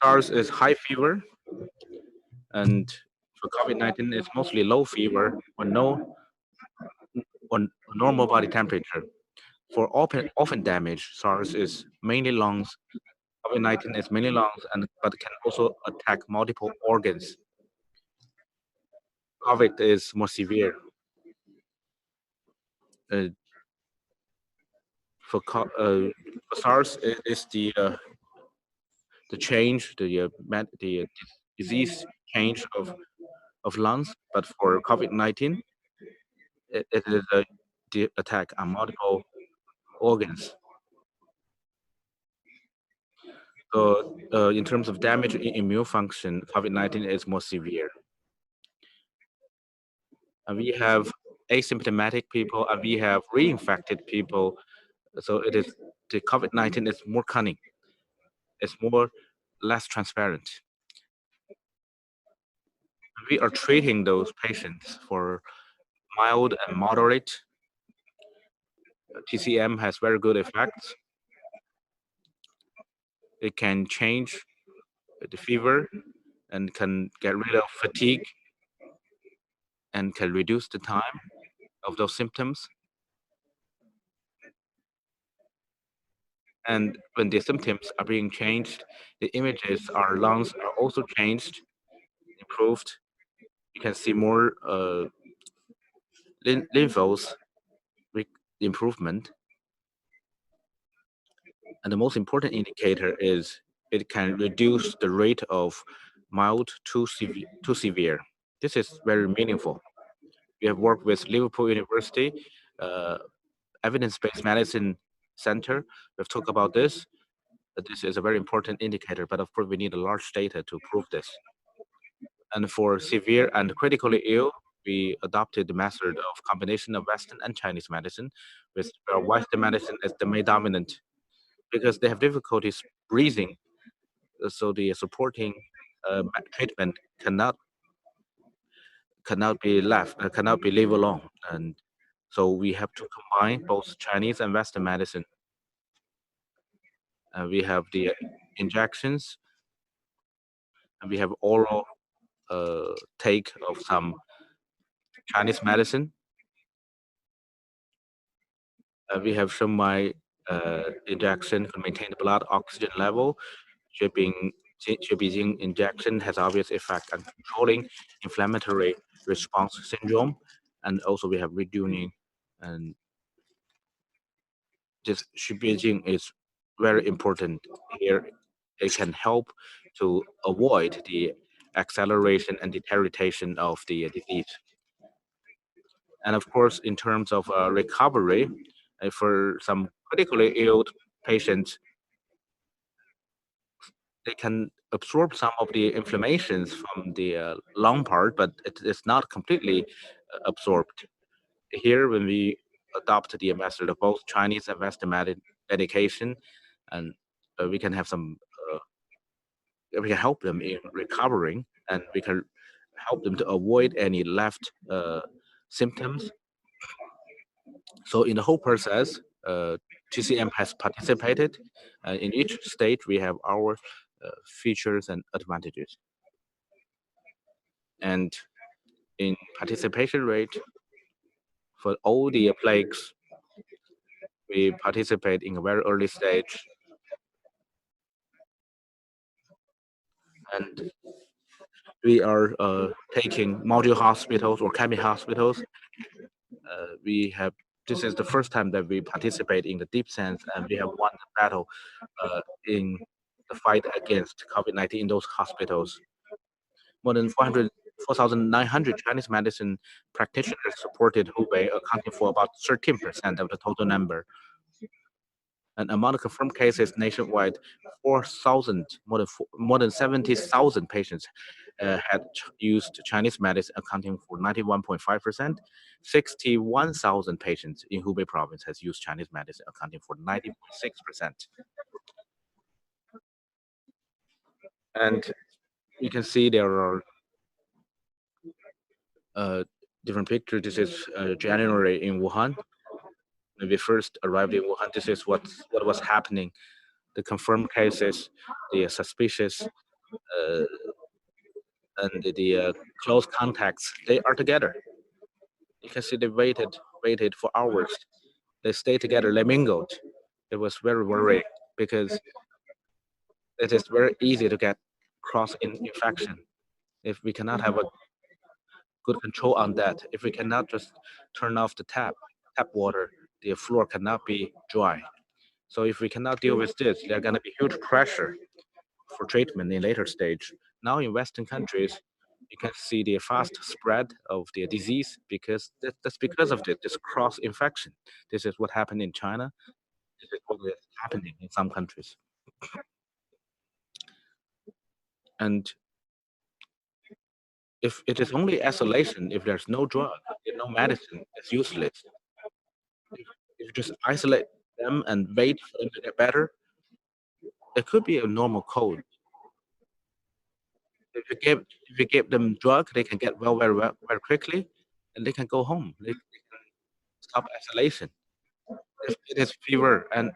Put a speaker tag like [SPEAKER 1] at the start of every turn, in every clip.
[SPEAKER 1] SARS is high fever, and for COVID-19, it's mostly low fever or normal body temperature. For often damage, SARS is mainly lungs. COVID-19 is mainly lungs, but can also attack multiple organs. COVID is more severe. For SARS, it is the change, the disease change of lungs, but for COVID-19, it is the attack on multiple organs. So in terms of damage in immune function, COVID-19 is more severe. And we have asymptomatic people, and we have reinfected people. So the COVID-19 is more cunning. It's less transparent. We are treating those patients for mild and moderate. TCM has very good effects. It can change the fever and can get rid of fatigue and can reduce the time of those symptoms. And when the symptoms are being changed, the images, our lungs are also changed, improved. You can see more lymphos improvement. And the most important indicator is it can reduce the rate of mild to severe. This is very meaningful. We have worked with Liverpool University Evidence-Based Medicine Center. We've talked about this. This is a very important indicator, but of course we need a large data to prove this. And for severe and critically ill, we adopted the method of combination of Western and Chinese medicine, with Western medicine as the main dominant, because they have difficulties breathing. So the supporting treatment cannot be left alone, and so we have to combine both Chinese and Western medicine. We have the injections, and we have oral take of some Chinese medicine. We have shown my injection to maintain the blood oxygen level. Beijing injection has obvious effect on controlling inflammatory response syndrome, and also we have reducing, and this Beijing is very important here. It can help to avoid the acceleration and deterioration of the disease. And of course, in terms of recovery, for some critically ill patients, they can absorb some of the inflammations from the lung part, but it is not completely absorbed. Here, when we adopt the method of both Chinese and Western medication, and we can have some, we can help them in recovering, and we can help them to avoid any left symptoms. So in the whole process, TCM has participated. In each state, we have our features and advantages. And in participation rate, for all the plagues, we participate in a very early stage. And we are taking module hospitals or cabin hospitals. This is the first time that we participate in the deep sense, and we have won the battle in the fight against COVID-19 in those hospitals. More than 4,900 Chinese medicine practitioners supported Hubei, accounting for about 13% of the total number. And among the confirmed cases nationwide, more than 70,000 patients had used Chinese medicine, accounting for 91.5%. 61,000 patients in Hubei province has used Chinese medicine, accounting for 90.6%. And you can see there are different pictures. This is January in Wuhan. When we first arrived in Wuhan, this is what was happening. The confirmed cases, the suspicious and the close contacts, they are together. You can see they waited for hours. They stayed together, they mingled. It was very worrying because it is very easy to get cross-infection if we cannot have a good control on that. If we cannot just turn off the tap water, the floor cannot be dry. So if we cannot deal with this, there are going to be huge pressure for treatment in later stage. Now in Western countries, you can see the fast spread of the disease because that's because of this cross infection. This is what happened in China. This is what is happening in some countries. And if it is only isolation, if there's no drug, no medicine, it's useless. If you just isolate them and wait for them to get better, it could be a normal cold. If you give them drug, they can get well very quickly, and they can go home. They can stop isolation. If it is fever, and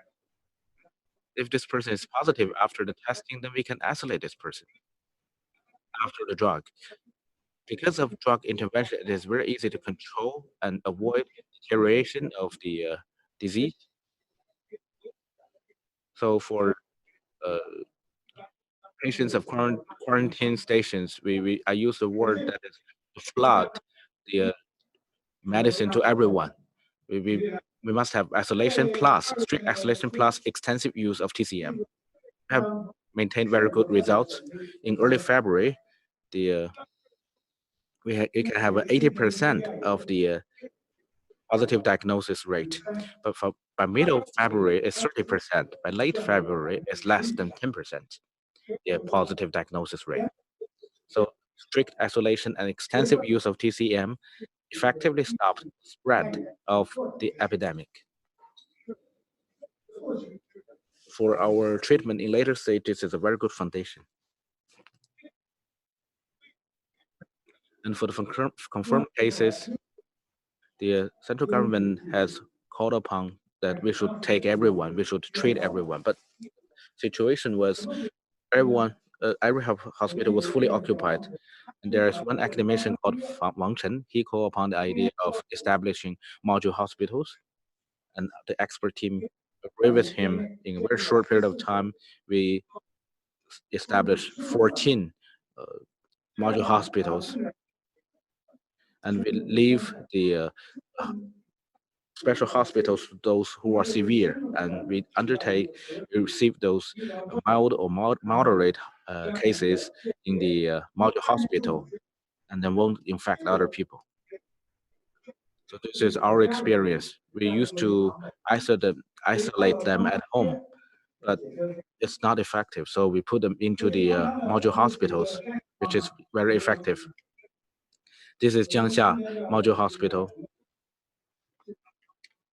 [SPEAKER 1] if this person is positive after the testing, then we can isolate this person after the drug. Because of drug intervention, it is very easy to control and avoid deterioration of the disease. So for patients of quarantine stations, I use the word that is to flood the medicine to everyone. We must have isolation plus strict isolation plus extensive use of TCM. We have maintained very good results. In early February, you can have 80% of the positive diagnosis rate, but by middle February it's 30%. By late February, it's less than 10%. The positive diagnosis rate. So strict isolation and extensive use of TCM effectively stopped the spread of the epidemic. For our treatment in later stages, is a very good foundation. And for the confirmed cases, the central government has called upon that we should take everyone, we should treat everyone. But situation was every hospital was fully occupied. And there is one academician called Wang Chen. He called upon the idea of establishing module hospitals, and the expert team agreed with him. In a very short period of time, we established 14 module hospitals, and we leave the special hospitals for those who are severe, and we receive those mild or moderate cases in the module hospital, and then won't infect other people. So this is our experience. We used to isolate them at home, but it's not effective. So we put them into the module hospitals, which is very effective. This is Jiangxia Module Hospital.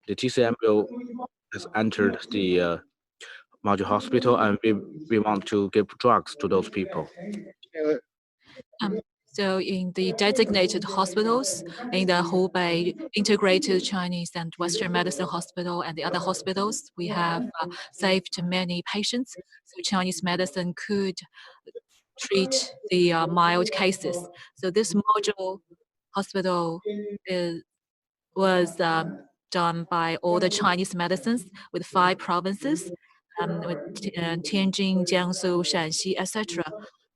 [SPEAKER 1] The TCM has entered the module hospital, and we want to give drugs to those people.
[SPEAKER 2] So in the designated hospitals, in the Hubei Integrated Chinese and Western Medicine Hospital and the other hospitals, we have saved many patients. So Chinese medicine could treat the mild cases. So this module hospital was done by all the Chinese medicines with 5 provinces, with Tianjin, Jiangsu, Shanxi, etc.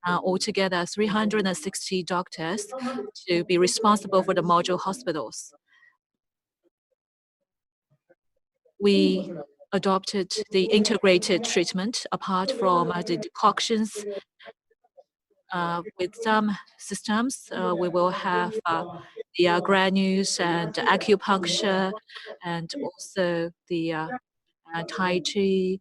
[SPEAKER 2] Altogether 360 doctors to be responsible for the module hospitals. We adopted the integrated treatment apart from the decoctions. With some systems, we will have the granules and acupuncture, and also the Tai Chi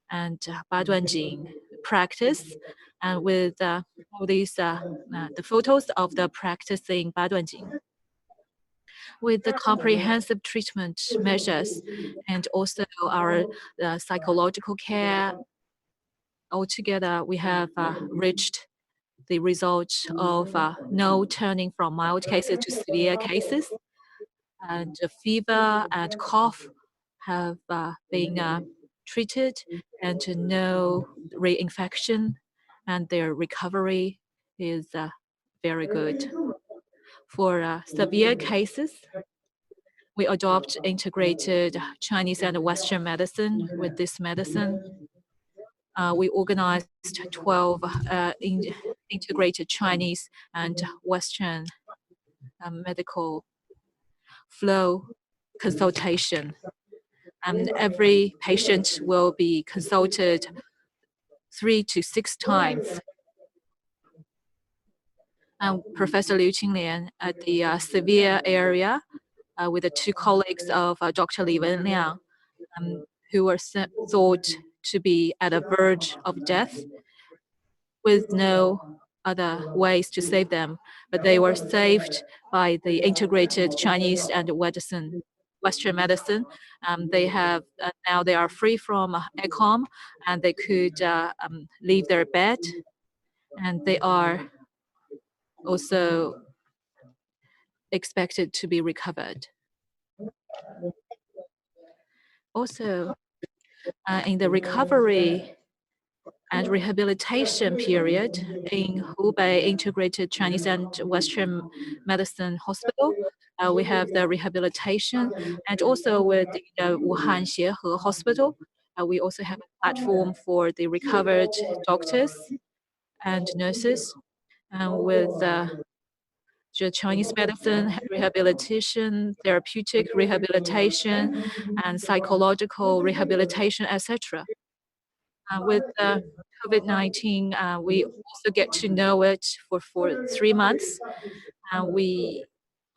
[SPEAKER 2] and Baduanjing practice. And with all these, the photos of the practicing Baduanjing. With the comprehensive treatment measures and also our psychological care, altogether we have reached the results of no turning from mild cases to severe cases, and fever and cough have been treated, and no reinfection and their recovery is very good. For severe cases, we adopt integrated Chinese and Western medicine with this medicine. We organized 12 integrated Chinese and Western medical flow consultation. And every patient will be consulted 3 to 6 times. Professor Liu Qinglian at the severe area with the 2 colleagues of Dr. Li Wenliang, who were thought to be at the verge of death with no other ways to save them, but they were saved by the integrated Chinese and Western medicine. They have now they are free from ECOM, and they could leave their bed, and they are also expected to be recovered. Also, in the recovery and rehabilitation period in Hubei Integrated Chinese and Western Medicine Hospital, we have the rehabilitation, and also with the Wuhan Xiehe Hospital, we also have a platform for the recovered doctors and nurses, with the Chinese medicine rehabilitation, therapeutic rehabilitation, and psychological rehabilitation, etc. With COVID-19, we also get to know it for 3 months. We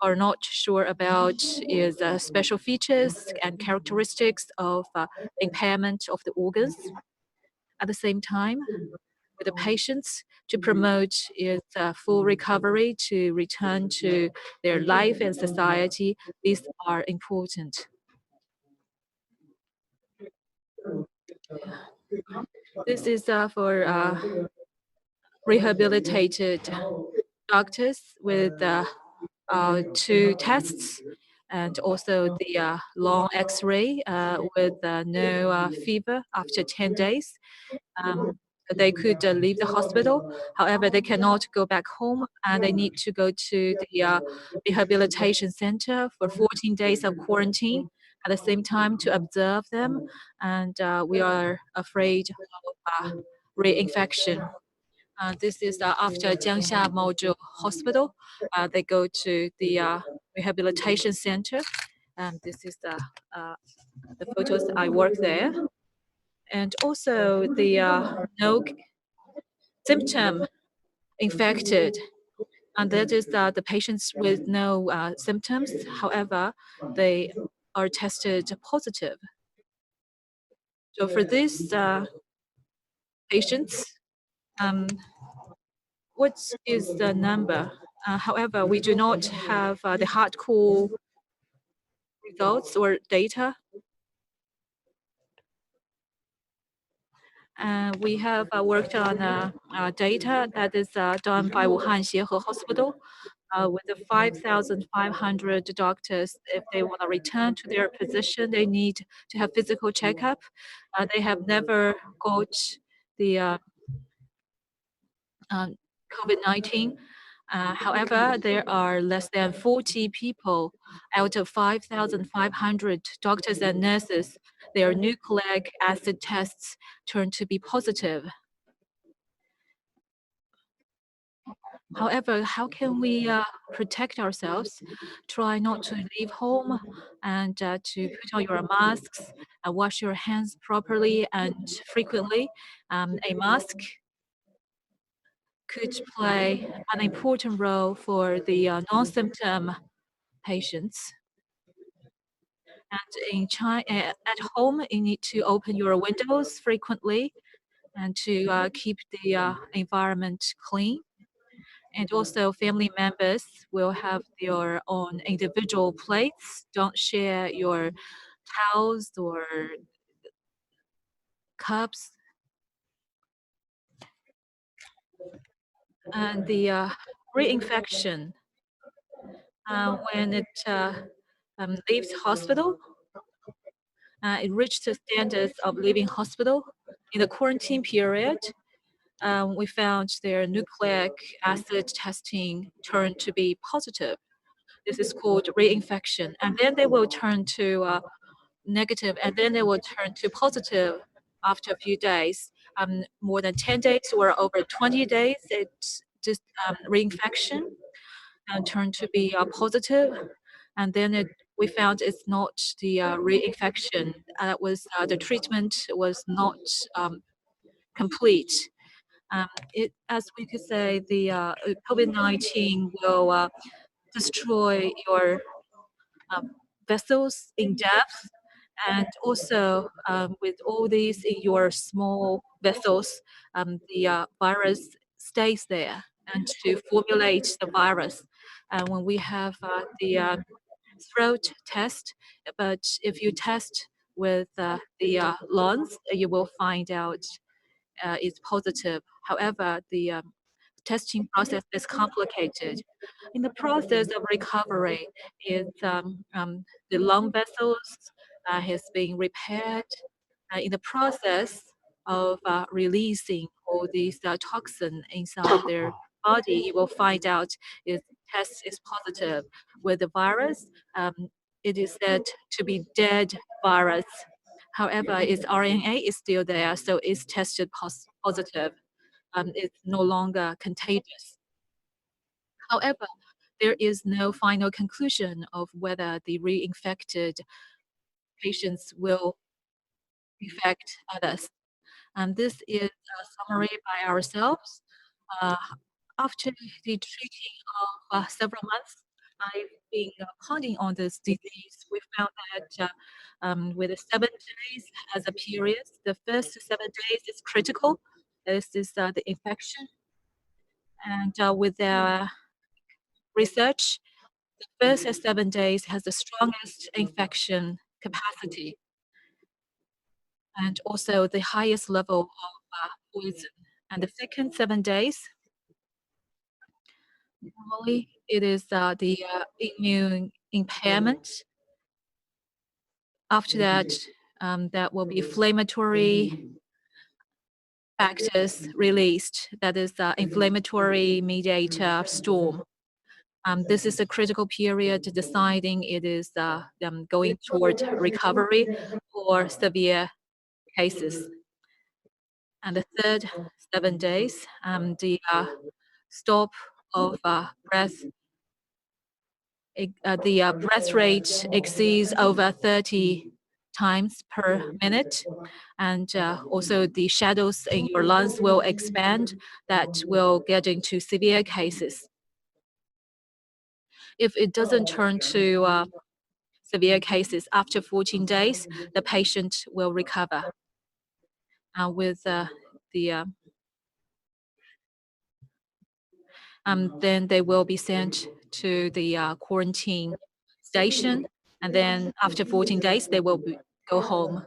[SPEAKER 2] are not sure about its special features and characteristics of impairment of the organs. At the same time, with the patients to promote its full recovery to return to their life and society, these are important. This is for rehabilitated doctors with 2 tests, and also the long X-ray with no fever after 10 days. They could leave the hospital. However, they cannot go back home, and they need to go to the rehabilitation center for 14 days of quarantine at the same time to observe them. And we are afraid of reinfection. This is after Jiangxia Module Hospital. They go to the rehabilitation center. And this is the photos I work there. And also the no symptom infected. And that is the patients with no symptoms. However, they are tested positive. So for these patients, what is the number? However, we do not have the hardcore results or data. We have worked on data that is done by Wuhan Xiehe Hospital with the 5,500 doctors. If they want to return to their position, they need to have physical checkup. They have never got the COVID-19. However, there are less than 40 people out of 5,500 doctors and nurses. Their nucleic acid tests turned to be positive. However, how can we protect ourselves? Try not to leave home, and to put on your masks, wash your hands properly and frequently. A mask could play an important role for the non-symptom patients. And at home, you need to open your windows frequently and to keep the environment clean. And also, family members will have their own individual plates. Don't share your towels or cups. And the reinfection, when it leaves hospital, it reached the standards of leaving hospital. In the quarantine period, we found their nucleic acid testing turned to be positive. This is called reinfection. And then they will turn to negative, and then they will turn to positive after a few days. More than 10 days or over 20 days, it's just reinfection and turned to be positive. And then we found it's not the reinfection. That was the treatment was not complete. As we could say, the COVID-19 will destroy your vessels in depth, and also with all these in your small vessels, the virus stays there and to formulate the virus. And when we have the throat test, but if you test with the lungs, you will find out it's positive. However, the testing process is complicated. In the process of recovery, the lung vessels has been repaired. In the process of releasing all these toxin inside their body, you will find out if test is positive. With the virus, it is said to be dead virus. However, its RNA is still there, so it's tested positive. It's no longer contagious. However, there is no final conclusion of whether the reinfected patients will infect others. And this is a summary by ourselves. After the treating of several months, I've been pondering on this disease. We found that with 7 days as a period, the first 7 days is critical. This is the infection. And with the research, the first 7 days has the strongest infection capacity and also the highest level of poison. And the second 7 days, normally it is the immune impairment. After that, that will be inflammatory factors released. That is the inflammatory mediator storm. This is a critical period to deciding it is going toward recovery or severe cases. And the third 7 days, the stop of breath, the breath rate exceeds over 30 times per minute. And also the shadows in your lungs will expand that will get into severe cases. If it doesn't turn to severe cases after 14 days, the patient will recover. With then they will be sent to the quarantine station, and then after 14 days, they will go home.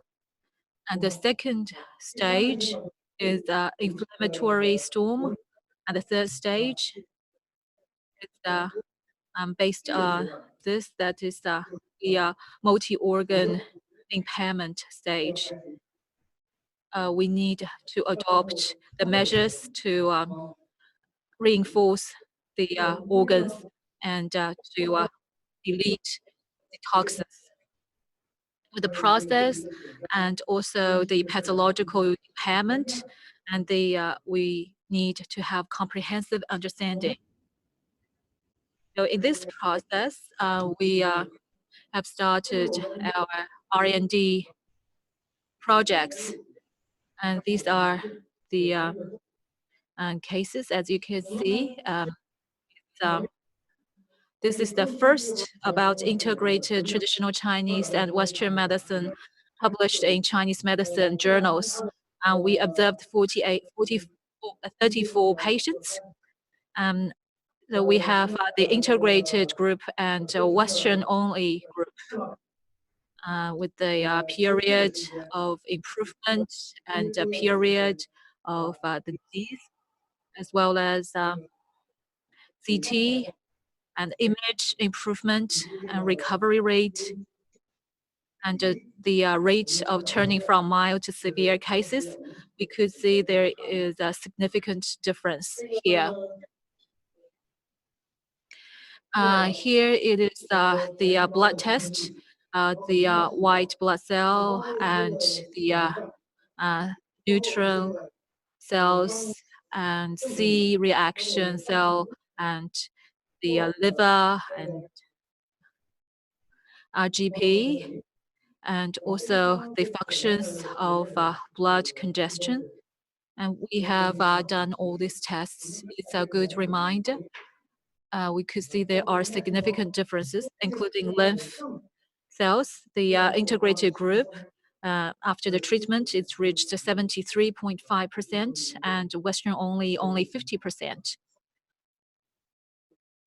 [SPEAKER 2] And the second stage is inflammatory storm, and the third stage is based on this, that is the multi-organ impairment stage. We need to adopt the measures to reinforce the organs and to delete the toxins. With the process and also the pathological impairment, and we need to have comprehensive understanding. So in this process, we have started our R&D projects, and these are the cases. As you can see, this is the first about integrated traditional Chinese and Western medicine published in Chinese medicine journals. We observed 34 patients. So we have the integrated group and Western-only group with the period of improvement and the period of the disease, as well as CT and image improvement and recovery rate. And the rate of turning from mild to severe cases, we could see there is a significant difference here. Here it is the blood test, the white blood cell and the neutral cells and C reaction cell and the liver and RGP, and also the functions of blood congestion. And we have done all these tests. It's a good reminder. We could see there are significant differences, including lymph cells. The integrated group, after the treatment, it's reached 73.5%, and Western only 50%.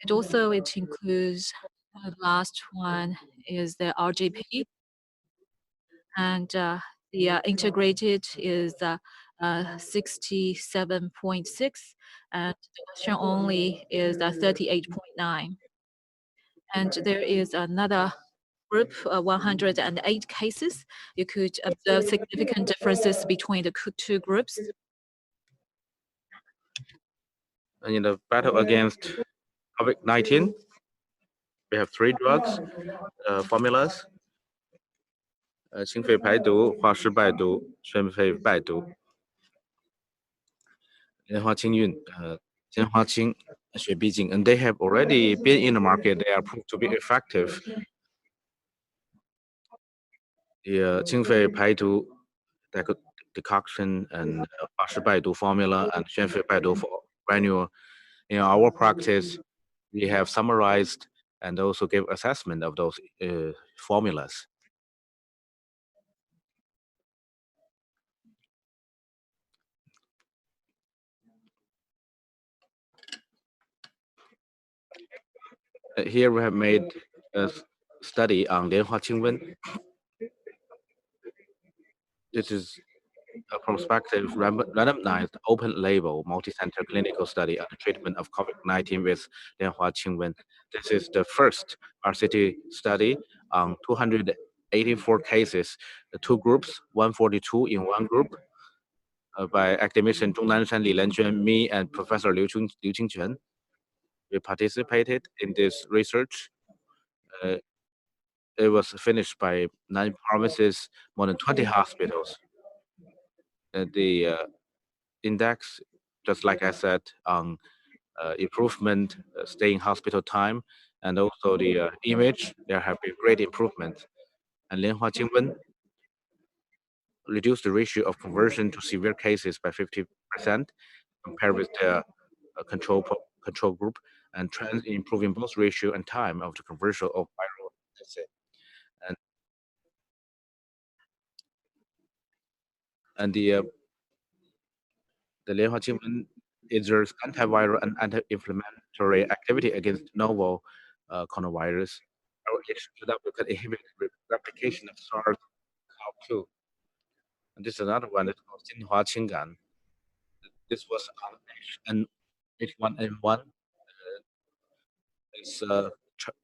[SPEAKER 2] And also it includes, the last one is the RGP, and the integrated is 67.6, and the Western only is 38.9. And there is another group, 108 cases. You could observe significant differences between the two groups.
[SPEAKER 1] And in the battle against COVID-19, we have 3 drugs, formulas. 清肺排毒、化湿败毒、宣肺败毒。莲花清运、莲花清、雪碧净, and they have already been in the market. They are proved to be effective. The 清肺排毒 decoction and 化湿败毒 formula and 宣肺败毒 for granule. In our practice, we have summarized and also gave assessment of those formulas. Here we have made a study on 莲花清瘟. This is a prospective randomized open-label multi-center clinical study on the treatment of COVID-19 with 莲花清瘟. This is the first RCT study on 284 cases, 2 groups, 142 in one group, by academician Zhong Nanshan, Li Lanquan, me, and Professor Liu Qingquan. We participated in this research. It was finished by 9 provinces, more than 20 hospitals. The index, just like I said, on improvement, staying hospital time, and also the image, there have been great improvement. And 莲花清瘟reduced the ratio of conversion to severe cases by 50% compared with the control group, and trends in improving both ratio and time of the conversion of viral assay. And the 莲花清瘟exerts antiviral and anti-inflammatory activity against novel coronavirus. Our HW can inhibit replication of SARS-CoV-2. And this is another one that's called Jinhua Qinggan. This was on H1N1. It's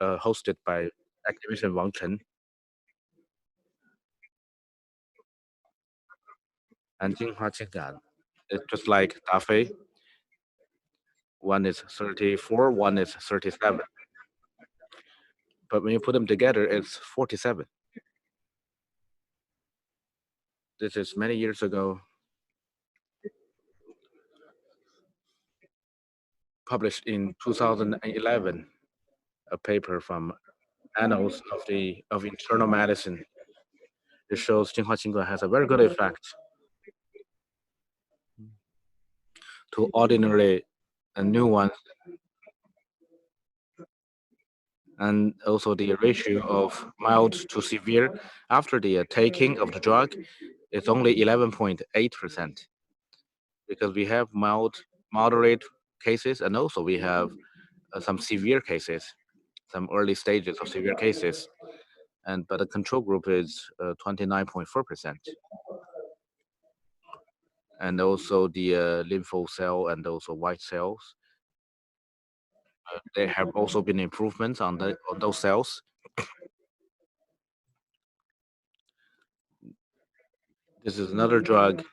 [SPEAKER 1] hosted by academician Wang Chen. And Jinhua Qinggan, it's just like Dafei. One is 34, one is 37. But when you put them together, it's 47. This is many years ago. Published in 2011, a paper from Annals of Internal Medicine. It shows Jinhua Qingguan has a very good effect to ordinary and new ones. And also the ratio of mild to severe after the taking of the drug is only 11.8%, because we have mild, moderate cases, and also we have some severe cases, some early stages of severe cases. But the control group is 29.4%. And also the lympho cell and also white cells, there have also been improvements on those cells. This is another drug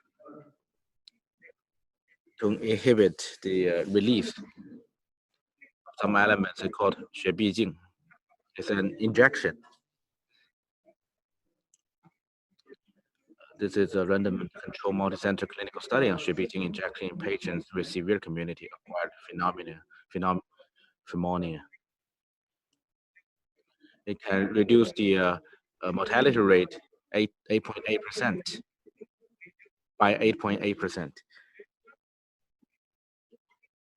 [SPEAKER 1] to inhibit the release of some elements called 血必净. It's an injection. This is a random control multicenter clinical study on 血必净 injection in patients with severe community-acquired pneumonia. It can reduce the mortality rate 8.8% by 8.8%,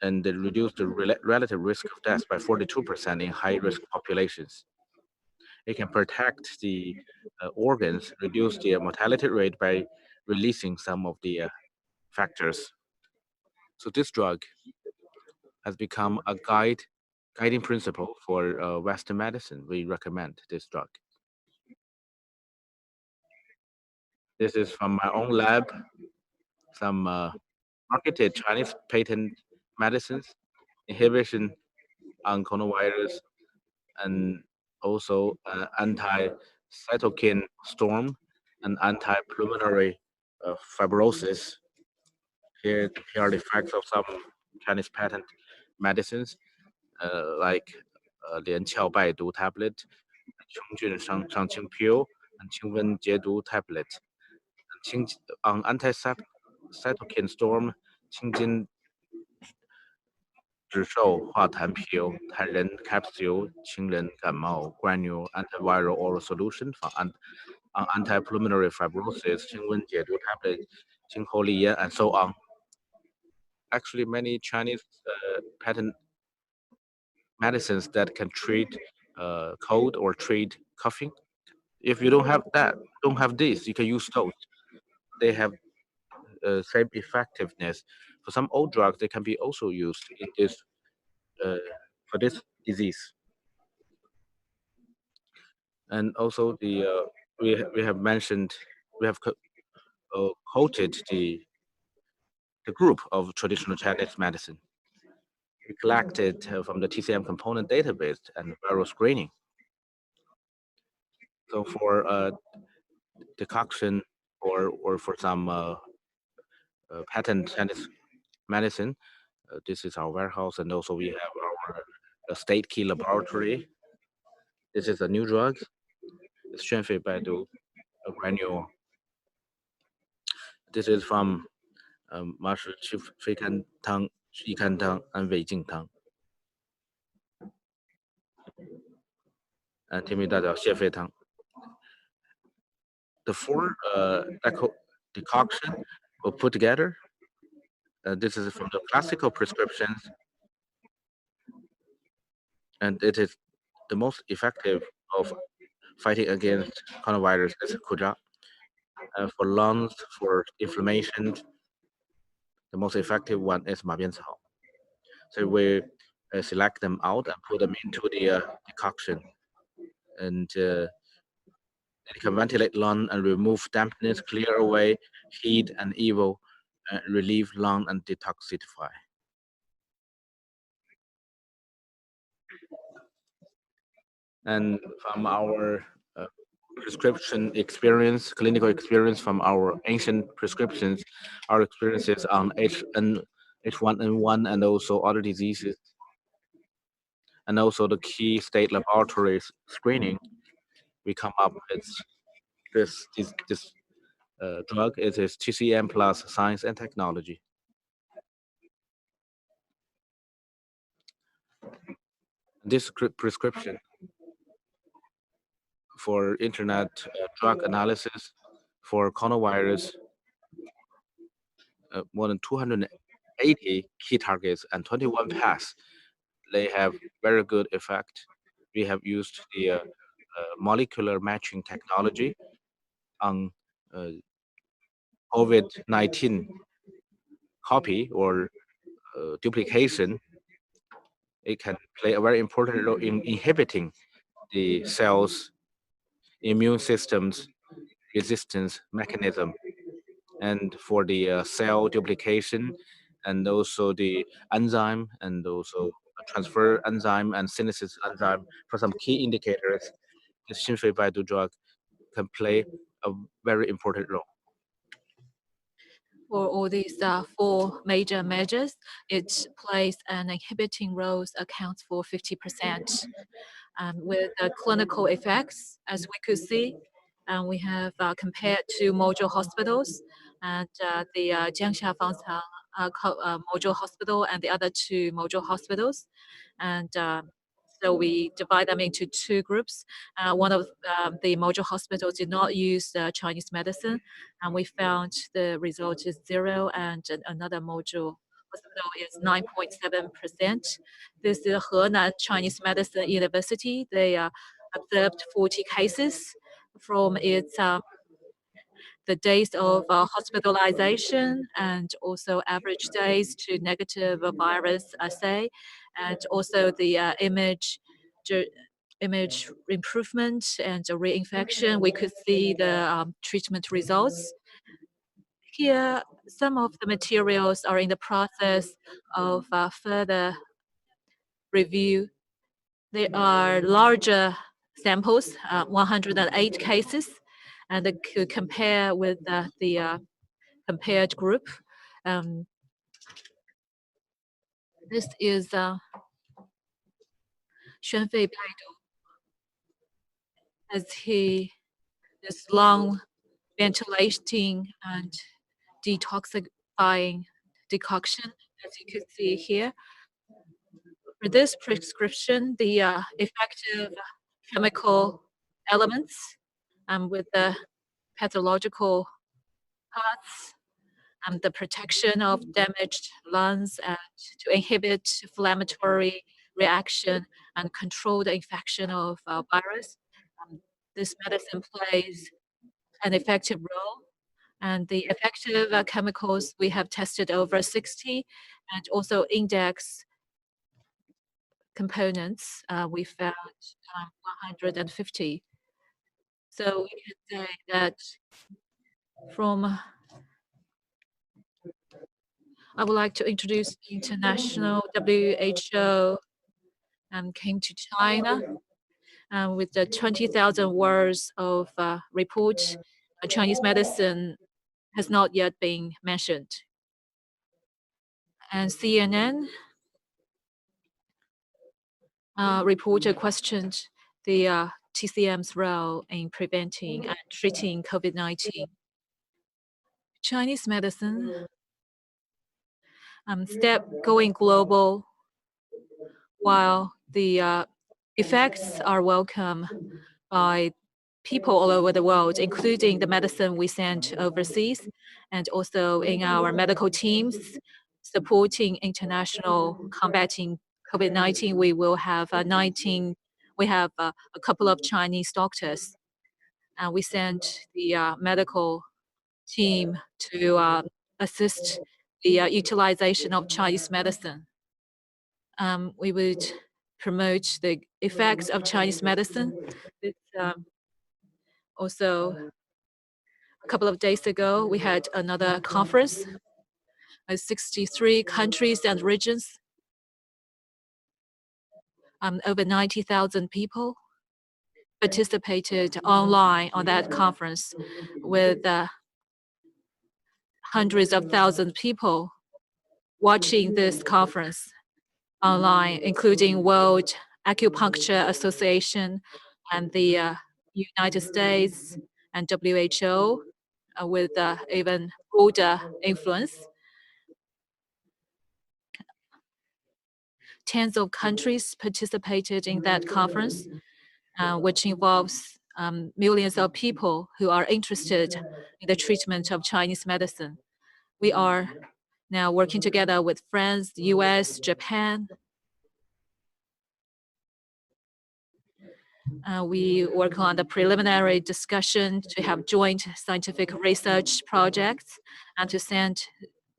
[SPEAKER 1] and reduce the relative risk of death by 42% in high-risk populations. It can protect the organs, reduce the mortality rate by releasing some of the factors. So this drug has become a guiding principle for Western medicine. We recommend this drug. This is from my own lab, some marketed Chinese patent medicines, inhibition on coronavirus, and also anti-cytokine storm and anti-pulmonary fibrosis. Here are the effects of some Chinese patent medicines, like 连翘败毒 tablet, 穷菌上清 pill, and 清瘟解毒 tablet. On anti-cytokine storm, 清金止瘦化痰 pill, 肽仁 capsule, 清人感冒 granule, antiviral oral solution on anti-pulmonary fibrosis, 清瘟解毒 tablet, 清喉利咽, and so on. Actually, many Chinese patent medicines that can treat cold or treat coughing. If you don't have this, you can use those. They have same effectiveness. For some old drugs, they can be also used in this for this disease. And also we have mentioned, we have quoted the group of traditional Chinese medicine. We collected from the TCM component database and viral screening. So for decoction or for some patent Chinese medicine, this is our warehouse, and also we have our state key laboratory. This is a new drug. It's 宣肺百毒 granule. This is from 麻氏祛肺甘汤、益肝汤 and 胃镜汤。天命大枣泻肺汤。The four decoction were put together. This is from the classical prescriptions, and it is the most effective of fighting against coronavirus is Kuja. For lungs, for inflammation, the most effective one is Ma Bian Cao. So we select them out and put them into the decoction, and it can ventilate lung and remove dampness, clear away heat and evil, relieve lung and detoxify. And from our prescription experience, clinical experience from our ancient prescriptions, our experiences on H1N1 and also other diseases, and also the key state laboratories screening, we come up with this drug. It is TCM plus science and technology. This prescription for internet drug analysis for coronavirus, more than 280 key targets and 21 paths. They have very good effect. We have used the molecular matching technology on COVID-19 copy or duplication. It can play a very important role in inhibiting the cell's immune system's resistance mechanism, and for the cell duplication, and also the enzyme, and also transfer enzyme and synthesis enzyme. For some key indicators, the 心肺百毒 drug can play a very important role.
[SPEAKER 2] For all these four major measures, it plays an inhibiting role, accounts for 50%. With the clinical effects, as we could see, we have compared to module hospitals and the Jiangxia module hospital and the other two module hospitals. And so we divide them into two groups. One of the module hospitals did not use Chinese medicine, and we found the result is 0, and another module hospital is 9.7%. This is Henan Chinese Medicine University. They observed 40 cases from its the days of hospitalization and also average days to negative virus assay, and also the image improvement and reinfection. We could see the treatment results. Here, some of the materials are in the process of further review. There are larger samples, 108 cases, and they could compare with the compared group. This is Xuanfei Baidu, as he is lung ventilating and detoxifying decoction, as you can see here. For this prescription, the effective chemical elements with the pathological parts and the protection of damaged lungs and to inhibit inflammatory reaction and control the infection of virus. This medicine plays an effective role. And the effective chemicals, we have tested over 60, and also index components, we found 150. So we can say that from, I would like to introduce international WHO came to China with the 20,000 words of report. Chinese medicine has not yet been mentioned. And CNN reporter questioned the TCM's role in preventing and treating COVID-19. Chinese medicine step going global, while the effects are welcome by people all over the world, including the medicine we sent overseas, and also in our medical teams supporting international combating COVID-19. We will have 19. We have a couple of Chinese doctors, and we sent the medical team to assist the utilization of Chinese medicine. We would promote the effects of Chinese medicine. It's, also, a couple of days ago, we had another conference with 63 countries and regions. Over 90,000 people participated online on that conference, with hundreds of thousands of people watching this conference online, including World Acupuncture Association and the United States and WHO, with even broader influence. Tens of countries participated in that conference, which involves millions of people who are interested in the treatment of Chinese medicine. We are now working together with France, the US, Japan. We work on the preliminary discussion to have joint scientific research projects and to send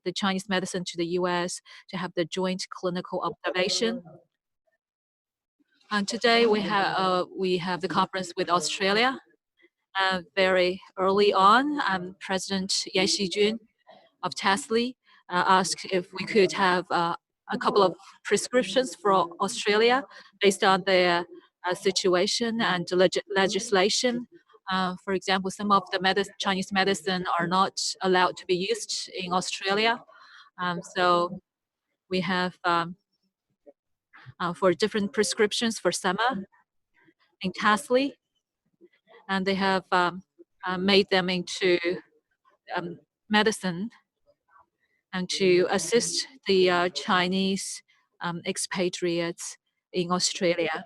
[SPEAKER 2] the Chinese medicine to the US to have the joint clinical observation. And today we have the conference with Australia. Very early on, President Yan Xijun of Tasly asked if we could have a couple of prescriptions for Australia based on their situation and legislation For example, some of the Chinese medicine are not allowed to be used in Australia. So we have for different prescriptions for summer in Tasley, and they have made them into medicine and to assist the Chinese expatriates in Australia.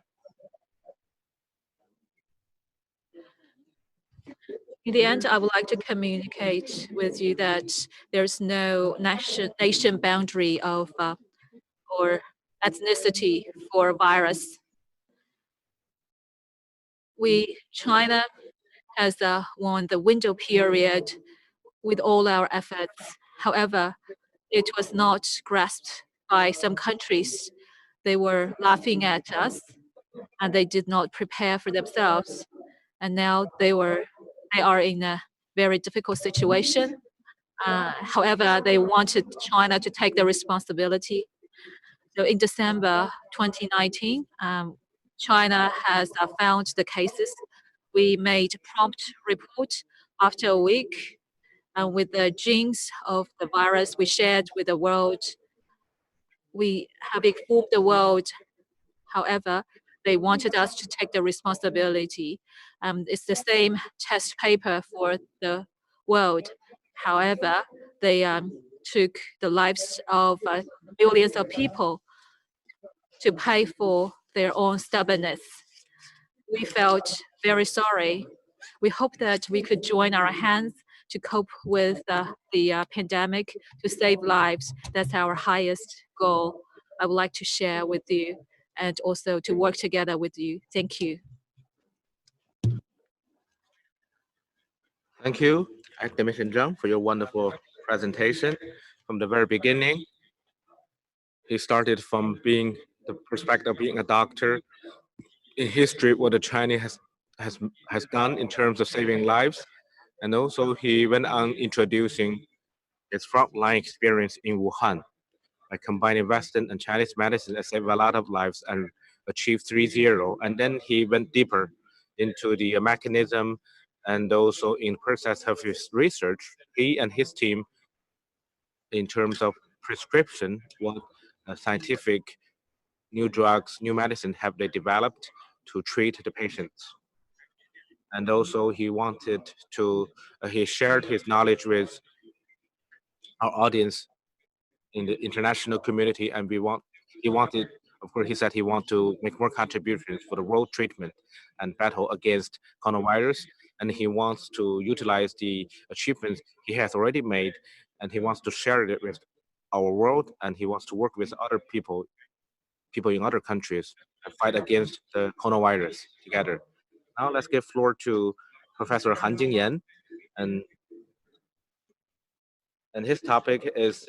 [SPEAKER 2] In the end, I would like to communicate with you that there's no nation boundary of or ethnicity for virus. China has won the window period with all our efforts. However, it was not grasped by some countries. They were laughing at us and they did not prepare for themselves. And now they are in a very difficult situation. However, they wanted China to take the responsibility. So in December 2019, China has found the cases. We made prompt report after a week. And with the genes of the virus we shared with the world, we have informed the world. However, they wanted us to take the responsibility. It's the same test paper for the world. However, they took the lives of millions of people to pay for their own stubbornness. We felt very sorry. We hope that we could join our hands to cope with the pandemic, to save lives. That's our highest goal. I would like to share with you and also to work together with you. Thank you.
[SPEAKER 1] Thank you, Academician Zhang, for your wonderful presentation. From the very beginning, he started from being the perspective of being a doctor in history, what the China has done in terms of saving lives, and also he went on introducing his frontline experience in Wuhan by combining Western and Chinese medicine and saved a lot of lives and achieved 3-0. And then he went deeper into the mechanism and also in process of his research, he and his team, in terms of prescription, what scientific new drugs, new medicine have they developed to treat the patients. And also he wanted to, he shared his knowledge with our audience in the international community, and he wanted, of course, he said he wanted to make more contributions for the world treatment and battle against coronavirus, and he wants to utilize the achievements he has already made, and he wants to share it with our world, and he wants to work with other people in other countries and fight against the coronavirus together. Now let's give floor to Professor Han Jingyuan, and his topic is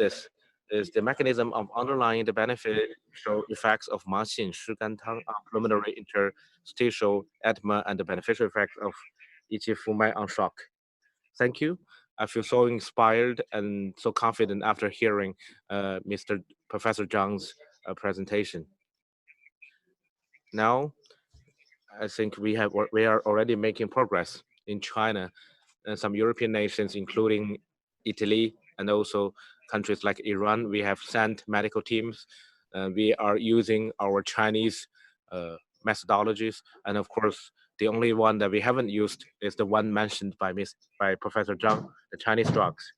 [SPEAKER 1] the mechanism of underlying the beneficial effects of Ma Xin Shi Gan Tang on pulmonary interstitial edema and the beneficial effects of Yi Qi Fu Mai on shock. Thank you. I feel so inspired and so confident after hearing Mr. Professor Zhang's presentation. Now, I think we are already making progress in China and some European nations, including Italy and also countries like Iran. We have sent medical teams. We are using our Chinese methodologies, and of course, the only one that we haven't used is the one mentioned by Professor Zhang, the Chinese drugs.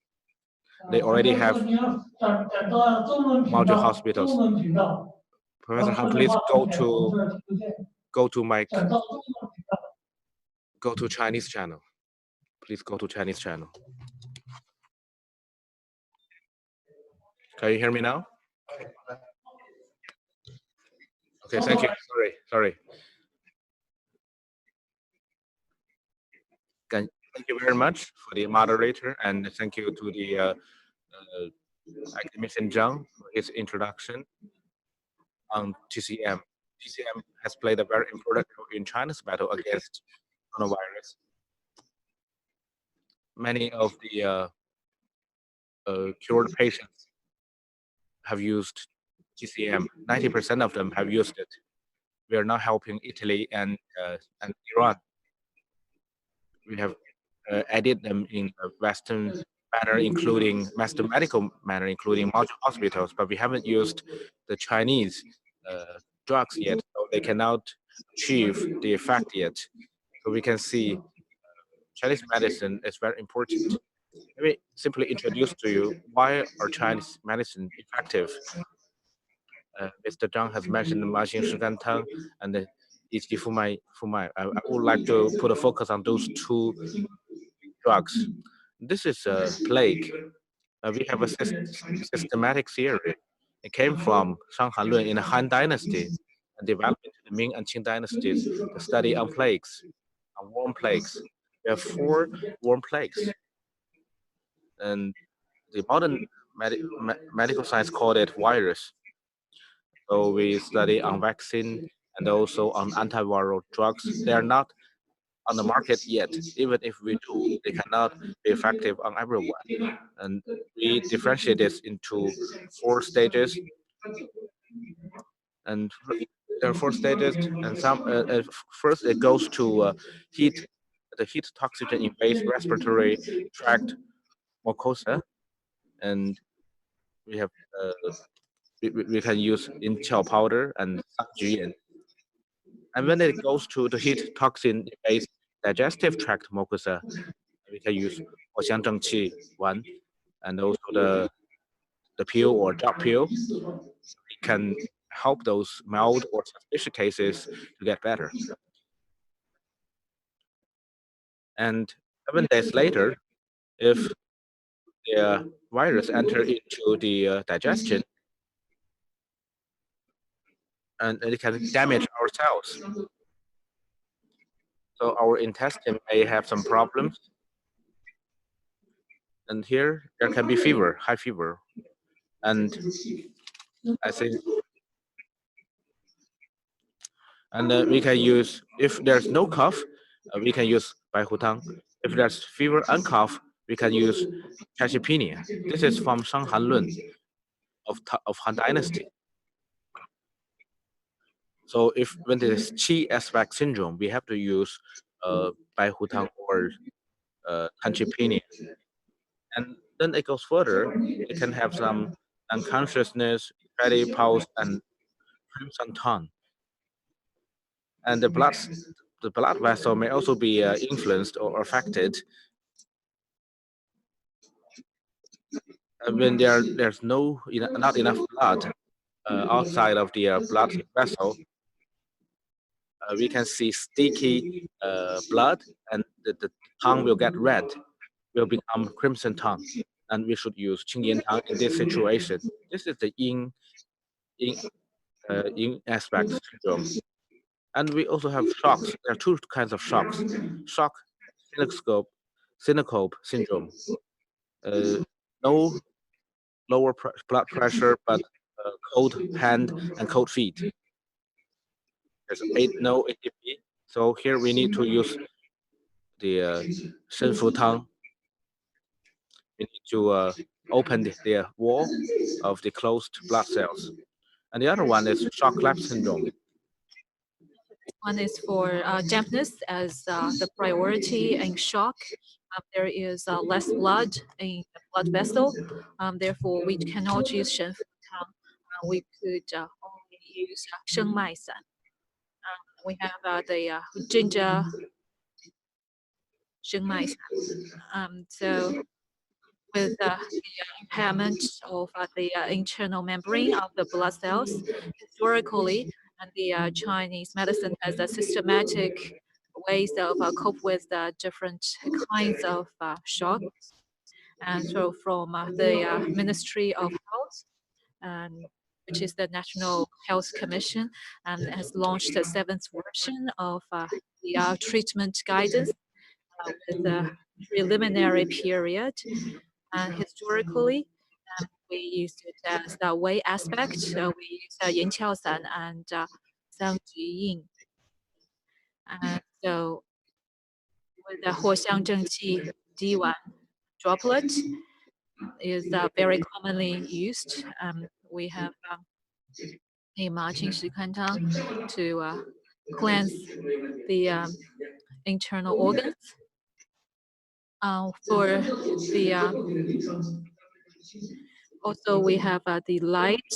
[SPEAKER 1] They already have module hospitals. Professor Han, please go to Chinese channel. Please go to Chinese channel. Can you hear me now? Okay, thank you. Sorry. Thank you very much for the moderator, and thank you to the academician Zhang for his introduction on TCM. TCM has played a very important role in China's battle against coronavirus. Many of the cured patients have used TCM. 90% of them have used it. We are now helping Italy and Iran. we have added them in the Western manner, including Western medical manner, including modern hospitals, but we haven't used the Chinese drugs yet, so they cannot achieve the effect yet. So we can see Chinese medicine is very important. Let me simply introduce to you why are Chinese medicine effective. Mr. Zhang has mentioned the Maxing Shigantang and the Yiqi Fumai. I would like to put a focus on those two drugs. This is a plague. We have a systematic theory. It came from Shang Hanlun in the Han Dynasty and developed into the Ming and Qing dynasties, the study on plagues, on worm plagues. We have 4 worm plagues. And the modern medical science called it virus. So we study on vaccine and also on antiviral drugs. They are not on the market yet. Even if we do, they cannot be effective on everyone. And we differentiate this into 4 stages. And there are 4 stages. And first it goes to the heat toxin invades respiratory tract mucosa, and we have we can use in-chiao powder and Juyin. And when it goes to the heat toxin-based digestive tract mucosa, we can use Jiangqi 1 and also the pill or drop pill. We can help those mild or suspicious cases to get better. And 7 days later, if the virus enter into the digestion, and it can damage our cells. So our intestine may have some problems. And here there can be fever, high fever. And I think, and we can use, if there's no cough, we can use Baihutang. If there's fever and cough, we can use Cachepenia. This is from Shang Hanlun of Han Dynasty. So if when there is Qi aspect syndrome, we have to use Baihutang or Cachepenia. And then it goes further. It can have some unconsciousness, fatty pulse, and crimson tongue. And the blood vessel may also be influenced or affected. When there's not enough blood outside of the blood vessel, we can see sticky blood, and the tongue will get red, will become crimson tongue, and we should use Qingyan tongue in this situation. This is the yin aspect syndrome. And we also have shocks. There are 2 kinds of shocks. Shock syncope syndrome. No lower blood pressure, but cold hand and cold feet. There's no ATP. So here we need to use the Shenfu Tang. We need to open the wall of the closed blood cells. And the other one is shock lapse syndrome.
[SPEAKER 2] One is for dampness as the priority and shock. There is less blood in the blood vessel. Therefore, we cannot use Shenfu Tang. We could only use Sheng Mai San. We have the ginger Sheng Mai San. So with the impairment of the internal membrane of the blood cells, historically, and the Chinese medicine has a systematic ways of cope with the different kinds of shock. And so from the Ministry of Health, which is the National Health Commission, and has launched the 7th version of the treatment guidance with the preliminary period. And historically, we used it as the way aspect. So we use Yin Qiao San and Sang Ji Yin. And so with the Huo Xiang Zheng Qi D1 droplet is very commonly used. We have a Ma Qing Shi Kan Tang to cleanse the internal organs. For the also we have the light,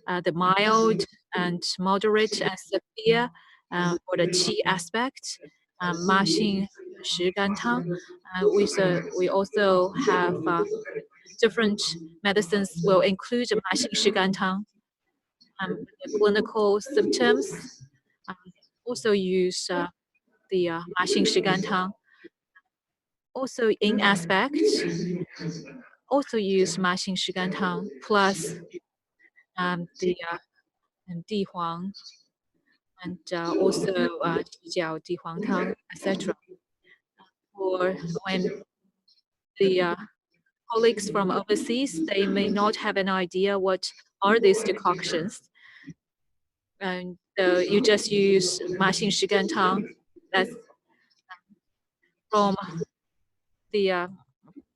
[SPEAKER 2] the mild and moderate and severe for the Qi aspect, Ma Xing Shi Gan Tang. We also have different medicines will include Ma Xing Shi Gan Tang. The clinical symptoms also use the Ma Xing Shi Gan Tang. Also in aspect, also use Ma Xing Shi Gan Tang plus the Di Huang and also Jijiao Di Huang Tang, etc. Or when the colleagues from overseas, they may not have an idea what are these decoctions. And you just use Ma Xing Shi Gan Tang. That's from the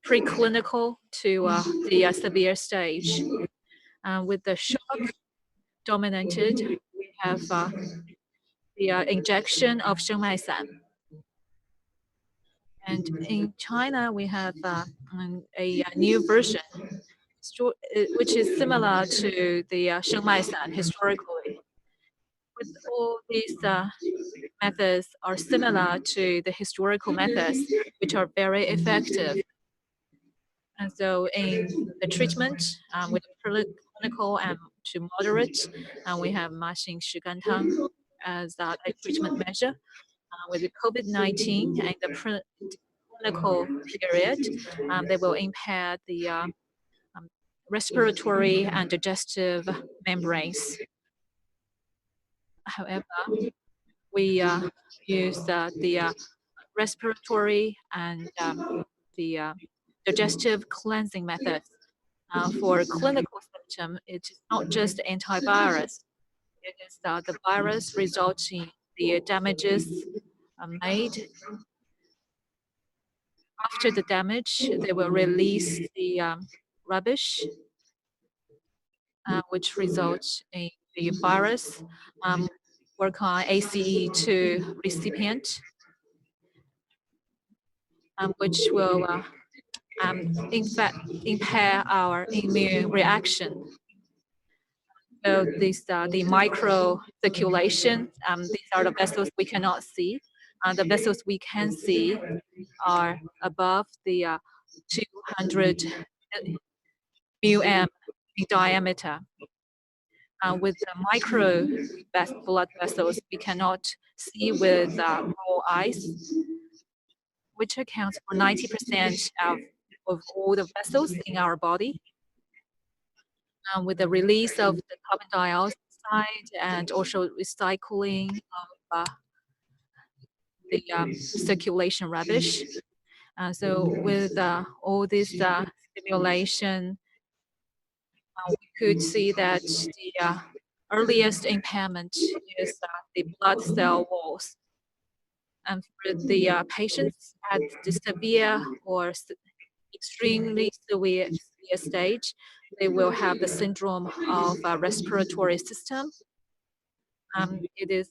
[SPEAKER 2] preclinical to the severe stage. With the shock dominated, we have the injection of Shengmai San. And in China, we have a new version, which is similar to the Shengmai San historically. With all these methods are similar to the historical methods, which are very effective. And so in the treatment with clinical and to moderate, we have Ma Xing Shi Gan Tang as a treatment measure. With the COVID-19 and the clinical period, they will impair the respiratory and digestive membranes. However, we use the respiratory and the digestive cleansing methods. For clinical symptom, it is not just antivirus. It is the virus resulting the damages made. After the damage, they will release the rubbish, which results in the virus work on ACE2 recipient, which will in fact impair our immune reaction. So these are the micro circulation. These are the vessels we cannot see. The vessels we can see are above the 200 μm in diameter. With the micro blood vessels, we cannot see with our eyes, which accounts for 90% of all the vessels in our body. With the release of the carbon dioxide and also recycling of the circulation rubbish. So with all this stimulation, we could see that the earliest impairment is the blood cell walls. And for the patients at the severe or extremely severe stage, they will have the syndrome of respiratory system. It is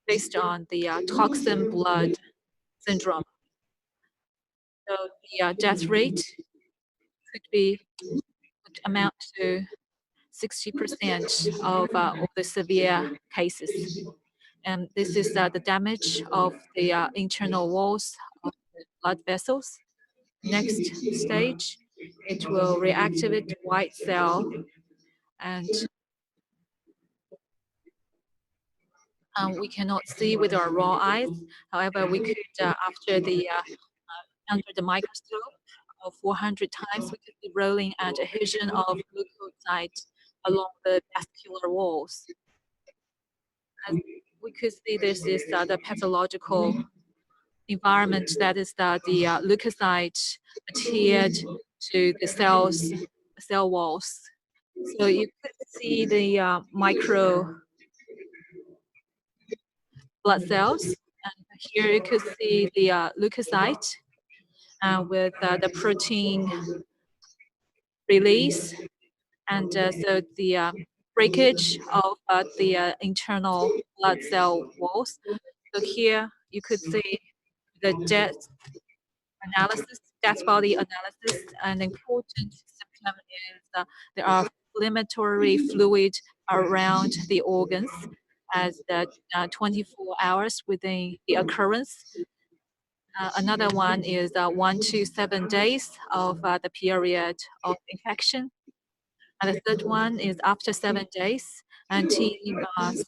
[SPEAKER 2] based on the toxin blood syndrome. So the death rate could amount to 60% of all the severe cases. And this is the damage of the internal walls of the blood vessels. Next stage, it will reactivate the white cell, and we cannot see with our raw eyes. However, we could, after the under the microscope, 400 times, we could see rolling and adhesion of leukocytes along the vascular walls. And we could see this is the pathological environment, that is the leukocyte adhered to the cell walls. So you could see the micro blood cells, and here you could see the leukocyte with the protein release, and so the breakage of the internal blood cell walls. So here you could see the depth analysis dead body analysis. An important symptom is there are inflammatory fluid around the organs as the 24 hours within the occurrence. Another one is 1 to 7 days of the period of infection. And the third one is after 7 days, and T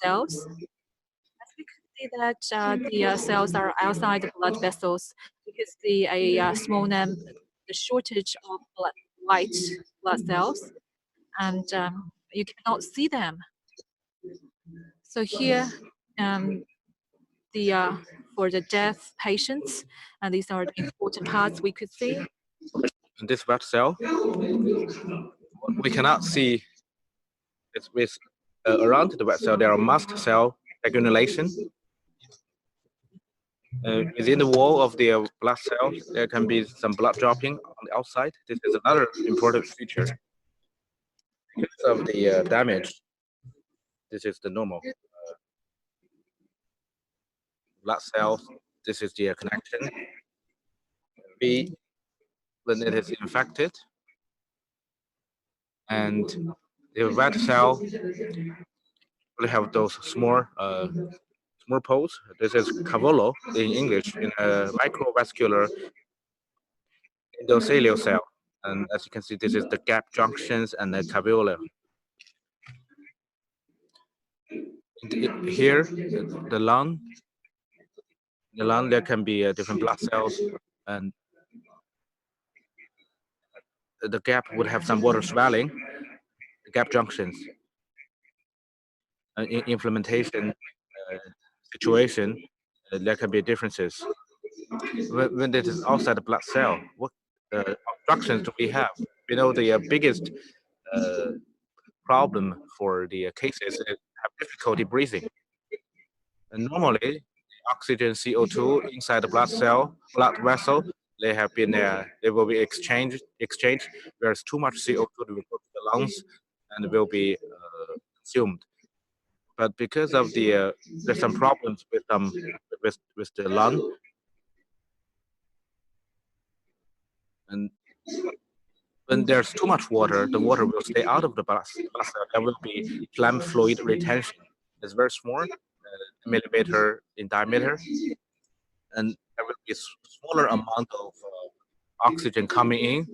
[SPEAKER 2] cells. As we can see that the cells are outside the blood vessels, you can see a small the shortage of white blood cells, and you cannot see them. So here, for the deaf patients, and these are the important parts we could see.
[SPEAKER 1] In this blood cell, we cannot see it's with around the blood cell there are mast cell accumulation. Within the wall of the blood cell, there can be some blood dropping on the outside. This is another important feature. Because of the damage, this is the normal blood cells. This is the connection. When it is infected, and the red cell will have those small poles. This is cavolo in English, in a microvascular endothelial cell. And as you can see, this is the gap junctions and the caviola. Here, the lung, there can be different blood cells, and the gap would have some water swelling, the gap junctions. In implementation situation, there can be differences. When it is outside the blood cell, what obstructions do we have? We know the biggest problem for the cases is have difficulty breathing. And normally, the oxygen CO2 inside the blood vessel, they will be exchanged. There's too much CO2 that will go to the lungs and will be consumed. But because of the there's some problems with the lung, and when there's too much water, the water will stay out of the blood cell. There will be phlegm fluid retention. It's very small, millimeter in diameter, and there will be a smaller amount of oxygen coming in,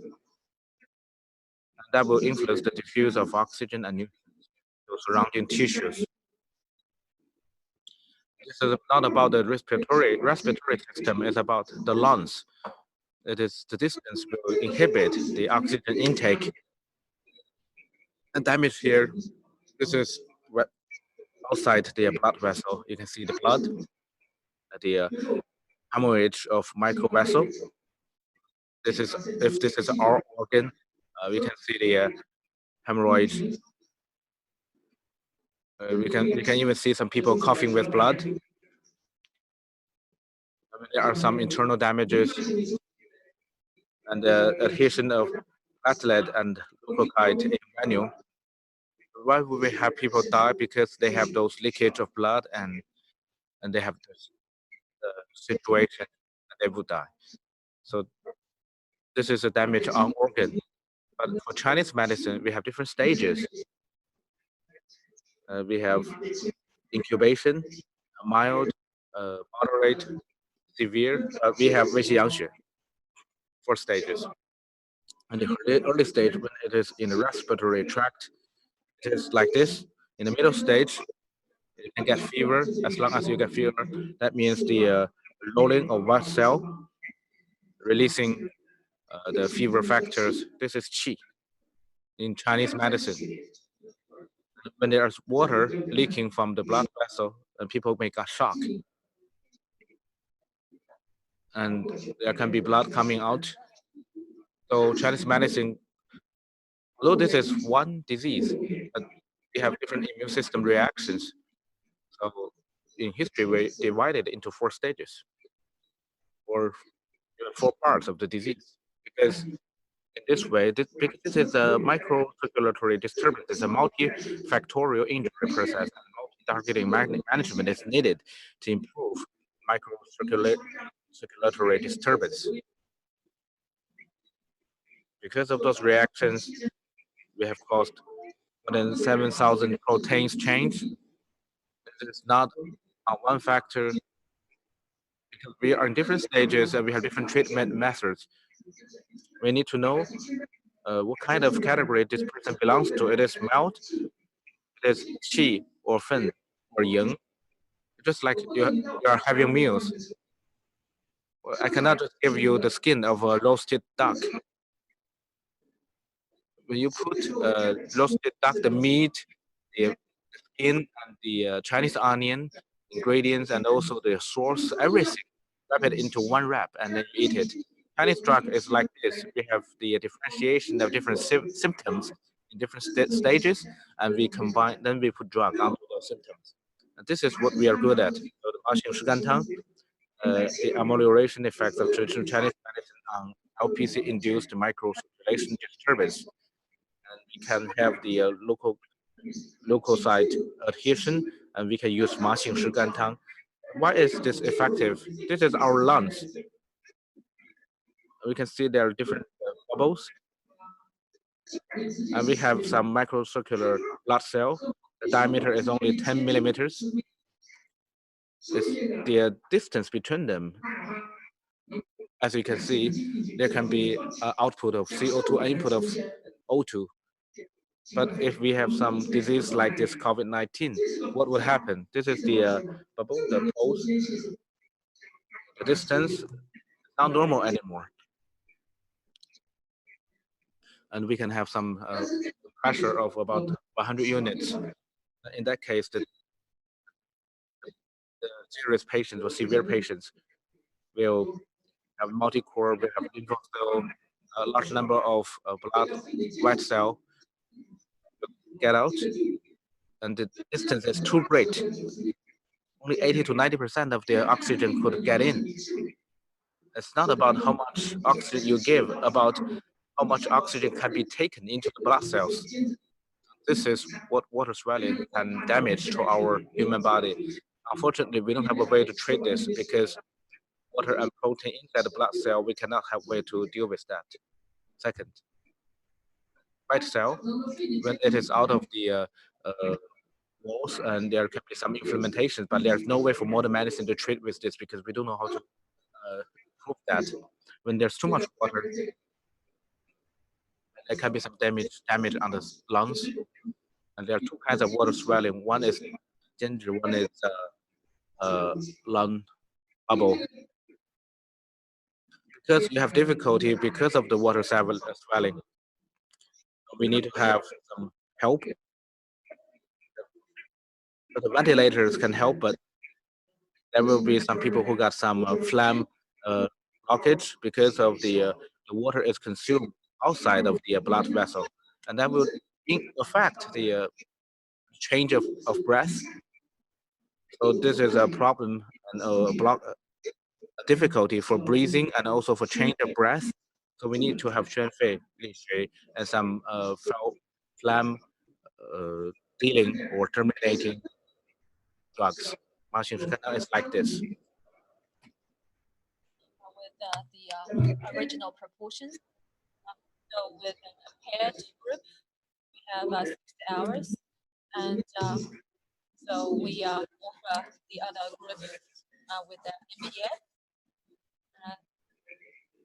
[SPEAKER 1] and that will influence the diffuse of oxygen and nutrients to surrounding tissues. This is not about the respiratory system, it's about the lungs. It is the distance will inhibit the oxygen intake. And damage here, this is outside the blood vessel. You can see the blood, the hemorrhage of microvessel. If this is our organ, we can see the hemorrhage. We can even see some people coughing with blood. There are some internal damages, and the adhesion of platelet and leukocyte in granule. Why would we have people die? Because they have those leakage of blood and they have this situation and they would die. So this is a damage on organ. But for Chinese medicine, we have different stages. We have incubation, mild, moderate, severe. We have 微细养血, 4 stages. And the early stage, when it is in the respiratory tract, it is like this. In the middle stage, you can get fever. As long as you get fever, that means the loading of white cell, releasing the fever factors. This is qi in Chinese medicine. When there's water leaking from the blood vessel, people may get shock. And there can be blood coming out. So Chinese medicine, although this is one disease, but we have different immune system reactions. So in history, we divided into 4 stages, or 4 parts of the disease. Because in this way, this is a microcirculatory disturbance. It's a multifactorial injury process, and multi-targeting management is needed to improve microcirculatory disturbance. Because of those reactions, we have caused more than 7,000 proteins change. This is not one factor, because we are in different stages and we have different treatment methods. We need to know what kind of category this person belongs to. It is mild, it is qi or fen or yang. Just like you are having meals. I cannot just give you the skin of a roasted duck. When you put roasted duck, the meat, the skin, and the Chinese onion, ingredients, and also the sauce, everything, wrap it into one wrap and then you eat it. Chinese drug is like this. We have the differentiation of different symptoms in different stages, and we combine, then we put drug onto those symptoms. And this is what we are good at. So the Maxing Shigantang, the amelioration effects of traditional Chinese medicine on LPC-induced microcirculation disturbance. And we can have the local site adhesion, and we can use Maxing Shigantang. Why is this effective? This is our lungs. We can see there are different bubbles, and we have some microcircular blood cell. The diameter is only 10 millimeters. It's the distance between them. As you can see, there can be output of CO2 and input of O2. But if we have some disease like this COVID-19, what would happen? This is the bubble, the pulse. The distance is not normal anymore. And we can have some pressure of about 100 units. In that case, the serious patients or severe patients will have multi-core, we have lymphocyte, a large number of blood, white cell get out, and the distance is too great. Only 80 to 90% of the oxygen could get in. It's not about how much oxygen you give, about how much oxygen can be taken into the blood cells. This is what water swelling can damage to our human body. Unfortunately, we don't have a way to treat this because water and protein inside the blood cell, we cannot have a way to deal with that. Second, white cell, when it is out of the walls and there can be some inflammation, but there's no way for modern medicine to treat with this because we don't know how to prove that. When there's too much water, there can be some damage on the lungs. And there are two kinds of water swelling. One is ginger, one is lung bubble. Because you have difficulty because of the water swelling, we need to have some help. The ventilators can help, but there will be some people who got some phlegm blockage because of the water is consumed outside of the blood vessel, and that will affect the change of breath. So this is a problem and a difficulty for breathing and also for change of breath. So we need to have and some phlegm dealing or terminating drugs. Is like this.
[SPEAKER 2] With the original proportions, so with a paired group, we have 6 hours, and so we offer the other group with the MPF.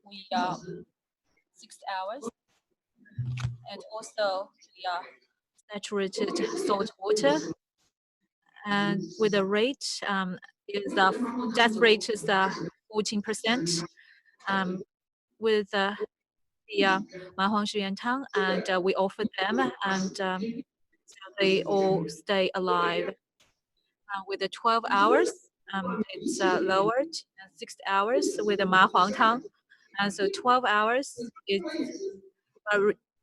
[SPEAKER 2] We 6 hours, and also the saturated salt water, and with the rate is death rate is 14%. With the Mahuang Xuyuan Tang, and we offer them, and so they all stay alive. With the 12 hours, it's lowered, 6 hours with the Mahuang Tang, and so 12 hours is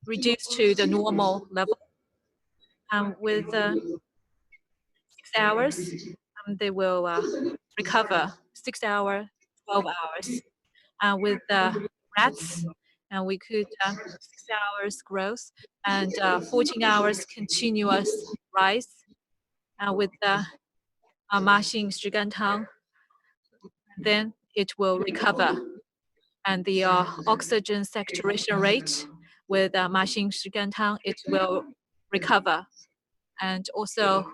[SPEAKER 2] reduced to the normal level. With 6 hours, they will recover 6 hours, 12 hours. With the rats, and we could 6 hours growth and 14 hours continuous rise. With the Maxing Shigantang, then it will recover. And the oxygen saturation rate with machine shigantang, it will recover. And also,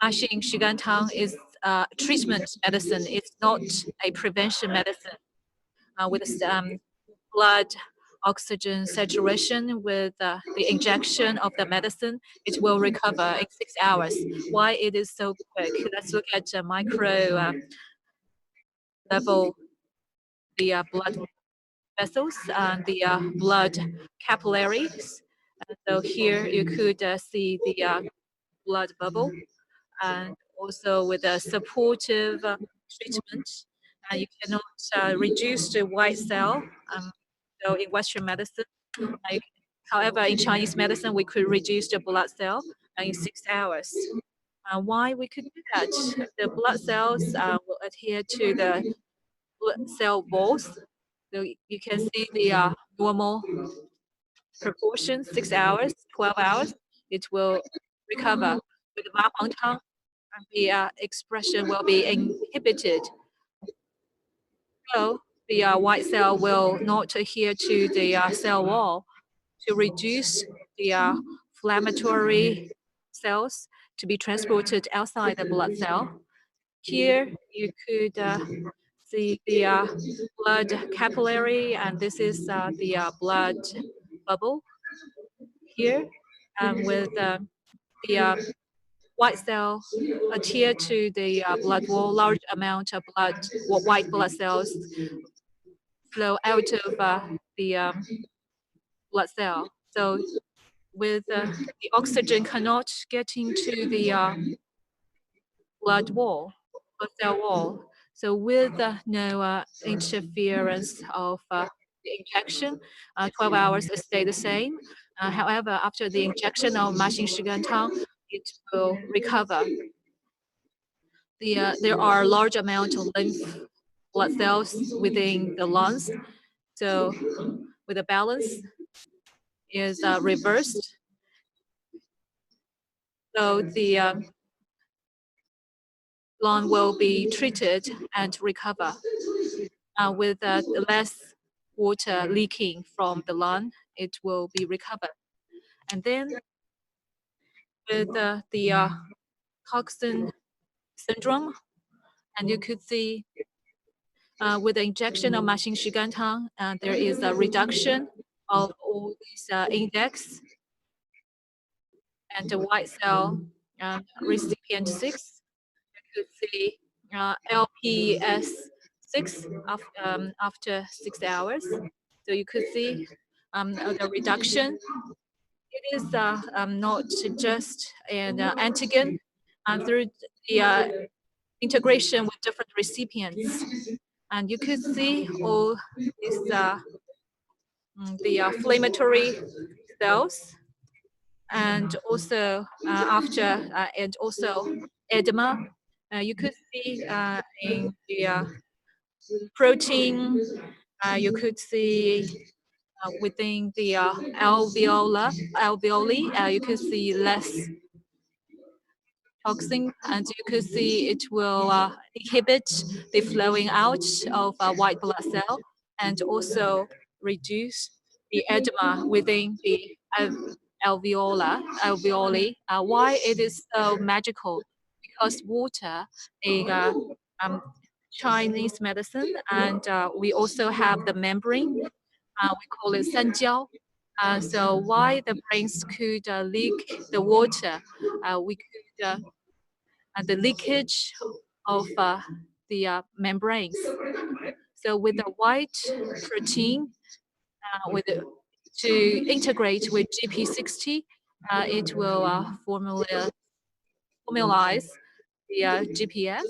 [SPEAKER 2] machine shigantang is treatment medicine. It's not a prevention medicine. With blood oxygen saturation with the injection of the medicine, it will recover in 6 hours. Why it is so quick? Let's look at micro level, the blood vessels and the blood capillaries. So here you could see the blood bubble, and also with a supportive treatment, you cannot reduce the white cell. So in Western medicine, however, in Chinese medicine, we could reduce the blood cell in 6 hours. Why we could do that? The blood cells will adhere to the blood cell walls. So you can see the normal proportion, 6 hours, 12 hours, it will recover. With the the expression will be inhibited. So the white cell will not adhere to the cell wall to reduce the inflammatory cells to be transported outside the blood cell. Here you could see the blood capillary, and this is the blood bubble here, with the white cell adhere to the blood wall. Large amount of white blood cells flow out of the blood cell. So with the oxygen cannot get into the blood cell wall. So with no interference of the injection, 12 hours stay the same. However, after the injection of machine shigantang, it will recover. There are large amount of lymph blood cells within the lungs. So with the balance is reversed. So the lung will be treated and recover with less water leaking from the lung. It will be recovered. And then with the toxin syndrome, and you could see with the injection of machine shigantang, there is a reduction of all these index and the white cell recipient 6. You could see LPS 6 after 6 hours. So you could see the reduction. It is not just an antigen through the integration with different recipients. And you could see all these the inflammatory cells, and also after and also edema. You could see in the protein. You could see within the alveoli, you could see less toxin, and you could see it will inhibit the flowing out of white blood cell and also reduce the edema within the alveoli. Why it is so magical? Because water is Chinese medicine, and we also have the membrane. We call it sanjiao. So why the brains could leak the water? We could the leakage of the membranes. So with the white protein, to integrate with GP60, it will formalize the GPS.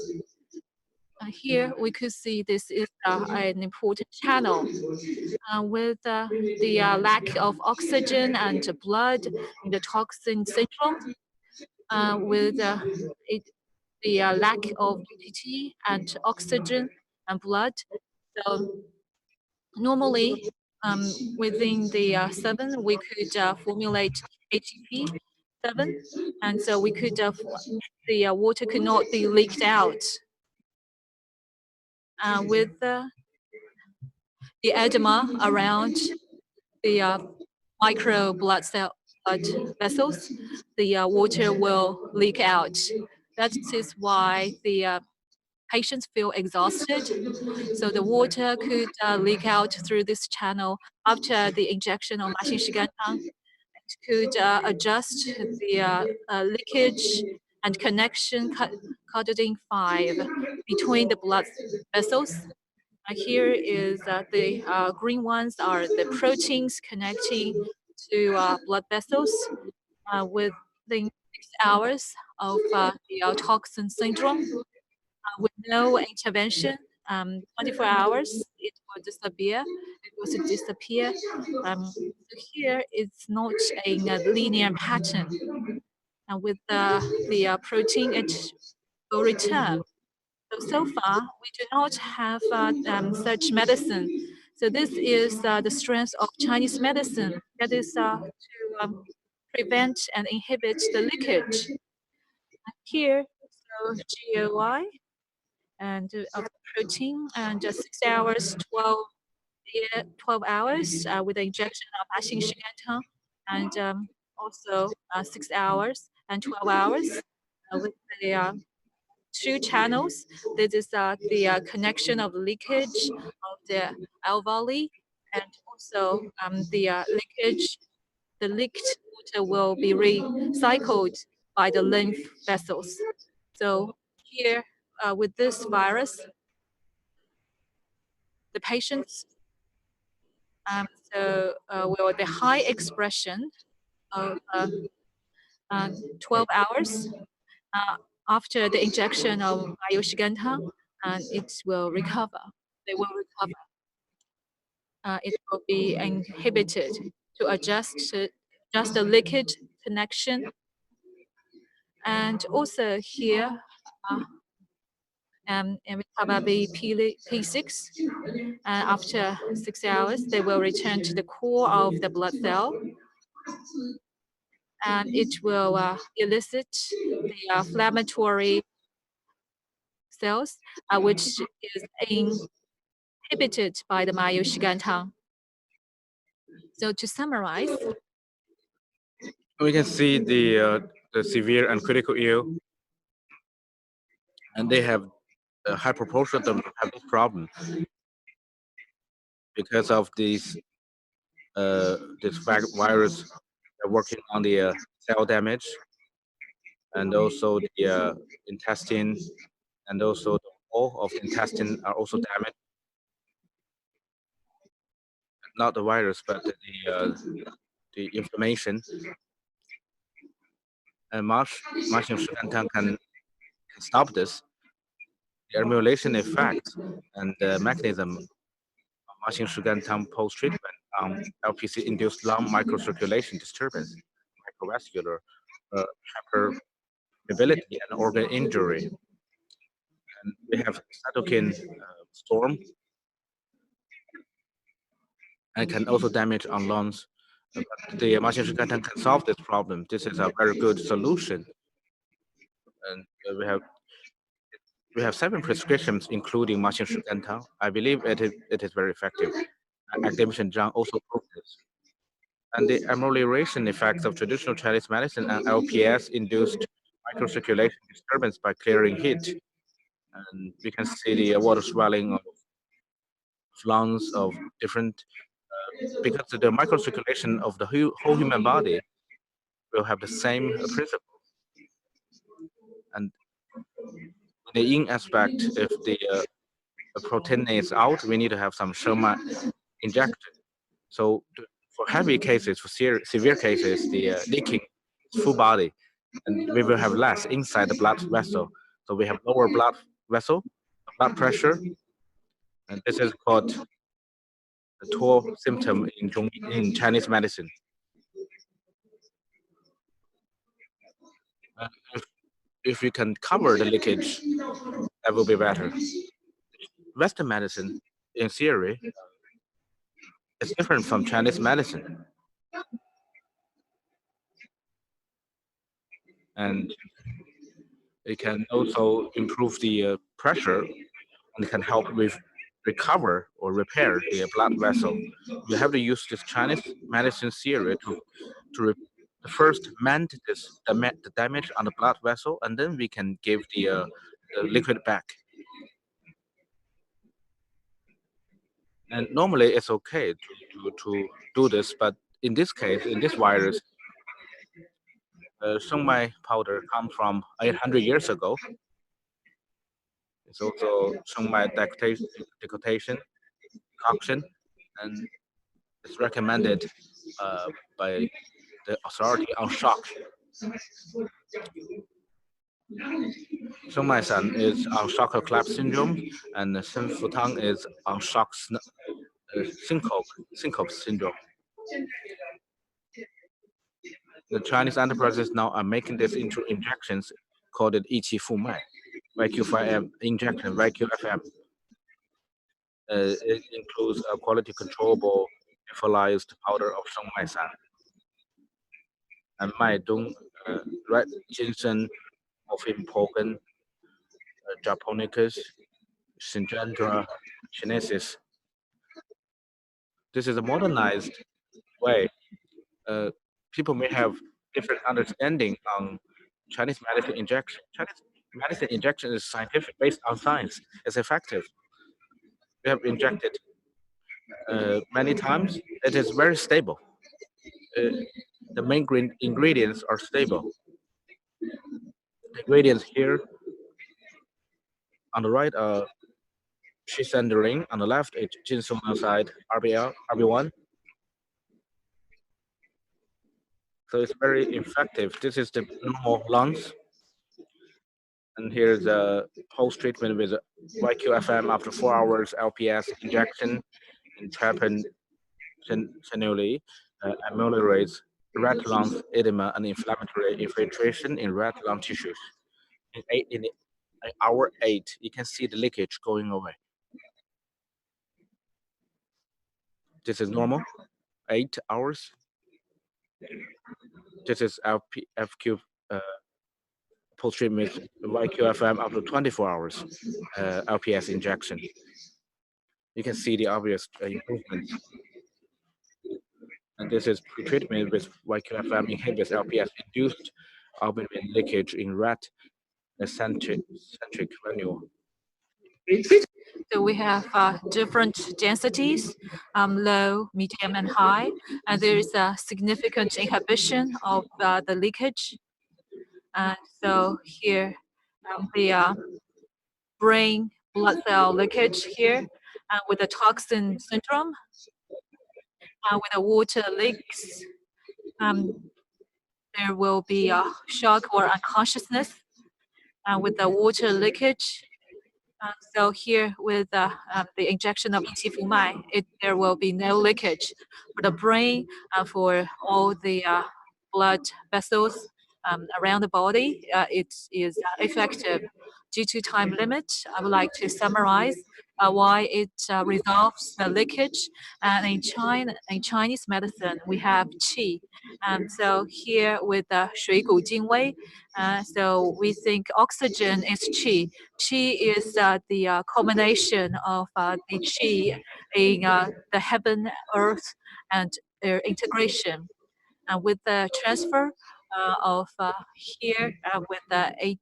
[SPEAKER 2] Here we could see this is an important channel. With the lack of oxygen and blood in the toxin syndrome, with the lack of UTT and oxygen and blood. So normally, within the 7, we could formulate ATP 7, and so we could the water could not be leaked out. With the edema around the micro blood vessels, the water will leak out. That is why the patients feel exhausted. So the water could leak out through this channel after the injection of Maxing Shigantang. It could adjust the leakage and connection caudadine 5 between the blood vessels. Here is the green ones are the proteins connecting to blood vessels within 6 hours of the toxin syndrome. With no intervention, 24 hours, it will disappear. It will disappear. So here, it's not a linear pattern. And with the protein, it will return. So far, we do not have such medicine. So this is the strength of Chinese medicine. That is to prevent and inhibit the leakage. Here, so GOI and of protein and 6 hours, 12 hours with the injection of Maxing Shigantang, and also 6 hours and 12 hours with the 2 channels. This is the connection of leakage of the alveoli, and also the leakage, the leaked water will be recycled by the lymph vessels. So here, with this virus, the patients will the high expression of 12 hours after the injection of Ayushigantang, and it will recover. They will recover. It will be inhibited to adjust the leakage connection. And also here, and recover the P6. After 6 hours, they will return to the core of the blood cell. And it will elicit the inflammatory cells, which is inhibited by the Ayushigantang. So to summarize,
[SPEAKER 1] we can see the severe and critical ill, and they have a high proportion of them have this problem because of this virus working on the cell damage, and also the intestine, and also the wall of the intestine are also damaged. Not the virus, but the inflammation. And Maxing Shigantang can stop this. The emulation effect and the mechanism of Maxing Shigantang post-treatment on LPC-induced lung microcirculation disturbance, microvascular hypermobility, and organ injury. And we have cytokine storm, and can also damage on lungs. But the Maxing Shigantang can solve this problem. This is a very good solution. And we have 7 prescriptions, including Maxing Shigantang. I believe it is very effective. Academician Zhang also proved this. And the amelioration effects of traditional Chinese medicine and LPS-induced microcirculation disturbance by clearing heat. And we can see the water swelling of lungs of different, because the microcirculation of the whole human body will have the same principle. And in the yin aspect, if the protein is out, we need to have some sherma injected. So for heavy cases, for severe cases, the leaking is full body, and we will have less inside the blood vessel. So we have lower blood vessel, blood pressure, and this is called the Tuo symptom in Chinese medicine. If you can cover the leakage, that will be better. Western medicine, in theory, is different from Chinese medicine. And it can also improve the pressure, and it can help with recover or repair the blood vessel, you have to use this Chinese medicine theory to first mend the damage on the blood vessel, and then we can give the liquid back. And normally it's okay to do this, but in this case, in this virus, Shengmai powder comes from 800 years ago. It's also Shengmai decoction, and it's recommended by the authority on shock. Shengmai San is on shock collapse syndrome, and Shen Futang is on shock syncope syndrome. The Chinese enterprises now are making this into injections called Yiqi Fumai, YQ5M injection, YQFM. It includes a quality controllable nephrolyzed powder of Shengmai San and Maidong red ginseng morphine pollen, Japonicus, Syngenta chinensis. This is a modernized way. People may have different understanding on Chinese medicine injection. Chinese medicine injection is scientific, based on science. It's effective. We have injected many times. It is very stable. The main ingredients are stable. The ingredients here on the right are Shisandaring, on the left it's ginseng side RB1. So it's very effective. This is the normal lungs. And here's the post-treatment with YQFM after 4 hours LPS injection in trepancenally ameliorates red lung edema and inflammatory infiltration in red lung tissues. In hour 8, you can see the leakage going away. This is normal, 8 hours. This is FQ post-treatment YQFM after 24 hours LPS injection. You can see the obvious improvement. And this is pre-treatment with YQFM inhibits LPS-induced albumin leakage in rat centric granule.
[SPEAKER 2] So we have different densities, low, medium, and high, and there is a significant inhibition of the leakage. And so here, the brain blood cell leakage here, with the toxin syndrome, with the water leaks, there will be a shock or unconsciousness with the water leakage. So here with the injection of Yiqi Fumai, there will be no leakage for the brain, for all the blood vessels around the body. It is effective. Due to time limit, I would like to summarize why it resolves the leakage. And in Chinese medicine, we have qi. So here with the 水谷精微, so we think oxygen is qi. Qi is the combination of the qi in the heaven, earth, and their integration. And with the transfer of here with the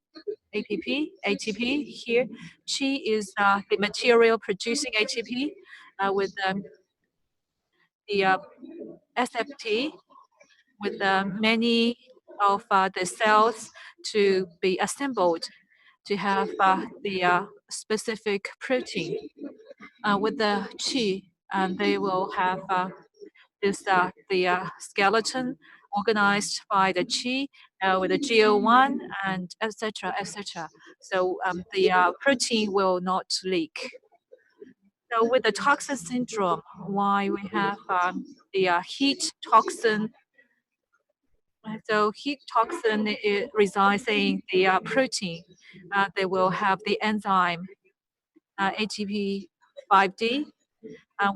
[SPEAKER 2] ATP here, qi is the material producing ATP with the SFT with many of the cells to be assembled to have the specific protein. With the qi, they will have this the skeleton organized by the qi with the GO1 and etc. etc. So the protein will not leak. So with the toxin syndrome, why we have the heat toxin. So heat toxin resides in the protein. They will have the enzyme ATP5D.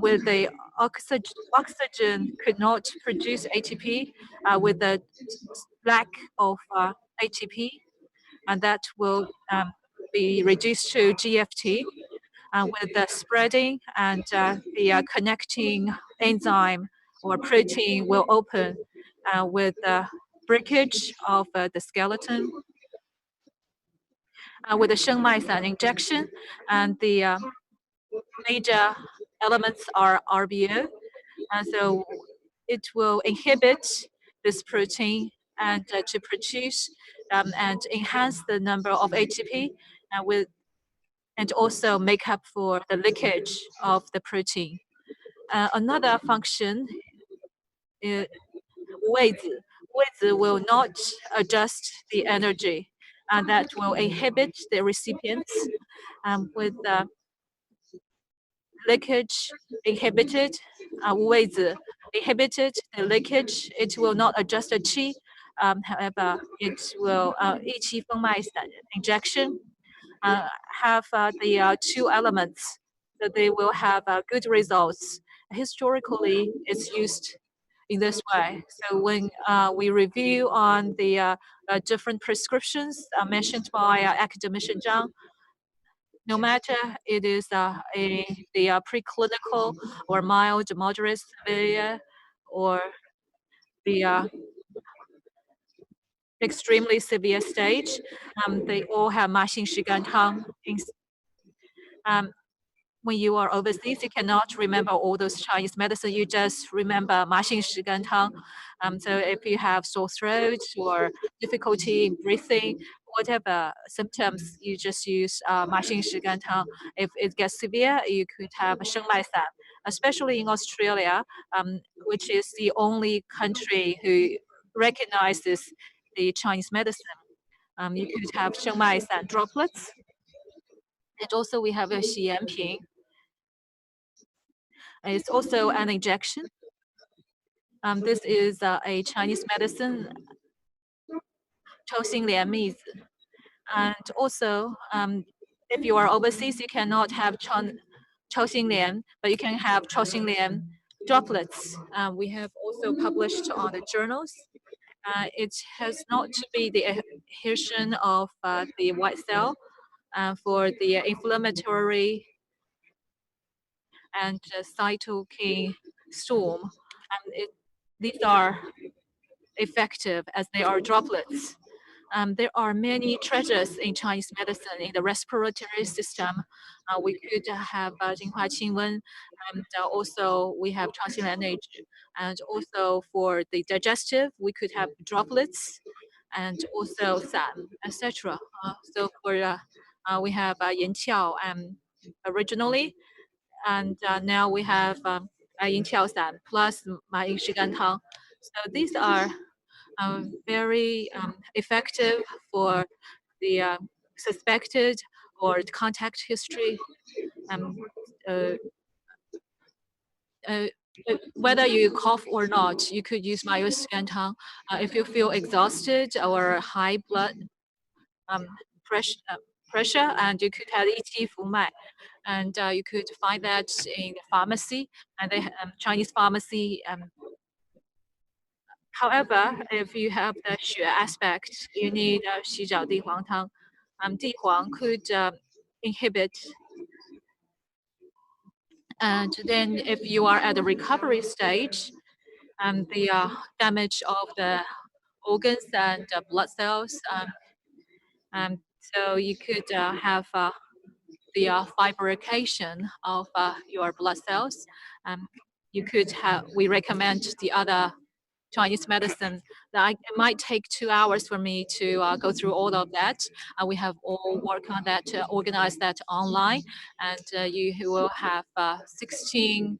[SPEAKER 2] With the oxygen could not produce ATP with the lack of ATP, and that will be reduced to GFT. with the spreading and the connecting enzyme or protein will open with the breakage of the skeleton. With the Shengmaisan injection, and the major elements are RBO, and so it will inhibit this protein and to produce and enhance the number of ATP and also make up for the leakage of the protein. Another function is 位子. 位子 will not adjust the energy, and that will inhibit the recipients with the leakage inhibited, 位子 inhibited the leakage. It will not adjust the qi. However, it will 益气封脉散 injection have the two elements that they will have good results. Historically, it's used in this way. So when we review on the different prescriptions mentioned by academician Zhang, no matter it is the preclinical or mild, moderate, severe, or the extremely severe stage, they all have 麻杏石甘汤. When you are overseas, you cannot remember all those Chinese medicine. You just remember 麻杏石甘汤. So if you have sore throat or difficulty in breathing, whatever symptoms, you just use 麻杏石甘汤. If it gets severe, you could have 生脉散. Especially in Australia, which is the only country who recognizes the Chinese medicine. You could have 生脉散 droplets. And also we have a Xianping. It's also an injection. This is a Chinese medicine, 抽心莲蜜子. And also, if you are overseas, you cannot have 抽心莲, but you can have 抽心莲 droplets. We have also published on the journals. It has not to be the adhesion of the white cell for the inflammatory and cytokine storm. These are effective as they are droplets. There are many treasures in Chinese medicine in the respiratory system. We could have Jinhua Qingwen, and also we have 长心莲内酯. And also for the digestive, we could have droplets and also san, etc. So for we have yin qiao originally, and now we have yin qiao san plus ma yin shi gan tang. So these are very effective for the suspected or contact history. Whether you cough or not, you could use Mayo-Scantang. If you feel exhausted or high blood pressure, and you could have 一气福脉, and you could find that in the pharmacy, and they Chinese pharmacy. However, if you have the 血 aspect, you need 洗脚地黄汤. 地黄 could inhibit. And then if you are at the recovery stage, the damage of the organs and blood cells, so you could have the fabrication of your blood cells. You could have, we recommend the other Chinese medicine. That it might take 2 hours for me to go through all of that. We have all worked on that, organize that online, and you will have 16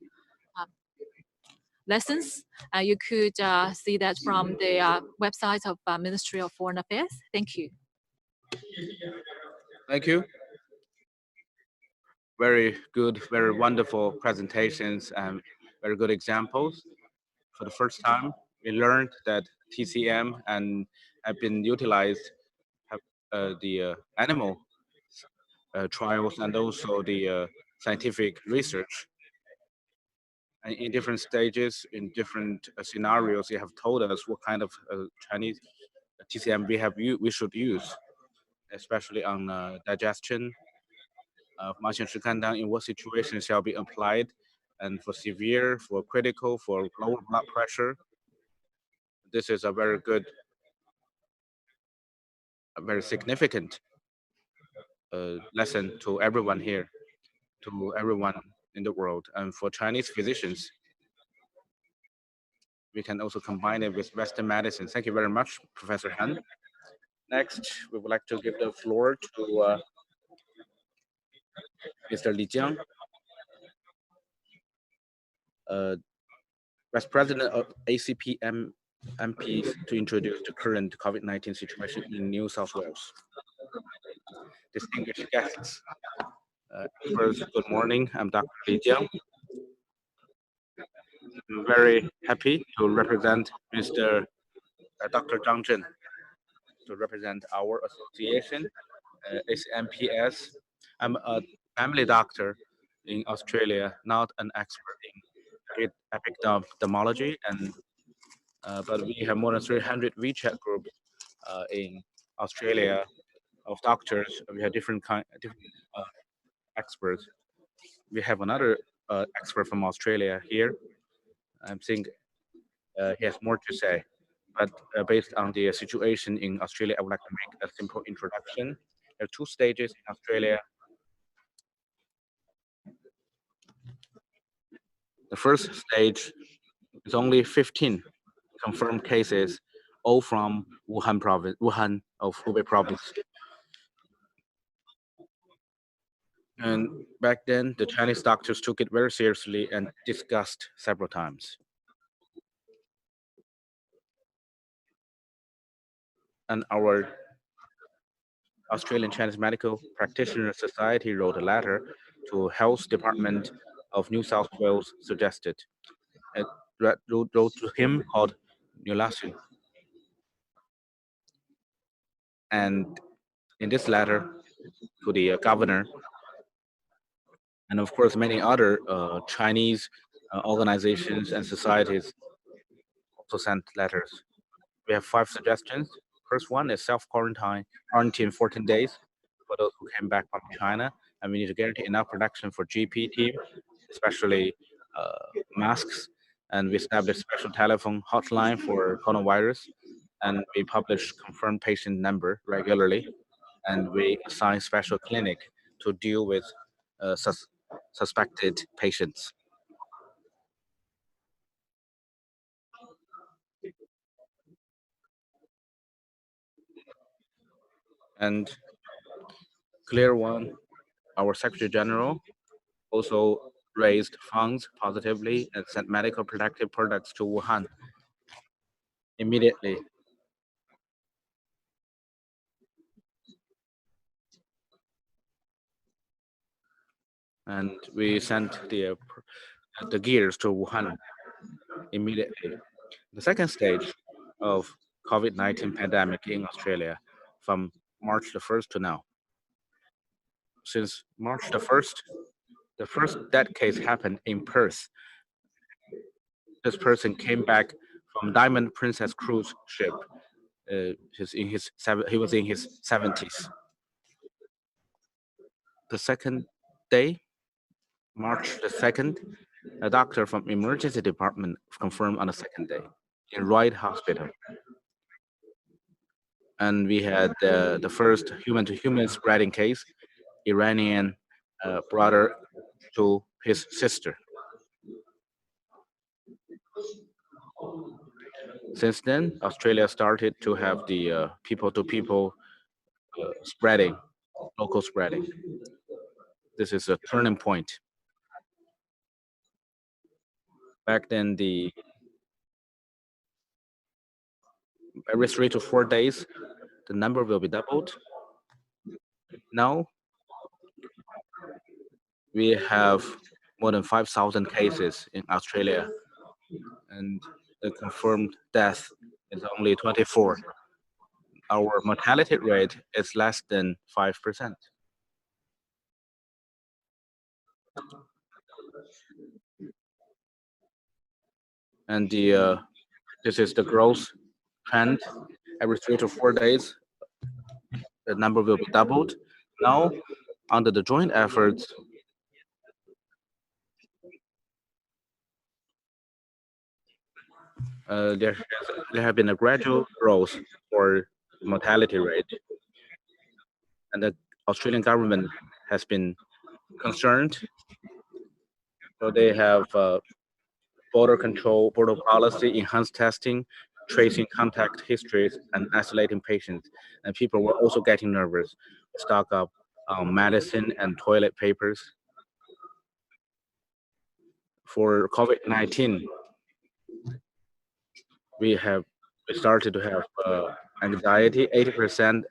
[SPEAKER 2] lessons. You could see that from the website of Ministry of Foreign Affairs. Thank you.
[SPEAKER 1] Thank you. Very good, very wonderful presentations and very good examples. For the first time, we learned that TCM and have been utilized the animal trials and also the scientific research. And in different stages, in different scenarios, you have told us what kind of Chinese TCM we should use, especially on digestion, in what situations shall be applied, and for severe, for critical, for lower blood pressure. This is a very good, a very significant lesson to everyone here, to everyone in the world. And for Chinese physicians, we can also combine it with Western medicine. Thank you very much, Professor Han. Next, we would like to give the floor to Mr. Li Jiang, Vice President of ACPM MPs, to introduce the current COVID-19 situation in New South Wales. Distinguished guests, first, good morning. I'm Dr. Li Jiang. I'm very happy to represent Mr. Dr. Zhang Zhen, to represent our association, ACMPS. I'm a family doctor in Australia, not an expert in epidemiology, and but we have more than 300 WeChat groups in Australia of doctors. We have different experts. We have another expert from Australia here. I think he has more to say. But based on the situation in Australia, I would like to make a simple introduction. There are two stages in Australia. The first stage is only 15 confirmed cases, all from Wuhan province, Wuhan of Hubei province. And back then, the Chinese doctors took it very seriously and discussed several times. And our Australian Chinese Medical Practitioner Society wrote a letter to Health Department of New South Wales, suggested. It wrote to him called Nulasu. And in this letter to the governor, and of course many other Chinese organizations and societies also sent letters. We have 5 suggestions. First one is self-quarantine 14 days for those who came back from China, and we need to guarantee enough production for GP team, especially masks, and we established special telephone hotline for coronavirus, and we publish confirmed patient number regularly, and we assign special clinic to deal with suspected patients. And clear one, our Secretary General also raised funds positively and sent medical protective products to Wuhan immediately. And we sent the gears to Wuhan immediately. The second stage of COVID-19 pandemic in Australia from March the 1st to now. Since March the 1st, the first death case happened in Perth. This person came back from Diamond Princess cruise ship. He was in his 70s. The second day, March the 2nd, a doctor from emergency department confirmed on the second day in Royal Hospital. And we had the first human-to-human spreading case, Iranian brother to his sister. Since then, Australia started to have the people-to-people spreading, local spreading. This is a turning point. Back then, every 3 to 4 days, the number will be doubled. Now, we have more than 5,000 cases in Australia, and the confirmed death is only 24. Our mortality rate is less than 5%. And this is the growth trend. Every 3 to 4 days, the number will be doubled. Now, Under the joint efforts, there have been a gradual growth for mortality rate, and the Australian government has been concerned. So they have border control, border policy, enhanced testing, tracing contact histories, and isolating patients. And people were also getting nervous, stock up medicine and toilet papers. For COVID-19, we started to have anxiety. 80%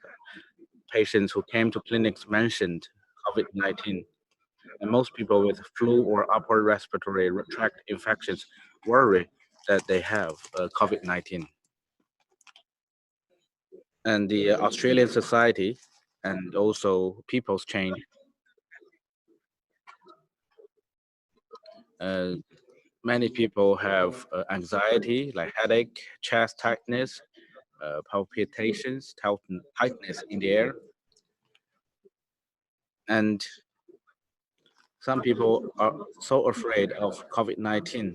[SPEAKER 1] patients who came to clinics mentioned COVID-19. And most people with flu or upper respiratory tract infections worry that they have COVID-19. And the Australian society and also people's change. Many people have anxiety, like headache, chest tightness, palpitations, tightness in the air. And some people are so afraid of COVID-19.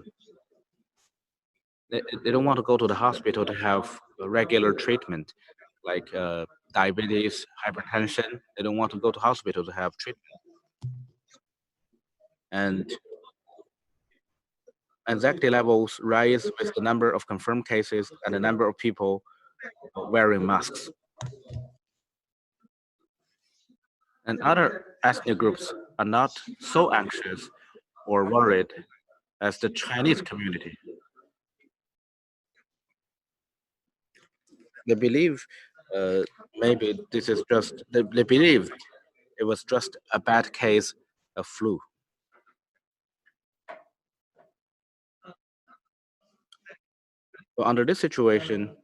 [SPEAKER 1] They don't want to go to the hospital to have a regular treatment, like diabetes, hypertension. They don't want to go to hospital to have treatment. And anxiety levels rise with the number of confirmed cases and the number of people wearing masks. And other ethnic groups are not so anxious or worried as the Chinese community. They believe maybe this is just, they believe it was just a bad case of flu. So under this situation,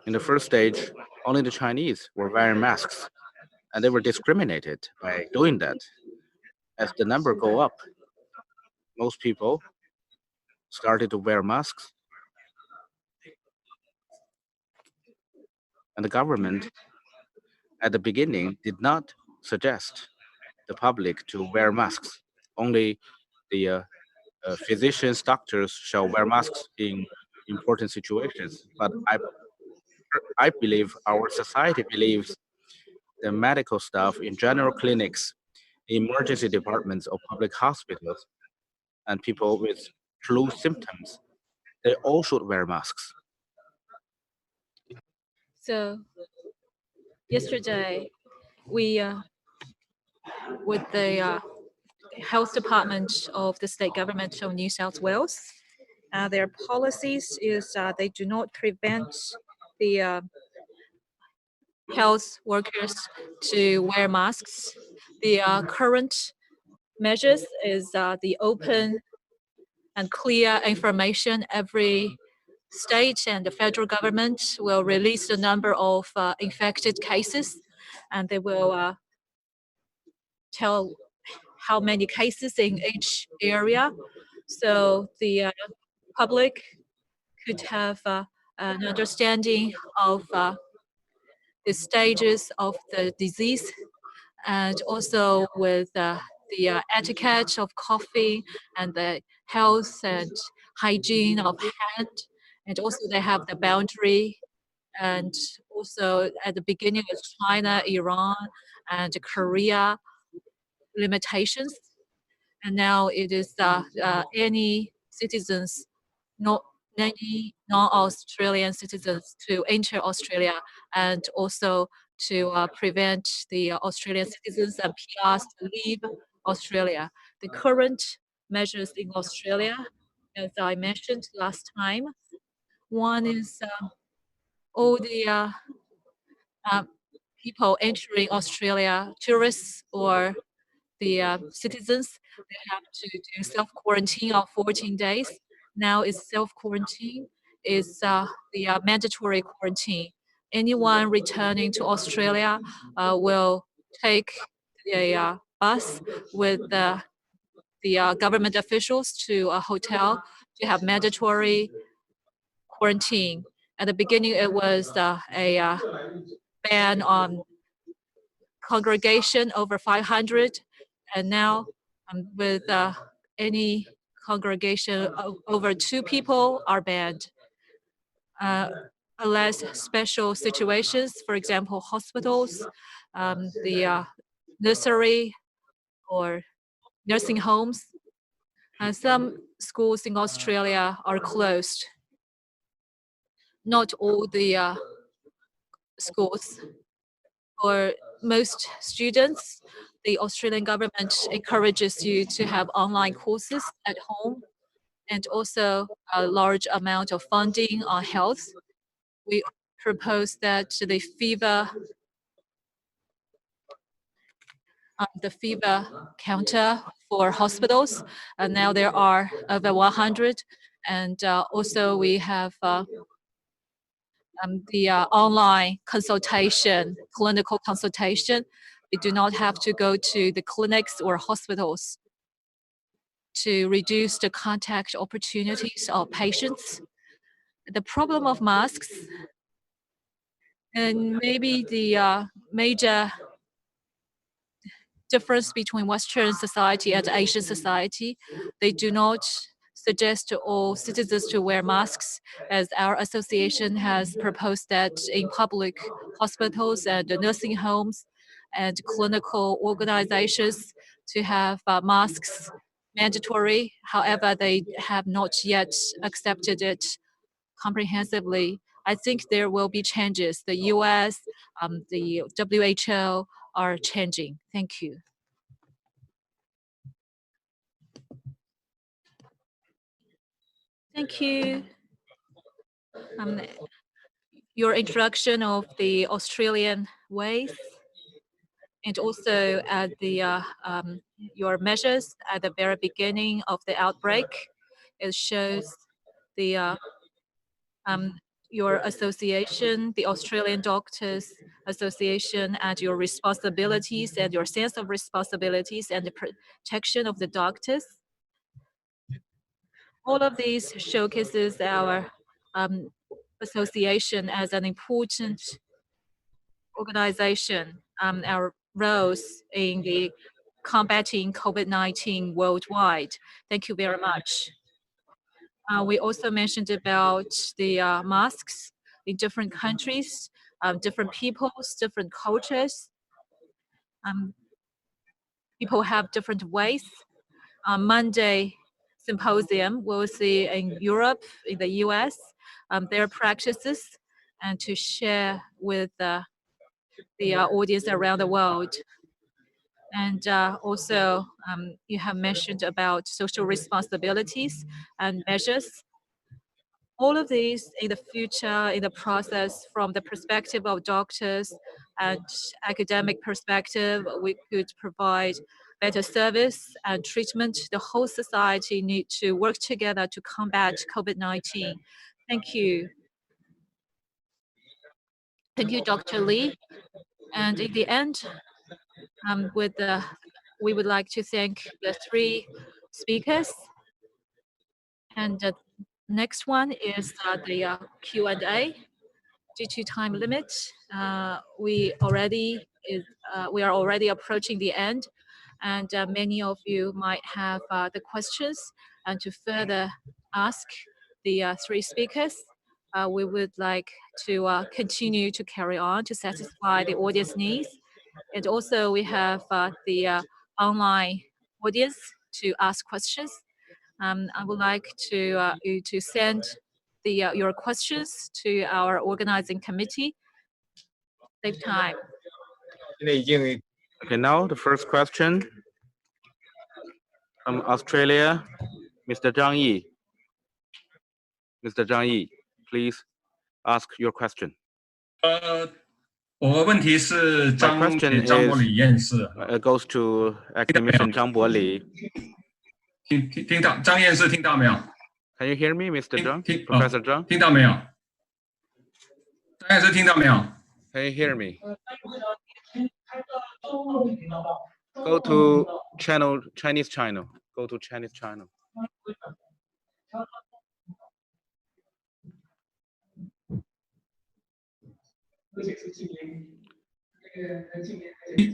[SPEAKER 1] in the first stage, only the Chinese were wearing masks, and they were discriminated by doing that. As the number go up, most people started to wear masks, and the government at the beginning did not suggest the public to wear masks. Only the physicians, doctors shall wear masks in important situations. But I believe our society believes the medical staff in general clinics, emergency departments of public hospitals, and people with flu symptoms, they all should wear masks.
[SPEAKER 2] So yesterday, we, with the health department of the state government of New South Wales, their policies is they do not prevent the health workers to wear masks. The current measures is the open and clear information. Every state and the federal government will release the number of infected cases, and they will tell how many cases in each area, so the public could have an understanding of the stages of the disease, and also with the etiquette of coughing and the health and hygiene of hand, and also they have the boundary, and also at the beginning of China, Iran, and Korea limitations, and now it is any citizens, not any non-Australian citizens to enter Australia, and also to prevent the Australian citizens and PRs to leave Australia. The current measures in Australia, as I mentioned last time, one is all the people entering Australia, tourists or the citizens, they have to do self-quarantine of 14 days. Now it's self-quarantine, is the mandatory quarantine. Anyone returning to Australia will take a bus with the government officials to a hotel to have mandatory quarantine. At the beginning, it was a ban on congregation over 500, and now with any congregation over 2 people are banned. Unless special situations, for example, hospitals, the nursery or nursing homes, and some schools in Australia are closed. Not all the schools. For most students, the Australian government encourages you to have online courses at home and also a large amount of funding on health. We propose that the fever counter for hospitals, and now there are over 100, and also we have the online consultation, clinical consultation. We do not have to go to the clinics or hospitals to reduce the contact opportunities of patients. The problem of masks, and maybe the major difference between Western society and Asian society, they do not suggest to all citizens to wear masks, as our association has proposed that in public hospitals and nursing homes and clinical organizations to have masks mandatory. However, they have not yet accepted it comprehensively. I think there will be changes. The US, the WHO are changing. Thank you. Thank you. Your introduction of the Australian ways, and also at the your measures at the very beginning of the outbreak, it shows the your association, the Australian Doctors Association, and your responsibilities and your sense of responsibilities and the protection of the doctors. All of these showcases our association as an important organization, our roles in the combating COVID-19 worldwide. Thank you very much. We also mentioned about the masks in different countries, different peoples, different cultures. People have different ways. On Monday symposium, we'll see in Europe, in the US, their practices, and to share with the audience around the world. And also, you have mentioned about social responsibilities and measures. All of these in the future, in the process, from the perspective of doctors and academic perspective, we could provide better service and treatment. The whole society need to work together to combat COVID-19. Thank you. Thank you, Dr. Lee. And in the end, we would like to thank the 3 speakers. And the next one is the Q&A. Due to time limit, we are already approaching the end, and many of you might have the questions. And to further ask the 3 speakers, we would like to continue to carry on to satisfy the audience needs. And also we have the online audience to ask questions. I would like you to send your questions to our organizing committee. Save time.
[SPEAKER 1] Okay, now the first question from Australia, Mr. Zhang Yi. Mr. Zhang Yi, please ask your question.
[SPEAKER 3] 我问题是张伯礼院士。
[SPEAKER 1] Goes to academician 张伯礼。
[SPEAKER 3] 听到张院士听到没有
[SPEAKER 1] ？Can you hear me, Mr. Zhang? Professor Zhang?
[SPEAKER 3] 听到没有？张院士听到没有
[SPEAKER 1] ？Can you hear me? Go to Chinese channel. Go to Chinese channel.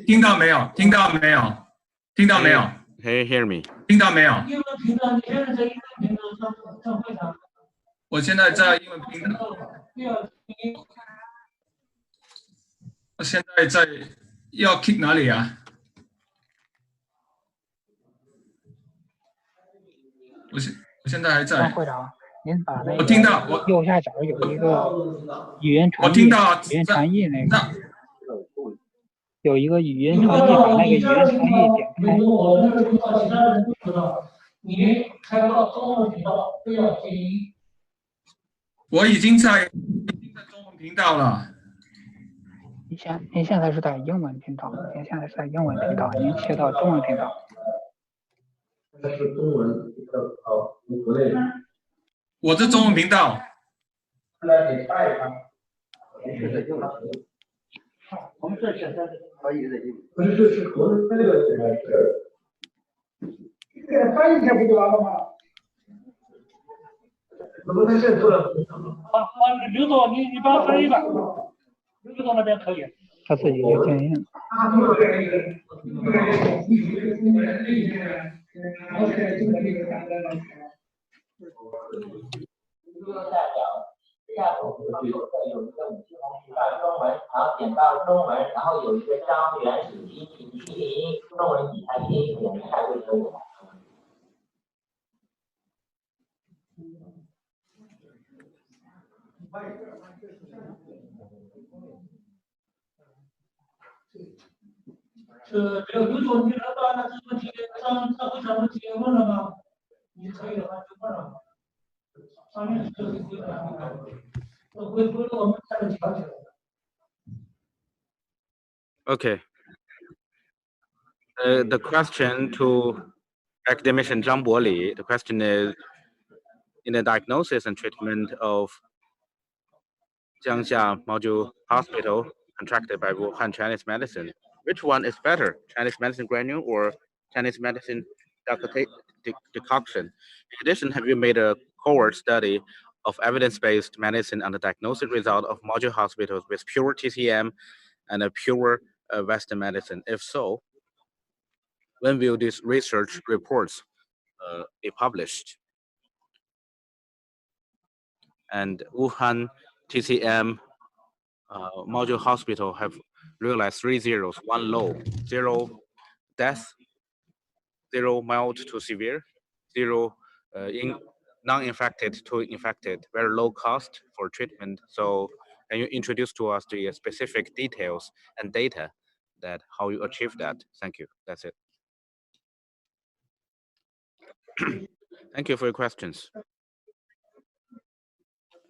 [SPEAKER 3] 听到没有？听到没有？听到没有？
[SPEAKER 1] Can you hear me?
[SPEAKER 3] 听到没有？我现在在英文频道。我现在在要 kick 哪里啊？我现在还在。
[SPEAKER 4] 张会长，您把那个
[SPEAKER 3] 我听到，我
[SPEAKER 4] 右下角有一个语音传译，
[SPEAKER 3] 我听到
[SPEAKER 4] 语音传译那个有一个语音传译，把那个语音传译点开。
[SPEAKER 3] 我已经在中文频道了。
[SPEAKER 4] 您现在是在英文频道，您现在是在英文频道，您切到中文频道。
[SPEAKER 5] 那是中文国内。
[SPEAKER 3] 我是中文频道。
[SPEAKER 5] 那你下一张，是在英文频道。我们这现在可以在英文。不是，是国内这个现在是。给他翻译一下不就完了吗？怎么他现在做了？
[SPEAKER 6] 刘总，你帮我翻译吧。刘总那边可以。
[SPEAKER 4] 他自己有经验。
[SPEAKER 5] 下头有一个5七红旗带中文，然后点到中文，然后有一个将原始拼音中文体态拼音点一下就可以了。
[SPEAKER 6] 刘总，你能把那这问题上会上问题问了吗？你可以的话就问了。上面就回答回了我们下面调解。
[SPEAKER 1] Okay. The question to academician Zhang Boli, the question is, in the diagnosis and treatment of Jiangxia Module Hospital contracted by Wuhan Chinese medicine, which one is better, Chinese medicine granule or Chinese medicine decoction? In addition, have you made a cohort study of evidence-based medicine on the diagnosis result of module hospitals with pure TCM and a pure Western medicine? If so, when will these research reports be published? And Wuhan TCM module hospital have realized 3 zeros, 1 low, 0 death, 0 mild to severe, 0 non-infected to infected, very low cost for treatment. So can you introduce to us the specific details and data that how you achieve that? Thank you. That's it. Thank you for your questions.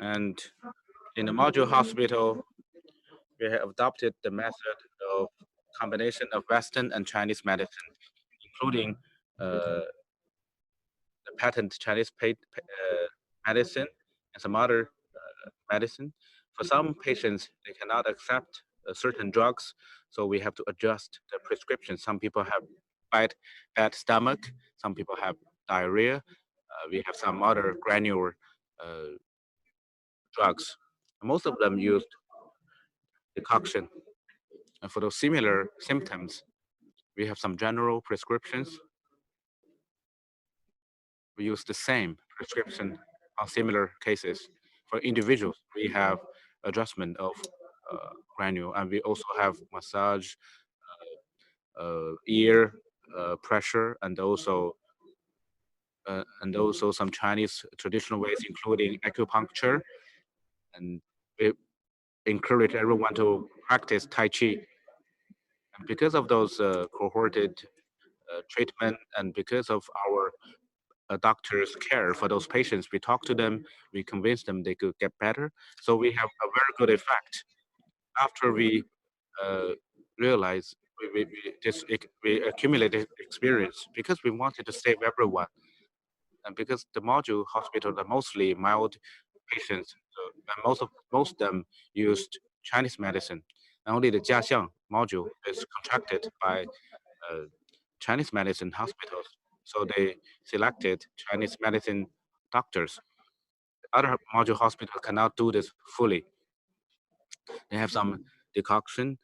[SPEAKER 1] And in the module hospital, we have adopted the method of combination of Western and Chinese medicine, including the patent Chinese medicine and some other medicine. For some patients, they cannot accept certain drugs, so we have to adjust the prescription. Some people have bad stomach, some people have diarrhea. We have some other granular drugs. Most of them used decoction. And for those similar symptoms, we have some general prescriptions. We use the same prescription on similar cases. For individuals, we have adjustment of granule, and we also have massage, ear pressure, and also some Chinese traditional ways, including acupuncture. And we encourage everyone to practice Tai Chi. And because of those cohorted treatment, and because of our doctors' care for those patients, we talk to them, we convince them they could get better. So we have a very good effect. After we realize we accumulated experience because we wanted to save everyone. And because the module hospitals are mostly mild patients, and most of them used Chinese medicine. And only the Jiaxiang module is contracted by Chinese medicine hospitals. So they selected Chinese medicine doctors. Other module hospitals cannot do this fully. They have some decoction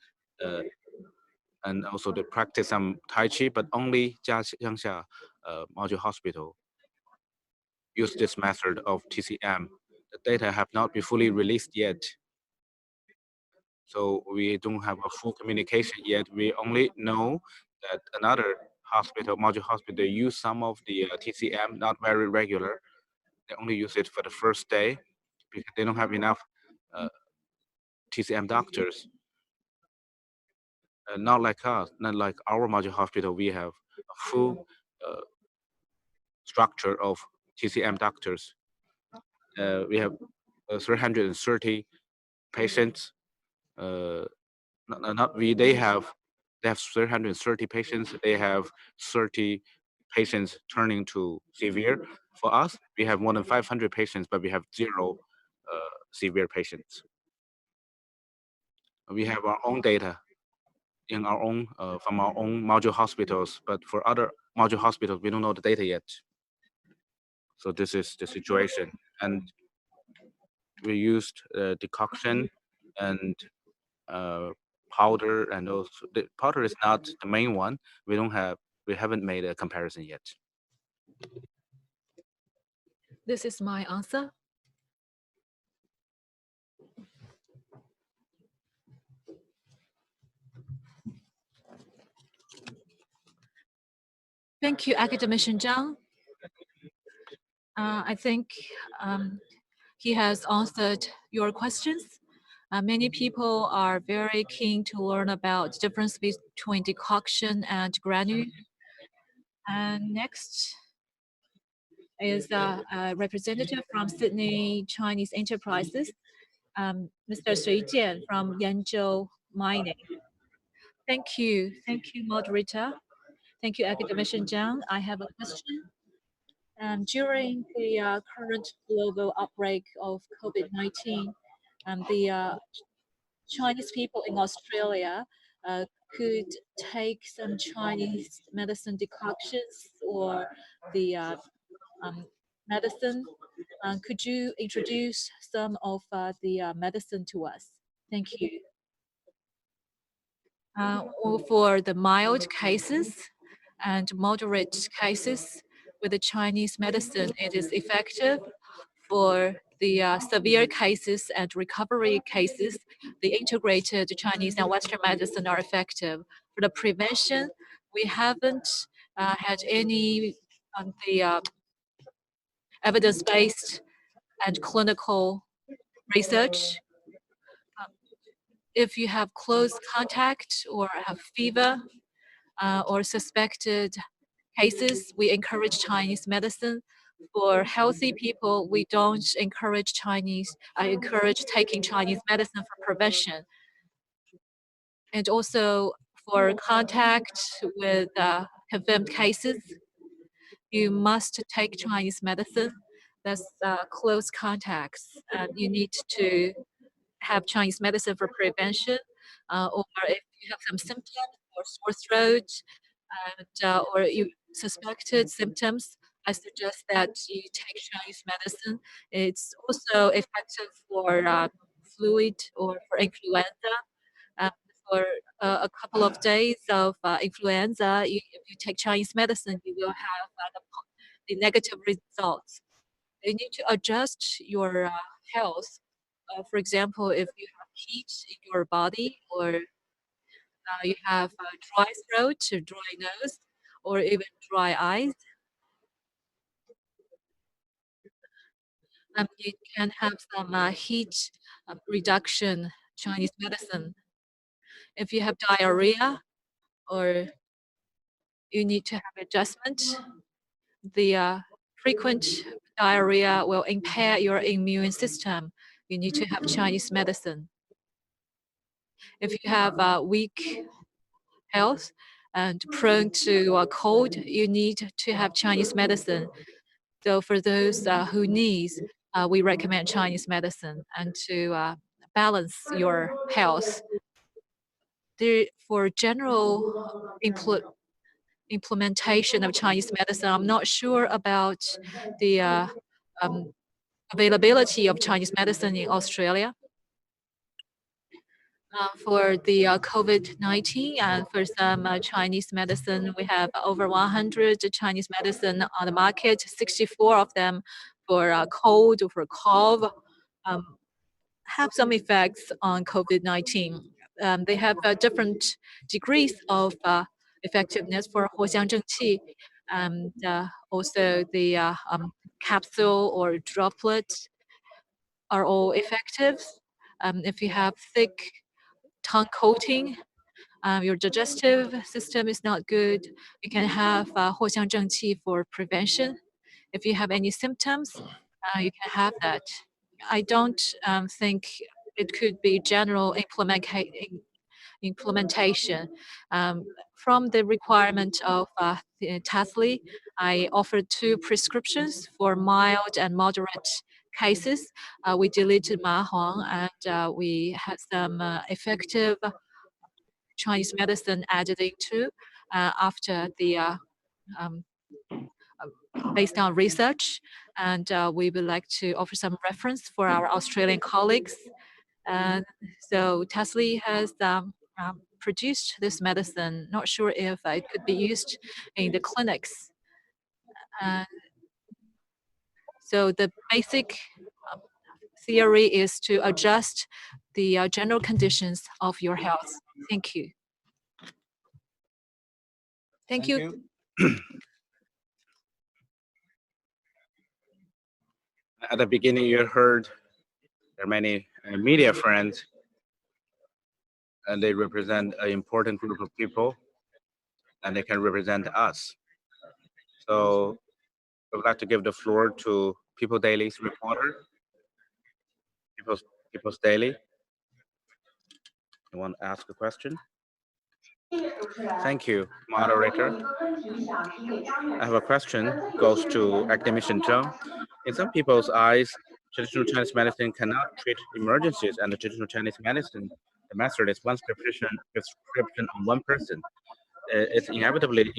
[SPEAKER 1] and also they practice some Tai Chi, but only Jiangxia Module Hospital use this method of TCM. The data have not been fully released yet. So we don't have a full communication yet. We only know that another hospital, Module Hospital, use some of the TCM, not very regular. They only use it for the first day because they don't have enough TCM doctors. Not like us, not like our Module Hospital, we have a full structure of TCM doctors. We have 330 patients. They have 330 patients. They have 30 patients turning to severe. For us, we have more than 500 patients, but we have 0 severe patients. We have our own data in our own from our own module hospitals, but for other module hospitals, we don't know the data yet. So this is the situation, and we used decoction and powder, and also the powder is not the main one. We haven't made a comparison yet.
[SPEAKER 2] This is my answer. Thank you, Academician Zhang. I think he has answered your questions. Many people are very keen to learn about the difference between decoction and granule. And next is a representative from Sydney Chinese Enterprises, Mr. Sui Jian from Yanzhou Mining. Thank you, moderator. Thank you, Academician Zhang. I have a question. During the current global outbreak of COVID-19, the Chinese people in Australia could take some Chinese medicine decoctions or the medicine. Could you introduce some of the medicine to us? Thank you. Or for the mild cases and moderate cases with the Chinese medicine, it is effective. For the severe cases and recovery cases, the integrated Chinese and Western medicine are effective. For the prevention, we haven't had any evidence-based and clinical research. If you have close contact or have fever or suspected cases, we encourage Chinese medicine. For healthy people, we don't encourage I encourage taking Chinese medicine for prevention. And also for contact with confirmed cases, you must take Chinese medicine. That's close contacts. You need to have Chinese medicine for prevention, or if you have some symptoms or sore throat, and, or you suspected symptoms, I suggest that you take Chinese medicine. It's also effective for flu or for influenza. For a couple of days of influenza, if you take Chinese medicine, you will have the negative results. You need to adjust your health. For example, if you have heat in your body, or you have a dry throat, or dry nose, or even dry eyes, you can have some heat reduction Chinese medicine. If you have diarrhea, or you need to have adjustment, the frequent diarrhea will impair your immune system. You need to have Chinese medicine. If you have weak health and prone to a cold, you need to have Chinese medicine. So for those who need, we recommend Chinese medicine and to balance your health. For general implementation of Chinese medicine, I'm not sure about the availability of Chinese medicine in Australia. For the COVID-19 and for some Chinese medicine, we have over 100 Chinese medicine on the market, 64 of them for cold or for cough, have some effects on COVID-19. They have different degrees of effectiveness for 藿香正气, and also the capsule or droplet are all effective. If you have thick tongue coating, your digestive system is not good, you can have 藿香正气 for prevention. If you have any symptoms, you can have that. I don't think it could be general implementation. From the requirement of the TASLI, I offered 2 prescriptions for mild and moderate cases. We deleted Ma Huang and we had some effective Chinese medicine added into after the based on research, and we would like to offer some reference for our Australian colleagues. And so TASLI has produced this medicine. Not sure if it could be used in the clinics. So the basic theory is to adjust the general conditions of your health. Thank you. Thank you.
[SPEAKER 1] At the beginning, you heard there are many media friends, and they represent an important group of people, and they can represent us. So I would like to give the floor to People Daily's reporter, People's Daily. You want to ask a question? Thank you, moderator. I have a question, goes to academician Zheng. In some people's eyes, traditional Chinese medicine cannot treat emergencies, and the traditional Chinese medicine, the method is one prescription on one person. It's inevitably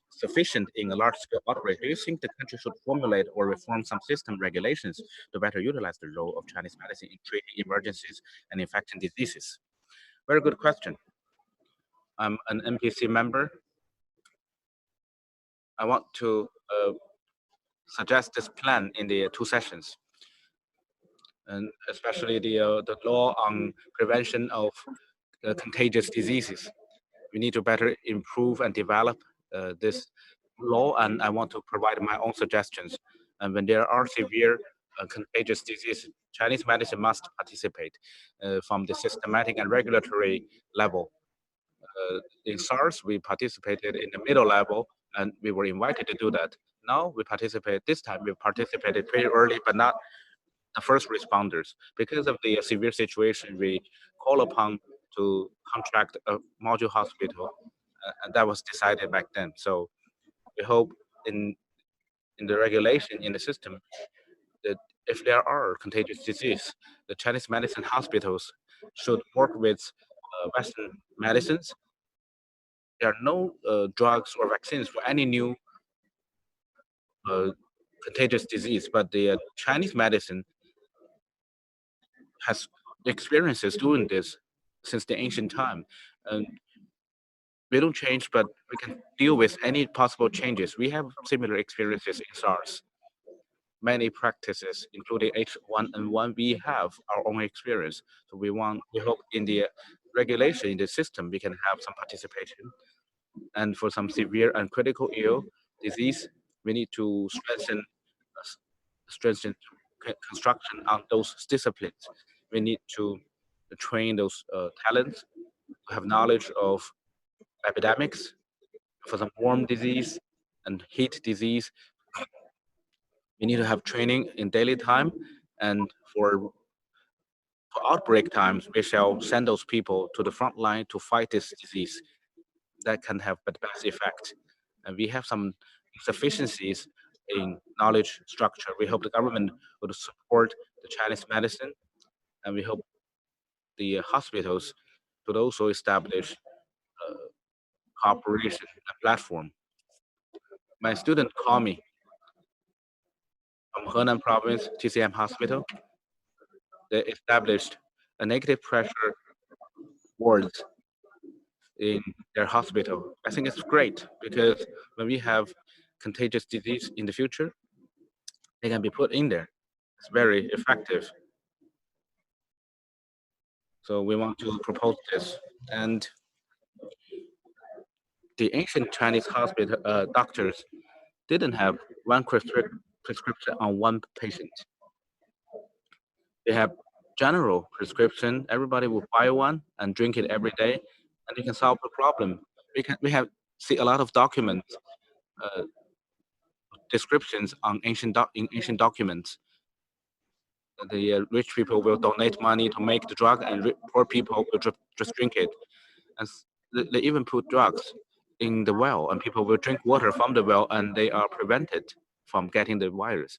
[SPEAKER 1] sufficient in a large-scale outbreak. Do you think the country should formulate or reform some system regulations to better utilize the role of Chinese medicine in treating emergencies and infectious diseases? Very good question. I'm an NPC member. I want to suggest this plan in the 2 sessions, and especially the law on prevention of contagious diseases. We need to better improve and develop this law, and I want to provide my own suggestions. And when there are severe contagious diseases, Chinese medicine must participate from the systematic and regulatory level. In SARS, we participated in the middle level, and we were invited to do that. Now we participate, this time we participated pretty early, but not the first responders. Because of the severe situation, we call upon to contract a module hospital, and that was decided back then. So we hope in the regulation, in the system, that if there are contagious disease, the Chinese medicine hospitals should work with Western medicines. There are no drugs or vaccines for any new contagious disease, but the Chinese medicine has experiences doing this since the ancient time. And we don't change, but we can deal with any possible changes. We have similar experiences in SARS. Many practices, including H1N1, we have our own experience. So we hope in the regulation, in the system, we can have some participation. And for some severe and critical ill disease, we need to strengthen construction on those disciplines. We need to train those talents to have knowledge of epidemics. For some warm disease and heat disease, we need to have training in daily time, and for outbreak times, we shall send those people to the front line to fight this disease. That can have the best effect. And we have some insufficiencies in knowledge structure. We hope the government would support the Chinese medicine, and we hope the hospitals could also establish cooperation and platform. My student called me from Henan province, TCM hospital. They established a negative pressure wards in their hospital. I think it's great because when we have contagious disease in the future, they can be put in there. It's very effective. So we want to propose this. And the ancient Chinese hospital doctors didn't have one prescription on one patient. They have general prescription. Everybody will buy one and drink it every day, and you can solve the problem. We have see a lot of documents, descriptions on ancient documents. The rich people will donate money to make the drug, and poor people will just drink it. And they even put drugs in the well, and people will drink water from the well, and they are prevented from getting the virus.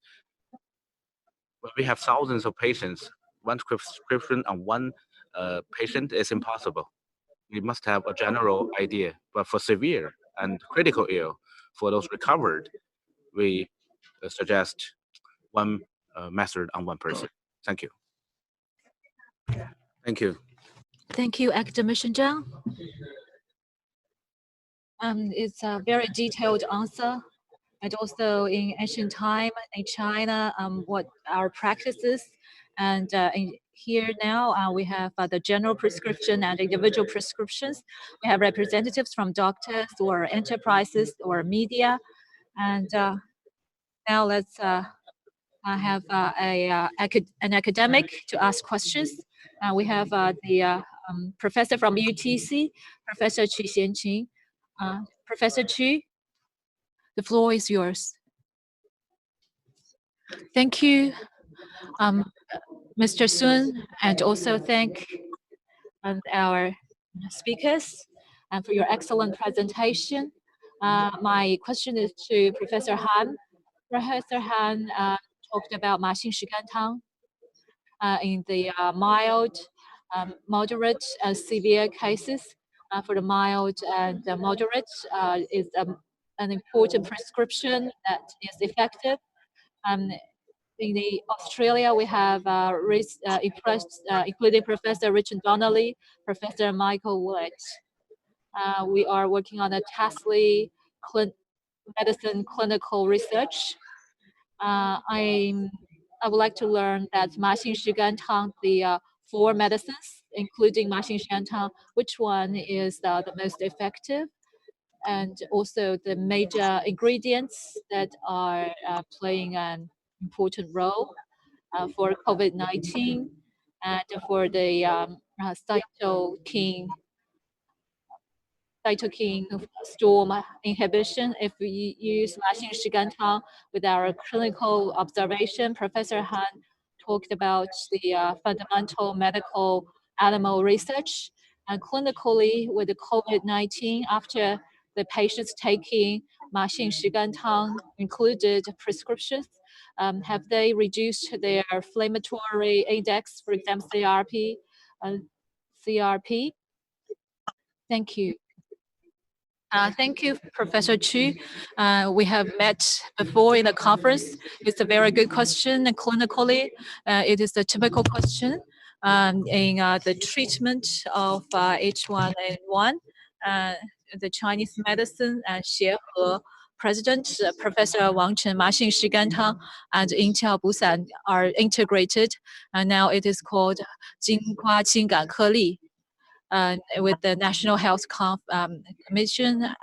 [SPEAKER 1] When we have thousands of patients, one prescription on one patient is impossible. We must have a general idea, but for severe and critical ill, for those recovered, we suggest one method on one person. Thank you. Thank you.
[SPEAKER 2] Thank you, Academician Zhang. It's a very detailed answer. And also in ancient time in China, what our practices. And here now we have the general prescription and individual prescriptions. We have representatives from doctors or enterprises or media. And now let's have an academic to ask questions. We have the professor from UTC, Professor Qu Xianqing. Professor Qu, the floor is yours. Thank you, Mr. Sun, and also thank our speakers for your excellent presentation. My question is to Professor Han. Professor Han talked about 麻杏石甘汤 in the mild, moderate, and severe cases. For the mild and moderate is an important prescription that is effective. In Australia, we have including Professor Richard Donnelly, Professor Michael Willett. We are working on a TASLI medicine clinical research. I would like to learn that 麻杏石甘汤, the 4 medicines, including 麻杏石甘汤, which one is the most effective? And also the major ingredients that are playing an important role for COVID-19 and for the cytokine storm inhibition. If we use 麻杏石甘汤 with our clinical observation, Professor Han talked about the fundamental medical animal research. And clinically, with the COVID-19, after the patients taking 麻杏石甘汤 included prescriptions, have they reduced their inflammatory index, for example, CRP? Thank you. Thank you, Professor Qu. We have met before in the conference. It's a very good question. And clinically, it is a typical question in the treatment of H1N1. The Chinese medicine and 协和 President Professor Wang Chen, 麻杏石甘汤 and Intel Busan are integrated. And now it is called 金瓜清感颗粒. With the National Health Commission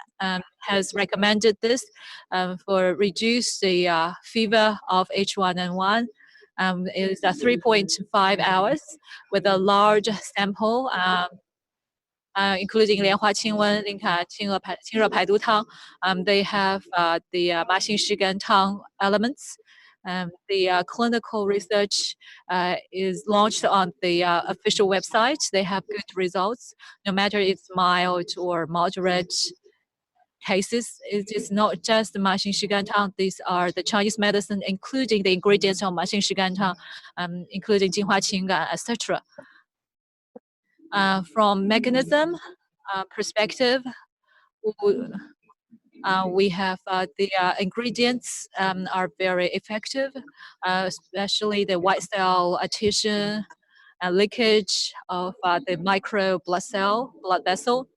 [SPEAKER 2] has recommended this for reduce the fever of H1N1. It is 3.5 hours with a large sample, including 莲花清瘟、林卡清热排毒汤. They have the 麻杏石甘汤 elements. The clinical research is launched on the official website. They have good results, no matter it's mild or moderate cases. It is not just the 麻杏石甘汤. These are the Chinese medicine, including the ingredients of 麻杏石甘汤, including 金花清感, etc. From mechanism perspective, we have the ingredients are very effective, especially the white cell adhesion leakage of the micro blood vessel.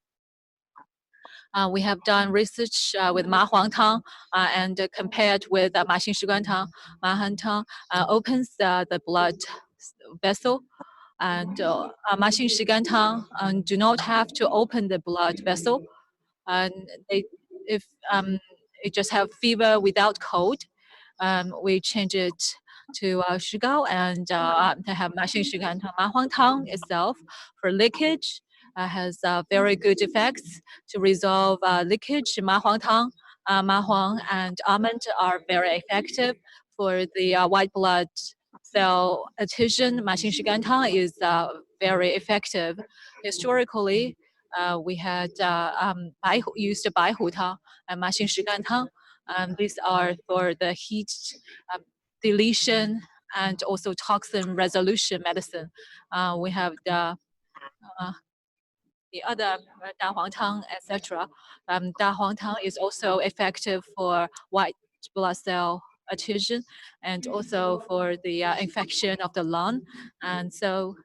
[SPEAKER 2] We have done research with Ma Huang Tang and compared with Ma Xing Shiguan Tang. Ma Huang Tang opens the blood vessel, and Ma Xing Shiguan Tang do not have to open the blood vessel. And if it just have fever without cold, we change it to Shigao and have Ma Xing Shiguan Tang. Ma Huang Tang itself for leakage has very good effects to resolve leakage. Ma Huang Tang, Ma Huang and almond are very effective for the white blood cell adhesion. Ma Xing Shiguan Tang is very effective. Historically, we had used Bai Hu Tang and Ma Xing Shiguan Tang. These are for the heat deletion and also toxin resolution medicine. We have the other Da Huang Tang, etc. Da Huang Tang is also effective for white blood cell adhesion and also for the infection of the lung. And so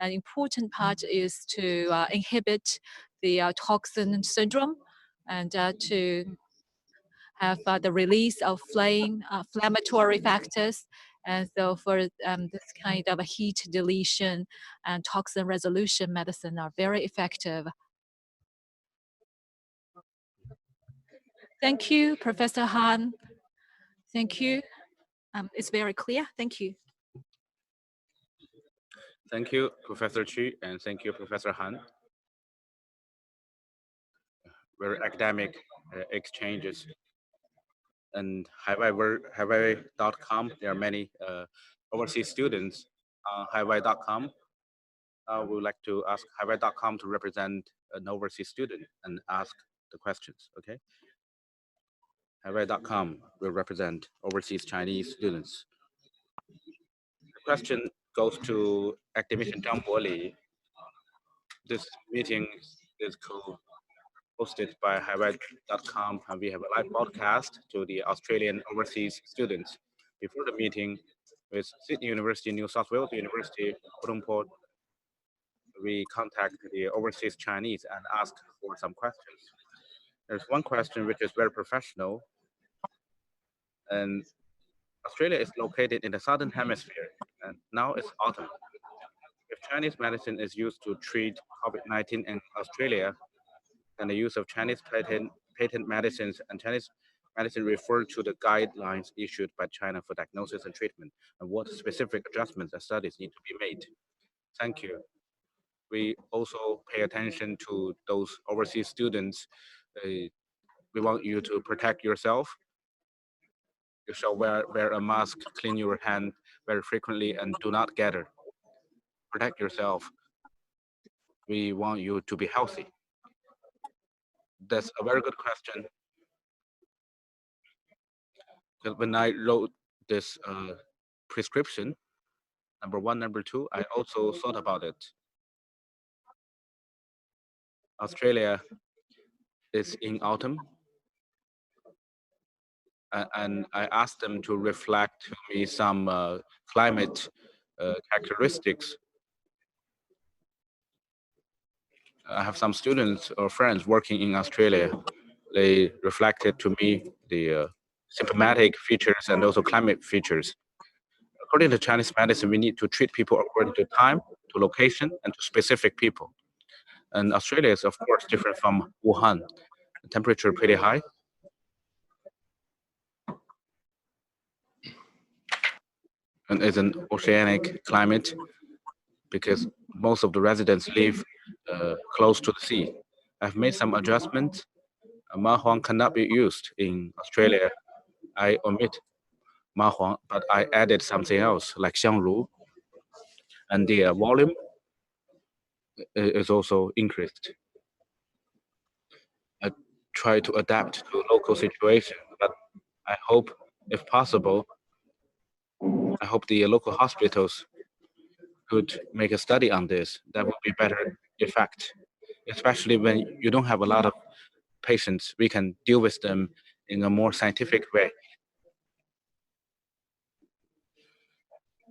[SPEAKER 2] an important part is to inhibit the toxin syndrome and to have the release of inflammatory factors. And so for this kind of a heat deletion and toxin resolution medicine are very effective. Thank you, Professor Han. Thank you. It's very clear. Thank you.
[SPEAKER 1] Thank you, Professor Chu, and thank you, Professor Han. Very academic exchanges. And Hawaii.com, there are many overseas students on Hawaii.com. We would like to ask Hawaii.com to represent an overseas student and ask the questions, okay? Hawaii.com will represent overseas Chinese students. The question goes to academician张伯礼. This meeting is hosted by Hawaii.com, and we have a live broadcast to the Australian overseas students. Before the meeting with Sydney University, New South Wales University, Lumpur, we contacted the overseas Chinese and asked for some questions. There's one question which is very professional, and Australia is located in the southern hemisphere, and now it's autumn. If Chinese medicine is used to treat COVID-19 in Australia, and the use of Chinese patent medicines and Chinese medicine refer to the guidelines issued by China for diagnosis and treatment, and what specific adjustments and studies need to be made. Thank you. We also pay attention to those overseas students. We want you to protect yourself. You shall wear a mask, clean your hand very frequently, and do not gather. Protect yourself. We want you to be healthy. That's a very good question. When I wrote this prescription, number one, number two, I also thought about it. Australia is in autumn, and I asked them to reflect to me some climate characteristics. I have some students or friends working in Australia. They reflected to me the symptomatic features and also climate features. According to Chinese medicine, we need to treat people according to time, to location, and to specific people. And Australia is, of course, different from Wuhan. The temperature pretty high. And it's an oceanic climate because most of the residents live close to the sea. I've made some adjustments. Ma Huang cannot be used in Australia. I omit Ma Huang, but I added something else like Xiangru. And the volume is also increased. I try to adapt to local situation, but I hope, if possible, I hope the local hospitals could make a study on this. That would be better effect, especially when you don't have a lot of patients. We can deal with them in a more scientific way.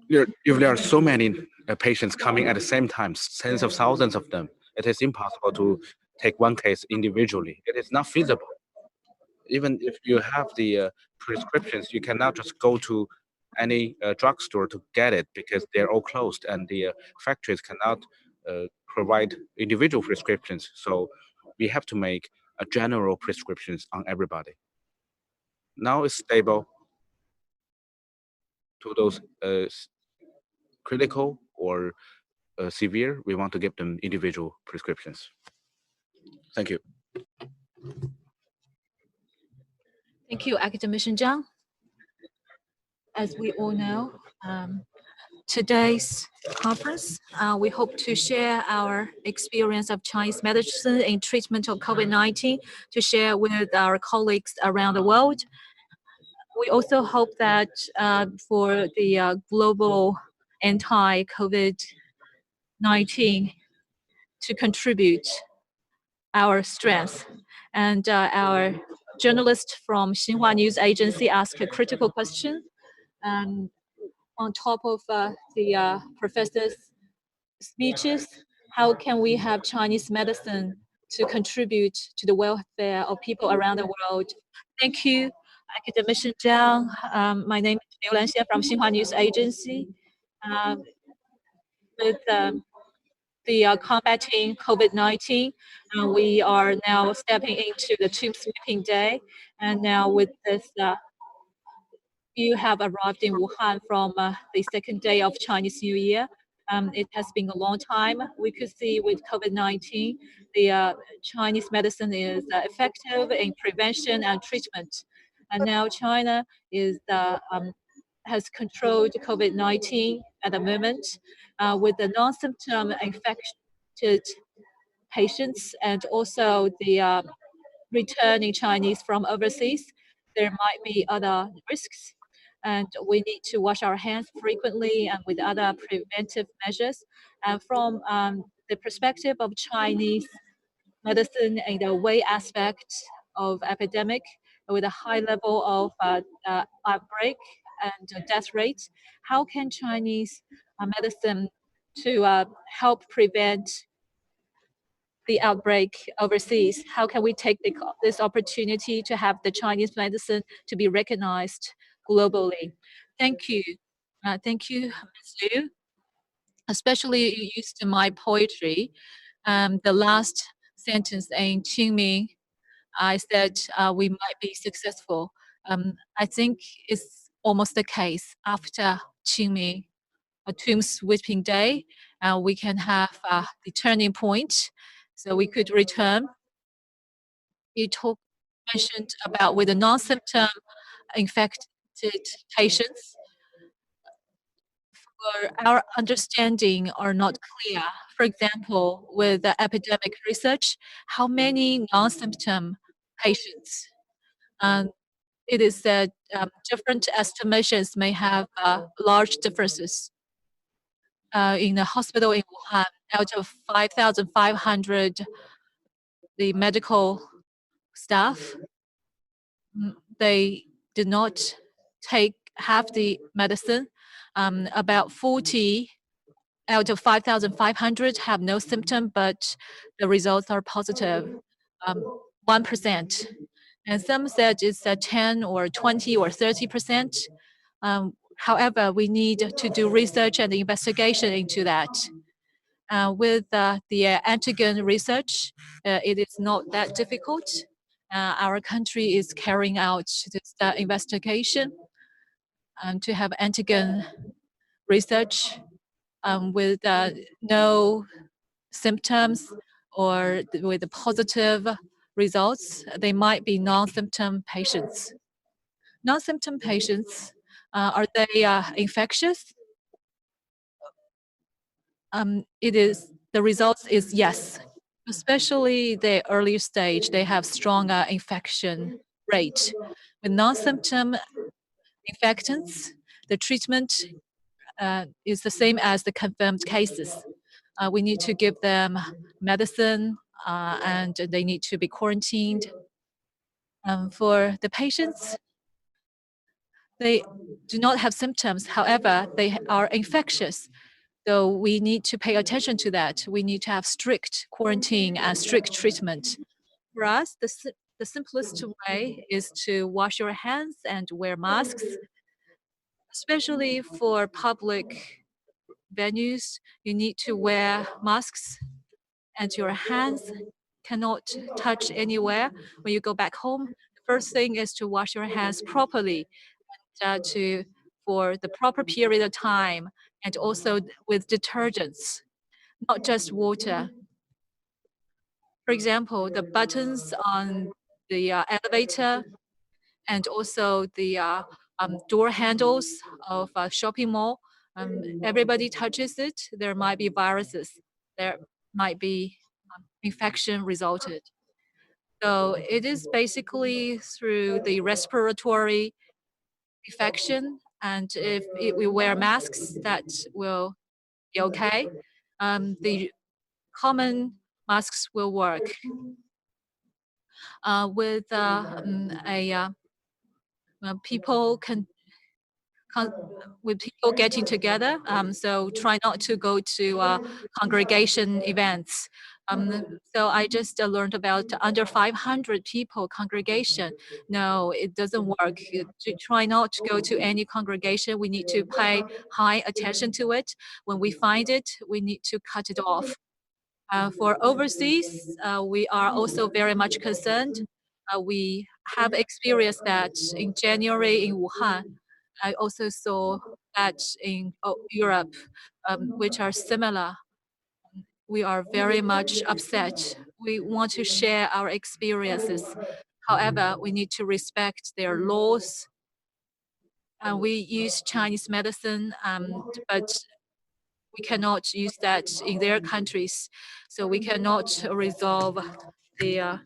[SPEAKER 1] if there are so many patients coming at the same time, tens of thousands of them, it is impossible to take one case individually. It is not feasible. Even if you have the prescriptions, you cannot just go to any drugstore to get it because they're all closed and the factories cannot provide individual prescriptions. So we have to make a general prescriptions on everybody. Now it's stable. To those critical or severe, we want to give them individual prescriptions. Thank you.
[SPEAKER 2] Thank you, Academician Zhang. As we all know, today's conference, we hope to share our experience of Chinese medicine in treatment of COVID-19 to share with our colleagues around the world. We also hope that for the global anti-COVID-19 to contribute our strength. And our journalist from Xinhua News Agency asked a critical question on top of the professor's speeches. How can we have Chinese medicine to contribute to the welfare of people around the world? Thank you, Academician Zhang. My name is Liu Lanxie from Xinhua News Agency. With the combating COVID-19, we are now stepping into the tomb sweeping day. And now with this, you have arrived in Wuhan from the second day of Chinese New Year. It has been a long time. We could see with COVID-19, the Chinese medicine is effective in prevention and treatment. And now China is has controlled COVID-19 at the moment with the non-symptom infected patients and also the returning Chinese from overseas. There might be other risks, and we need to wash our hands frequently and with other preventive measures. And from the perspective of Chinese medicine in the way aspect of epidemic, with a high level of outbreak and death rate, how can Chinese medicine to help prevent the outbreak overseas? How can we take this opportunity to have the Chinese medicine to be recognized globally? Thank you. Thank you, Ms. Liu. Especially you used my poetry. The last sentence in Qingming, I said we might be successful. I think it's almost the case after Qingming, a tomb sweeping day, we can have the turning point. So we could return. You mentioned about with the non-symptom infected patients. For our understanding are not clear. For example, with the epidemic research, how many non-symptom patients? It is that different estimations may have large differences. In the hospital in Wuhan, out of 5,500 the medical staff, they did not have the medicine. About 40 out of 5,500 have no symptom, but the results are positive, 1%. And some said it's 10 or 20 or 30%. However, we need to do research and investigation into that. With the antigen research, it is not that difficult. Our country is carrying out this investigation to have antigen research with no symptoms or with positive results. They might be non-symptom patients. Non-symptom patients, are they infectious? The results is yes, especially the early stage, they have stronger infection rate. With non-symptom infectants, the treatment is the same as the confirmed cases. We need to give them medicine and they need to be quarantined. For the patients, they do not have symptoms. However, they are infectious. So we need to pay attention to that. We need to have strict quarantine and strict treatment. For us, the simplest way is to wash your hands and wear masks, especially for public venues. You need to wear masks and your hands cannot touch anywhere. When you go back home, the first thing is to wash your hands properly for the proper period of time, and also with detergents, not just water. For example, the buttons on the elevator and also the door handles of a shopping mall, everybody touches it, there might be viruses, there might be infection resulted. So it is basically through the respiratory infection, and if we wear masks, that will be okay. The common masks will work. With people with people getting together, so try not to go to congregation events. So I just learned about under 500 people congregation. No, it doesn't work. Try not to go to any congregation. We need to pay high attention to it. When we find it, we need to cut it off. For overseas, we are also very much concerned. We have experienced that in January in Wuhan. I also saw that in Europe, which are similar. We are very much upset. We want to share our experiences. However, we need to respect their laws. We use Chinese medicine, but we cannot use that in their countries. So we cannot resolve the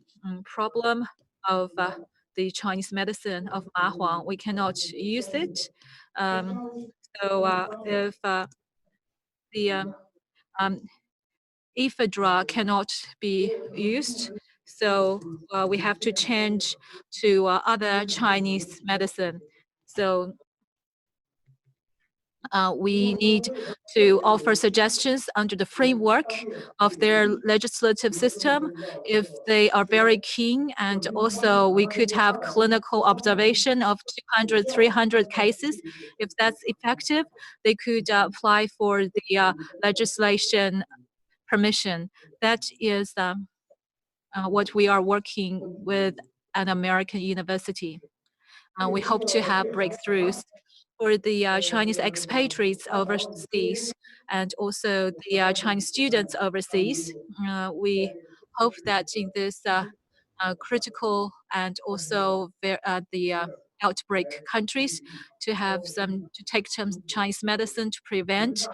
[SPEAKER 2] problem of the Chinese medicine of Ma Huang. We cannot use it. If a drug cannot be used, so we have to change to other Chinese medicine. So we need to offer suggestions under the framework of their legislative system if they are very keen, and also we could have clinical observation of 200, 300 cases. If that's effective, they could apply for the legislation permission. That is what we are working with an American university. We hope to have breakthroughs for the Chinese expatriates overseas and also the Chinese students overseas. We hope that in this critical and also the outbreak countries to take some Chinese medicine to prevent.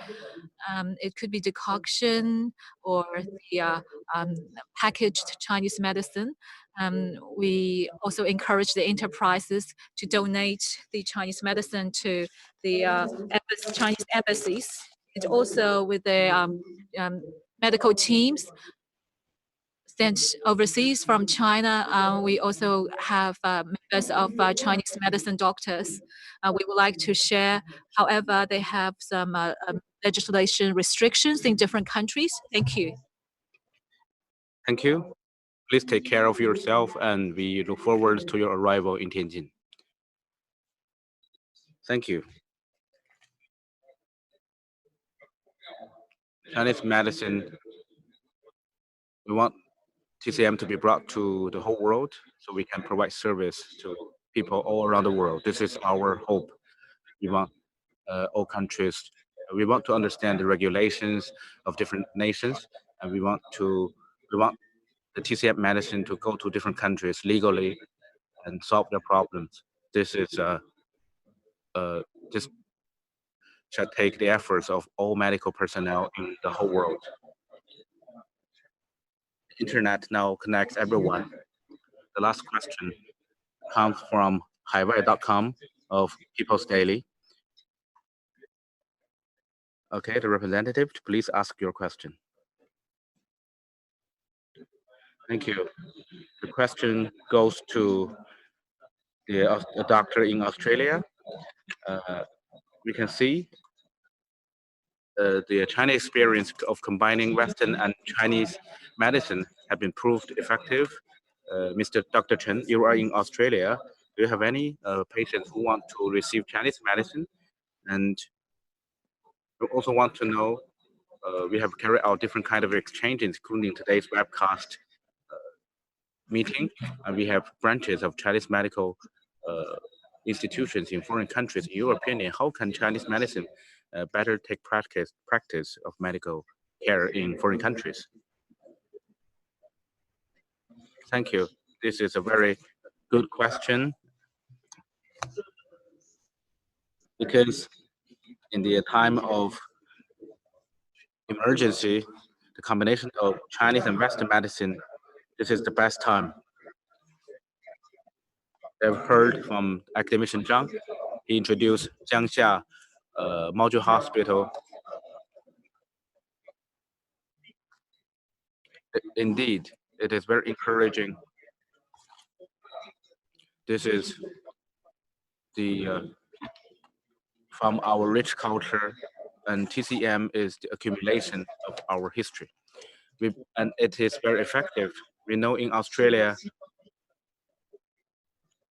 [SPEAKER 2] It could be decoction or the packaged Chinese medicine. We also encourage the enterprises to donate the Chinese medicine to the Chinese embassies, and also with the medical teams sent overseas from China. We also have members of Chinese medicine doctors. We would like to share, however, they have some legislation restrictions in different countries. Thank you.
[SPEAKER 1] Thank you. Please take care of yourself, and we look forward to your arrival in Tianjin. Thank you. Chinese medicine, we want TCM to be brought to the whole world so we can provide service to people all around the world. This is our hope. We want all countries, we want to understand the regulations of different nations, and we want the TCM medicine to go to different countries legally and solve their problems. This is this shall take the efforts of all medical personnel in the whole world. Internet now connects everyone. The last question comes from haiwai.com of People's Daily. Okay, the representative, please ask your question. Thank you. The question goes to a doctor in Australia. we can see the Chinese experience of combining Western and Chinese medicine have been proved effective. Dr. Chen, you are in Australia. Do you have any patients who want to receive Chinese medicine? And we also want to know, we have carried out different kind of exchanges, including today's webcast meeting, and we have branches of Chinese medical institutions in foreign countries. In your opinion, how can Chinese medicine better take practice of medical care in foreign countries? Thank you. This is a very good question, because in the time of emergency, the combination of Chinese and Western medicine, this is the best time. I've heard from academician Zhang. He introduced Jiangxia Module Hospital. Indeed, it is very encouraging. This is the from our rich culture, and TCM is the accumulation of our history. And it is very effective. We know in Australia,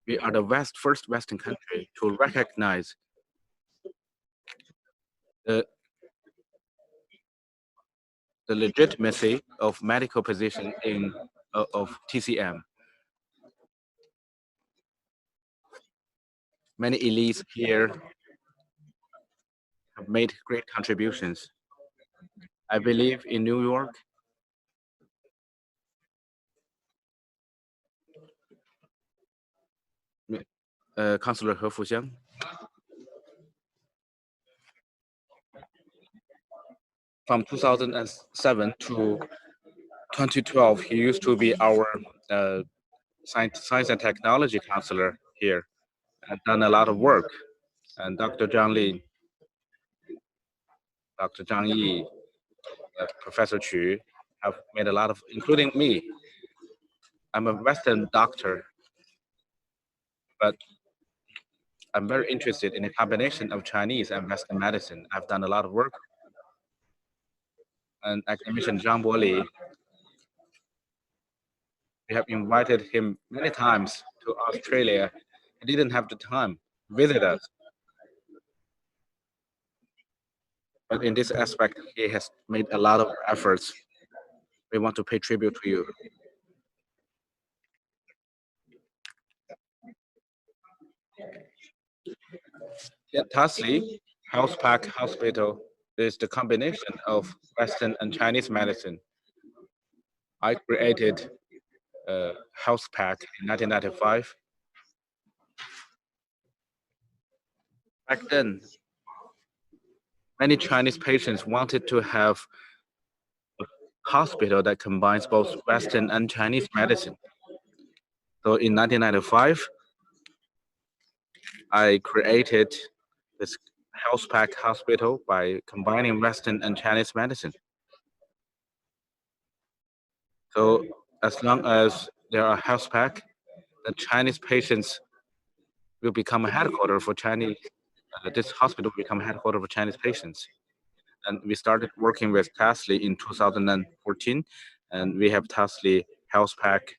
[SPEAKER 1] we are the first Western country to recognize the legitimacy of medical position of TCM. Many elites here have made great contributions. I believe in New York, Councillor He Fuxiang, from 2007 to 2012, he used to be our science and technology counselor here, and done a lot of work. And Dr. Zhang Li, Dr. Zhang Yi, Professor Qu have made a lot of, including me. I'm a Western doctor, but I'm very interested in a combination of Chinese and Western medicine. I've done a lot of work. And academician Zhang Berli, we have invited him many times to Australia. He didn't have the time to visit us. But in this aspect, he has made a lot of efforts. We want to pay tribute to you. At Tasli Health Pack Hospital is the combination of Western and Chinese medicine. I created a Health Pack in 1995. Back then, many Chinese patients wanted to have a hospital that combines both Western and Chinese medicine. So in 1995, I created this Health Pack Hospital by combining Western and Chinese medicine. So as long as there are Health Pack, the Chinese patients will become a headquarter for Chinese. This hospital will become a headquarter for Chinese patients. And we started working with Tasli in 2014, and we have Tasli Health Pack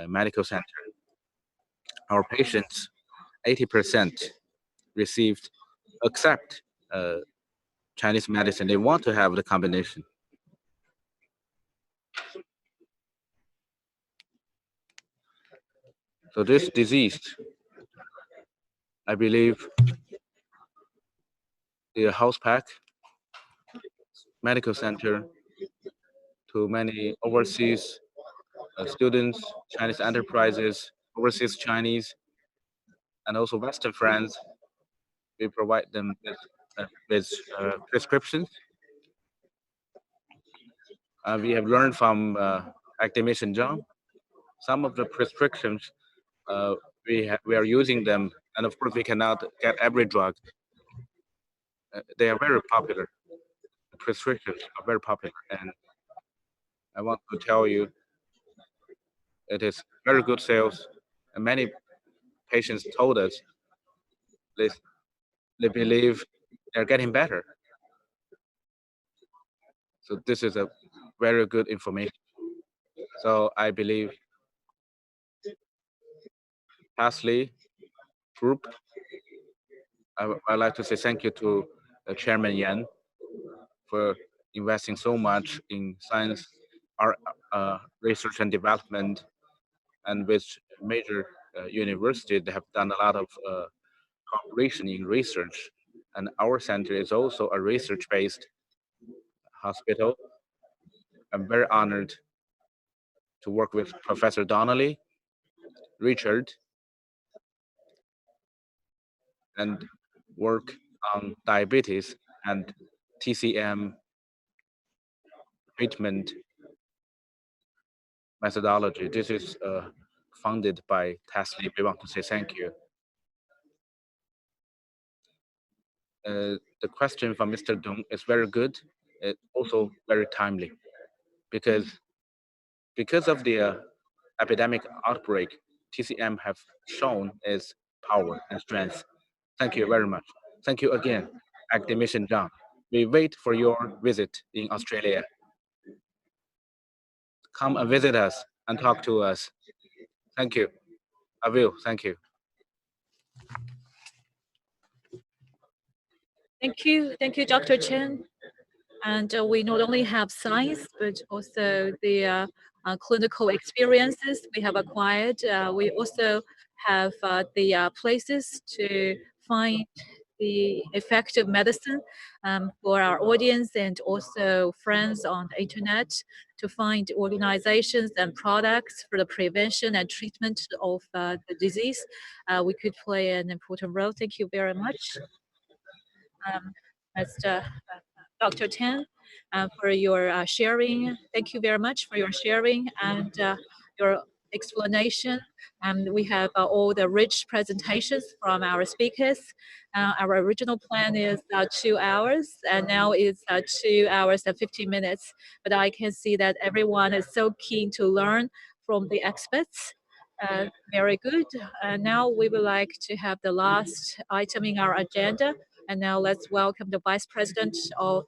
[SPEAKER 1] Medical Center. Our patients, 80% accept Chinese medicine. They want to have the combination. So this disease, I believe the Health Pack Medical Center to many overseas students, Chinese enterprises, overseas Chinese, and also Western friends. We provide them with prescriptions. We have learned from academician Zhang, some of the prescriptions we are using them, and of course we cannot get every drug. They are very popular. The prescriptions are very popular, and I want to tell you, it is very good sales, and many patients told us they believe they're getting better. So this is a very good information. So I believe Tasley Group, I'd like to say thank you to Chairman Yan for investing so much in science, research and development, and with major universities, they have done a lot of cooperation in research. And our center is also a research-based hospital. I'm very honored to work with Professor Donnelly, Richard, and work on diabetes and TCM treatment methodology. This is funded by Tasley. We want to say thank you. The question from Mr. Dong is very good. It's also very timely because of the epidemic outbreak, TCM have shown its power and strength. Thank you very much. Thank you again, Academician Zhang. We wait for your visit in Australia. Come and visit us and talk to us. Thank you. I will. Thank you.
[SPEAKER 2] Thank you, Dr. Chen. And we not only have science, but also the clinical experiences we have acquired. We also have the places to find the effective medicine for our audience and also friends on the internet to find organizations and products for the prevention and treatment of the disease. We could play an important role. Thank you very much. Mr. Dr. Tan, for your sharing. Thank you very much for your sharing and your explanation. We have all the rich presentations from our speakers. Our original plan is 2 hours, and now it's 2 hours and 15 minutes. But I can see that everyone is so keen to learn from the experts. Very good. Now we would like to have the last item in our agenda. And now let's welcome the Vice President of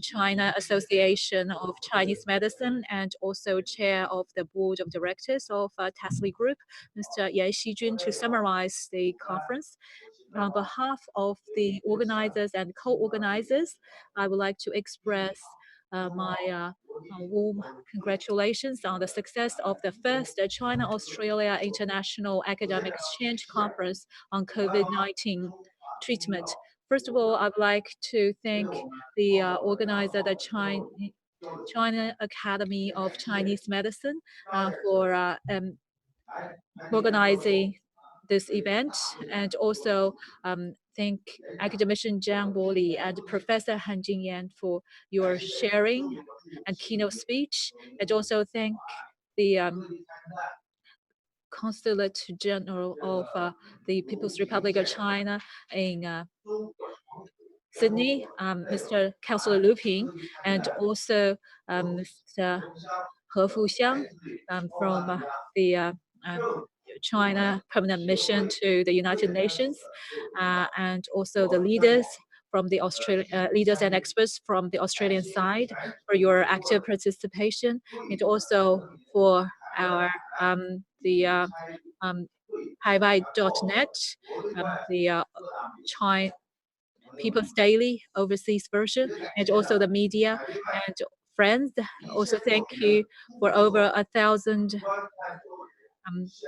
[SPEAKER 2] China Association of Chinese Medicine and also Chair of the Board of Directors of Tasley Group, Mr. Yan Xijun, to summarize the conference. On behalf of the organizers and co-organizers, I would like to express my warm congratulations on the success of the first China-Australia International Academic Exchange Conference on COVID-19 treatment. First of all, I'd like to thank the organizer, the China Academy of Chinese Medicine, for organizing this event, and also thank Academician张伯礼and Professor Han Jingyuan for your sharing and keynote speech, and also thank the Consulate General of the People's Republic of China in Sydney, Mr. Councillor Lu Ping, and also Mr. He Fuxiang from the China Permanent Mission to the United Nations, and also the leaders from the leaders and experts from the Australian side for your active participation, and also for our Haiwai.net, the China People's Daily overseas version, and also the media and friends. Also, thank you for over 1,000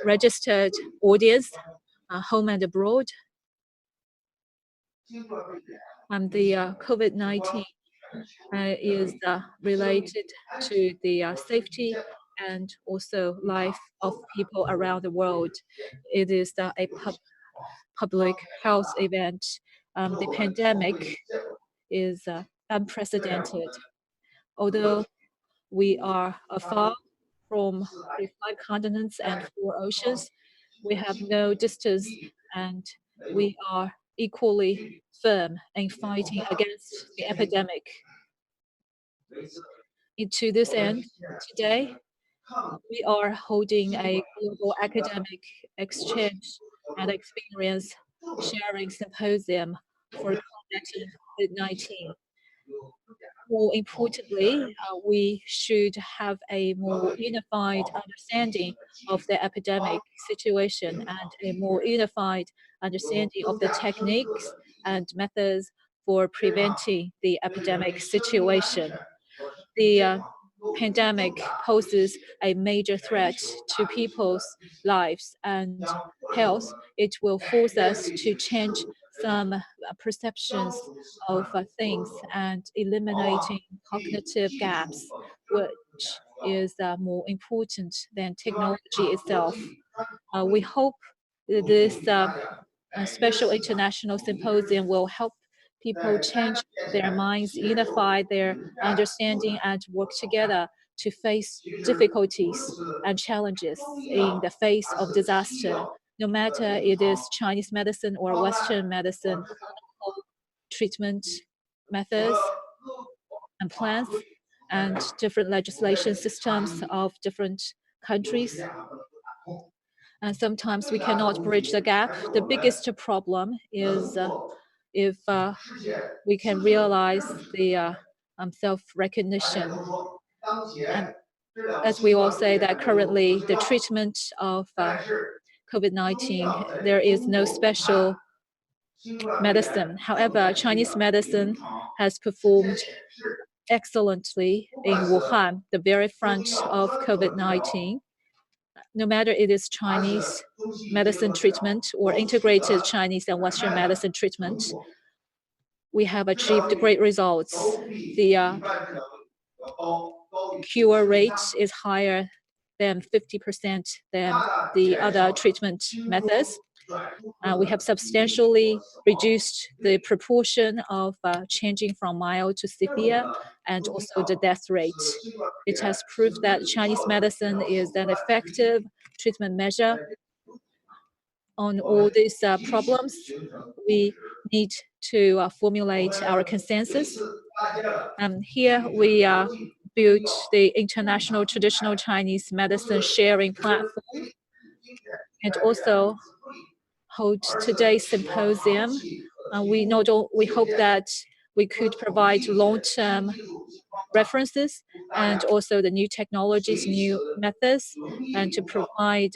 [SPEAKER 2] registered audience, home and abroad. The COVID-19 is related to the safety and also life of people around the world. It is a public health event. The pandemic is unprecedented. Although we are afar from the 5 continents and 4 oceans, we have no distance, and we are equally firm in fighting against the epidemic. To this end, today, we are holding a global academic exchange and experience sharing symposium for combating COVID-19. More importantly, we should have a more unified understanding of the epidemic situation and a more unified understanding of the techniques and methods for preventing the epidemic situation. The pandemic poses a major threat to people's lives and health. It will force us to change some perceptions of things and eliminating cognitive gaps, which is more important than technology itself. We hope that this special international symposium will help people change their minds, unify their understanding, and work together to face difficulties and challenges in the face of disaster. No matter it is Chinese medicine or Western medicine, treatment methods and plans, and different legislation systems of different countries. And sometimes we cannot bridge the gap. The biggest problem is if we can realize the self-recognition. And as we all say that currently the treatment of COVID-19, there is no special medicine. However, Chinese medicine has performed excellently in Wuhan, the very front of COVID-19. No matter it is Chinese medicine treatment or integrated Chinese and Western medicine treatment, we have achieved great results. The cure rate is higher than 50% than the other treatment methods. We have substantially reduced the proportion of changing from mild to severe and also the death rate. It has proved that Chinese medicine is an effective treatment measure on all these problems. We need to formulate our consensus. Here we built the International Traditional Chinese Medicine Sharing Platform and also hold today's symposium. We hope that we could provide long-term references and also the new technologies, new methods, and to provide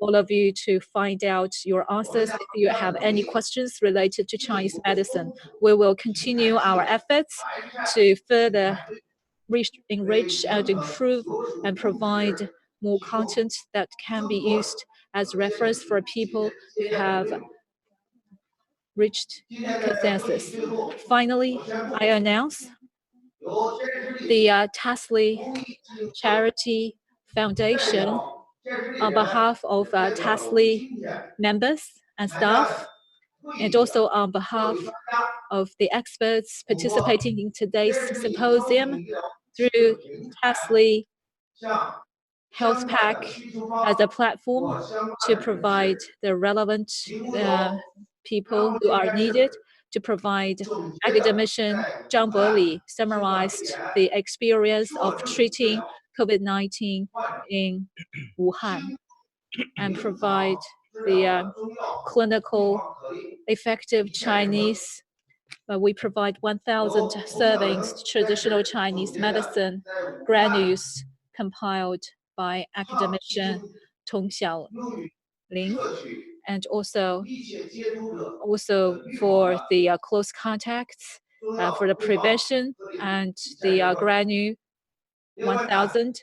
[SPEAKER 2] all of you to find out your answers if you have any questions related to Chinese medicine. We will continue our efforts to further enrich and improve and provide more content that can be used as reference for people who have reached consensus. Finally, I announce the Tasley Charity Foundation on behalf of Tasley members and staff, and also on behalf of the experts participating in today's symposium through Tasley Health Pack as a platform to provide the relevant people who are needed to provide. Academician张伯礼summarized the experience of treating COVID-19 in Wuhan and provide the clinical effective Chinese. We provide 1,000 servings traditional Chinese medicine granules compiled by academician Tong Xiaoling, and also for the close contacts, for the prevention and the granule 1,000,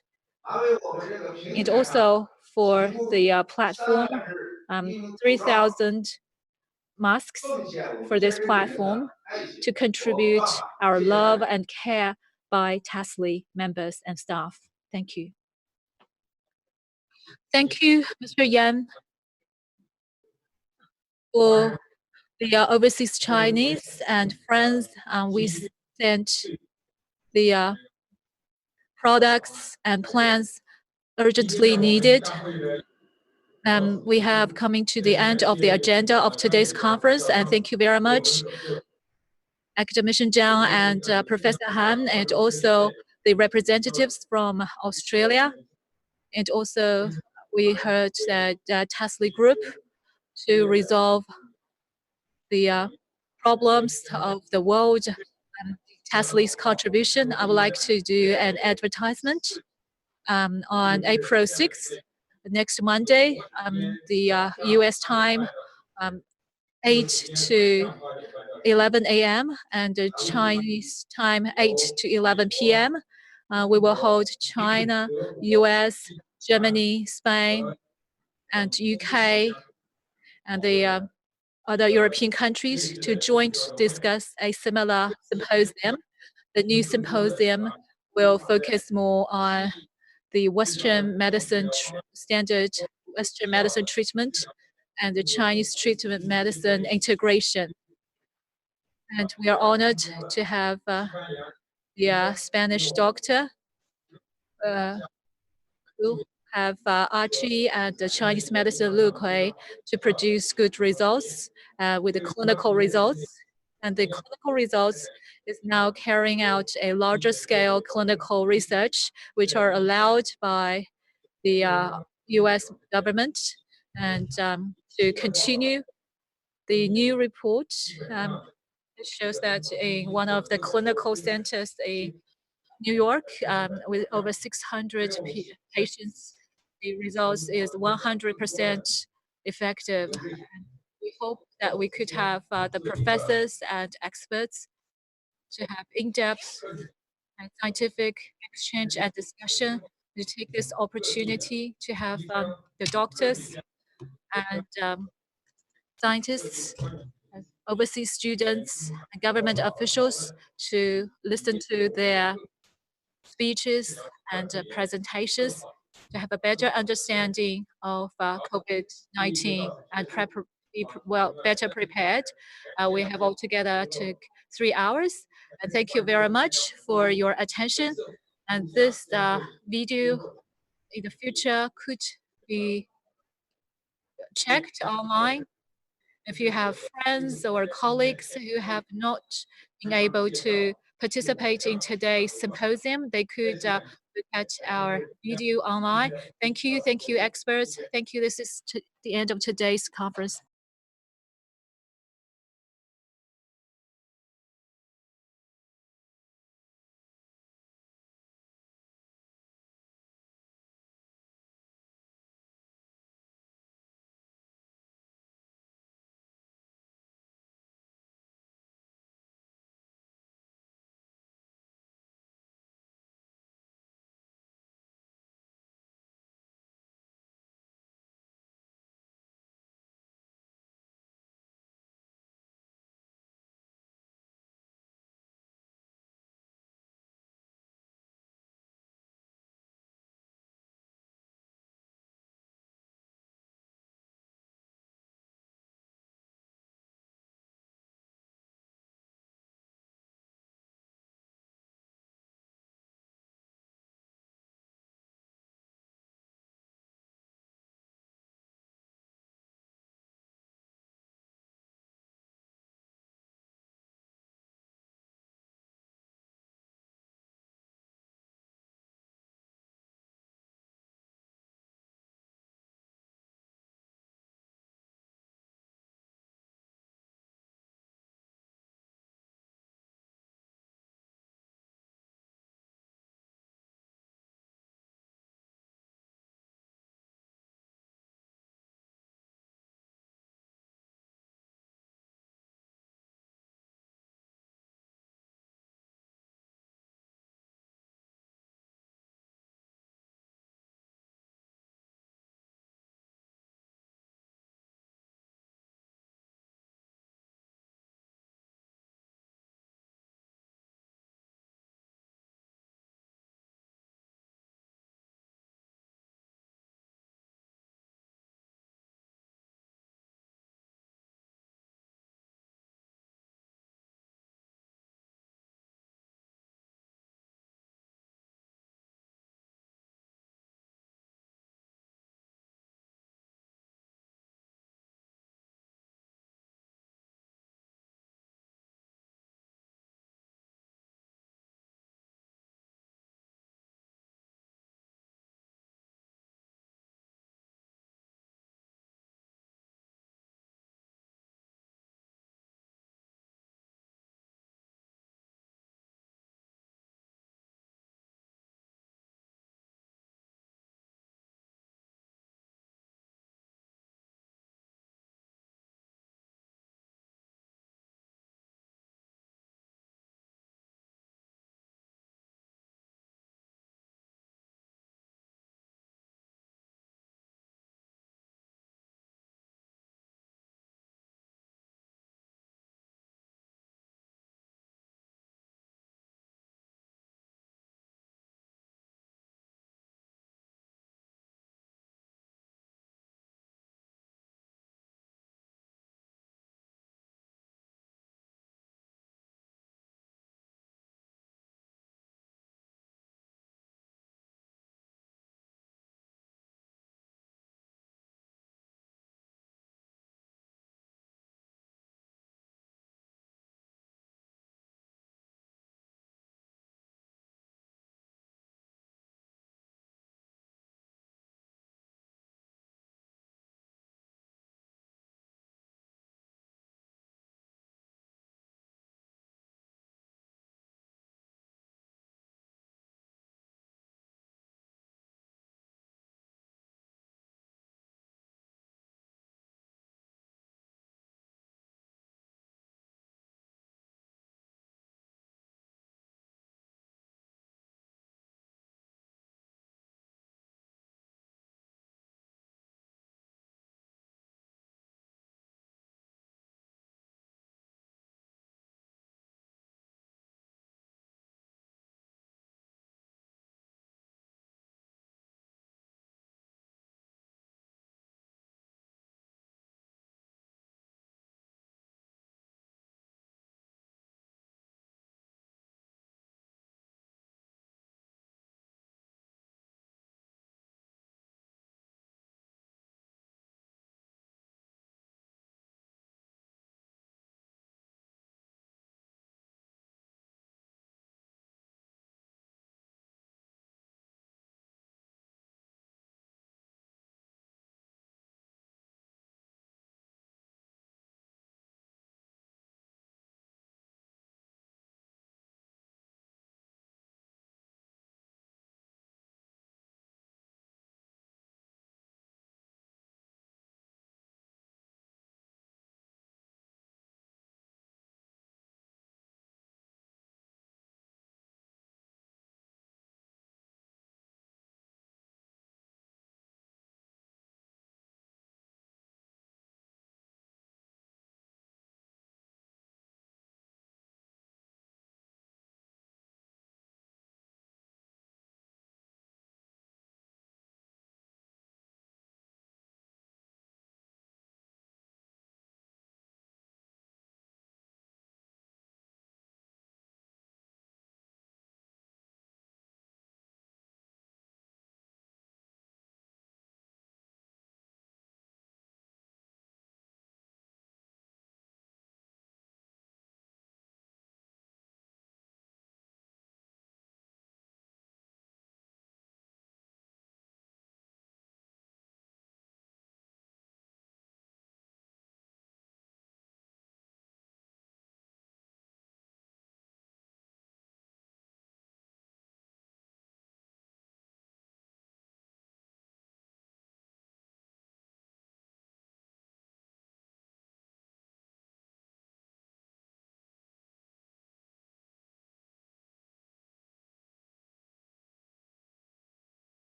[SPEAKER 2] and also for the platform 3,000 masks for this platform to contribute our love and care by Tasley members and staff. Thank you. Thank you, Mr. Yan. For the overseas Chinese and friends, we sent the products and plans urgently needed. We have coming to the end of the agenda of today's conference, and thank you very much, Academician Zhang and Professor Han, and also the representatives from Australia. And also we heard that Tasley Group to resolve the problems of the world and Tesla's contribution, I would like to do an advertisement on April 6th, next Monday, the US time, 8 to 11 a.m. and the Chinese time 8 to 11 p.m. We will hold China, US, Germany, Spain, and UK, and the other European countries to join to discuss a similar symposium. The new symposium will focus more on the Western medicine standard Western medicine treatment and the Chinese treatment medicine integration. And we are honored to have the Spanish doctor who have Archie and the Chinese medicine Lu Kui to produce good results with the clinical results. And the clinical results is now carrying out a larger scale clinical research, which are allowed by the US government. And to continue the new report, it shows that in one of the clinical centers in New York, with over 600 patients, the results is 100% effective. We hope that we could have the professors and experts to have in-depth and scientific exchange and discussion, to take this opportunity to have the doctors and scientists, overseas students, and government officials to listen to their speeches and presentations to have a better understanding of COVID-19 and be better prepared. We have altogether took 3 hours. And thank you very much for your attention. And this video in the future could be checked online. If you have friends or colleagues who have not been able to participate in today's symposium, they could look at our video online. Thank you, experts. Thank you. This is the end of today's conference.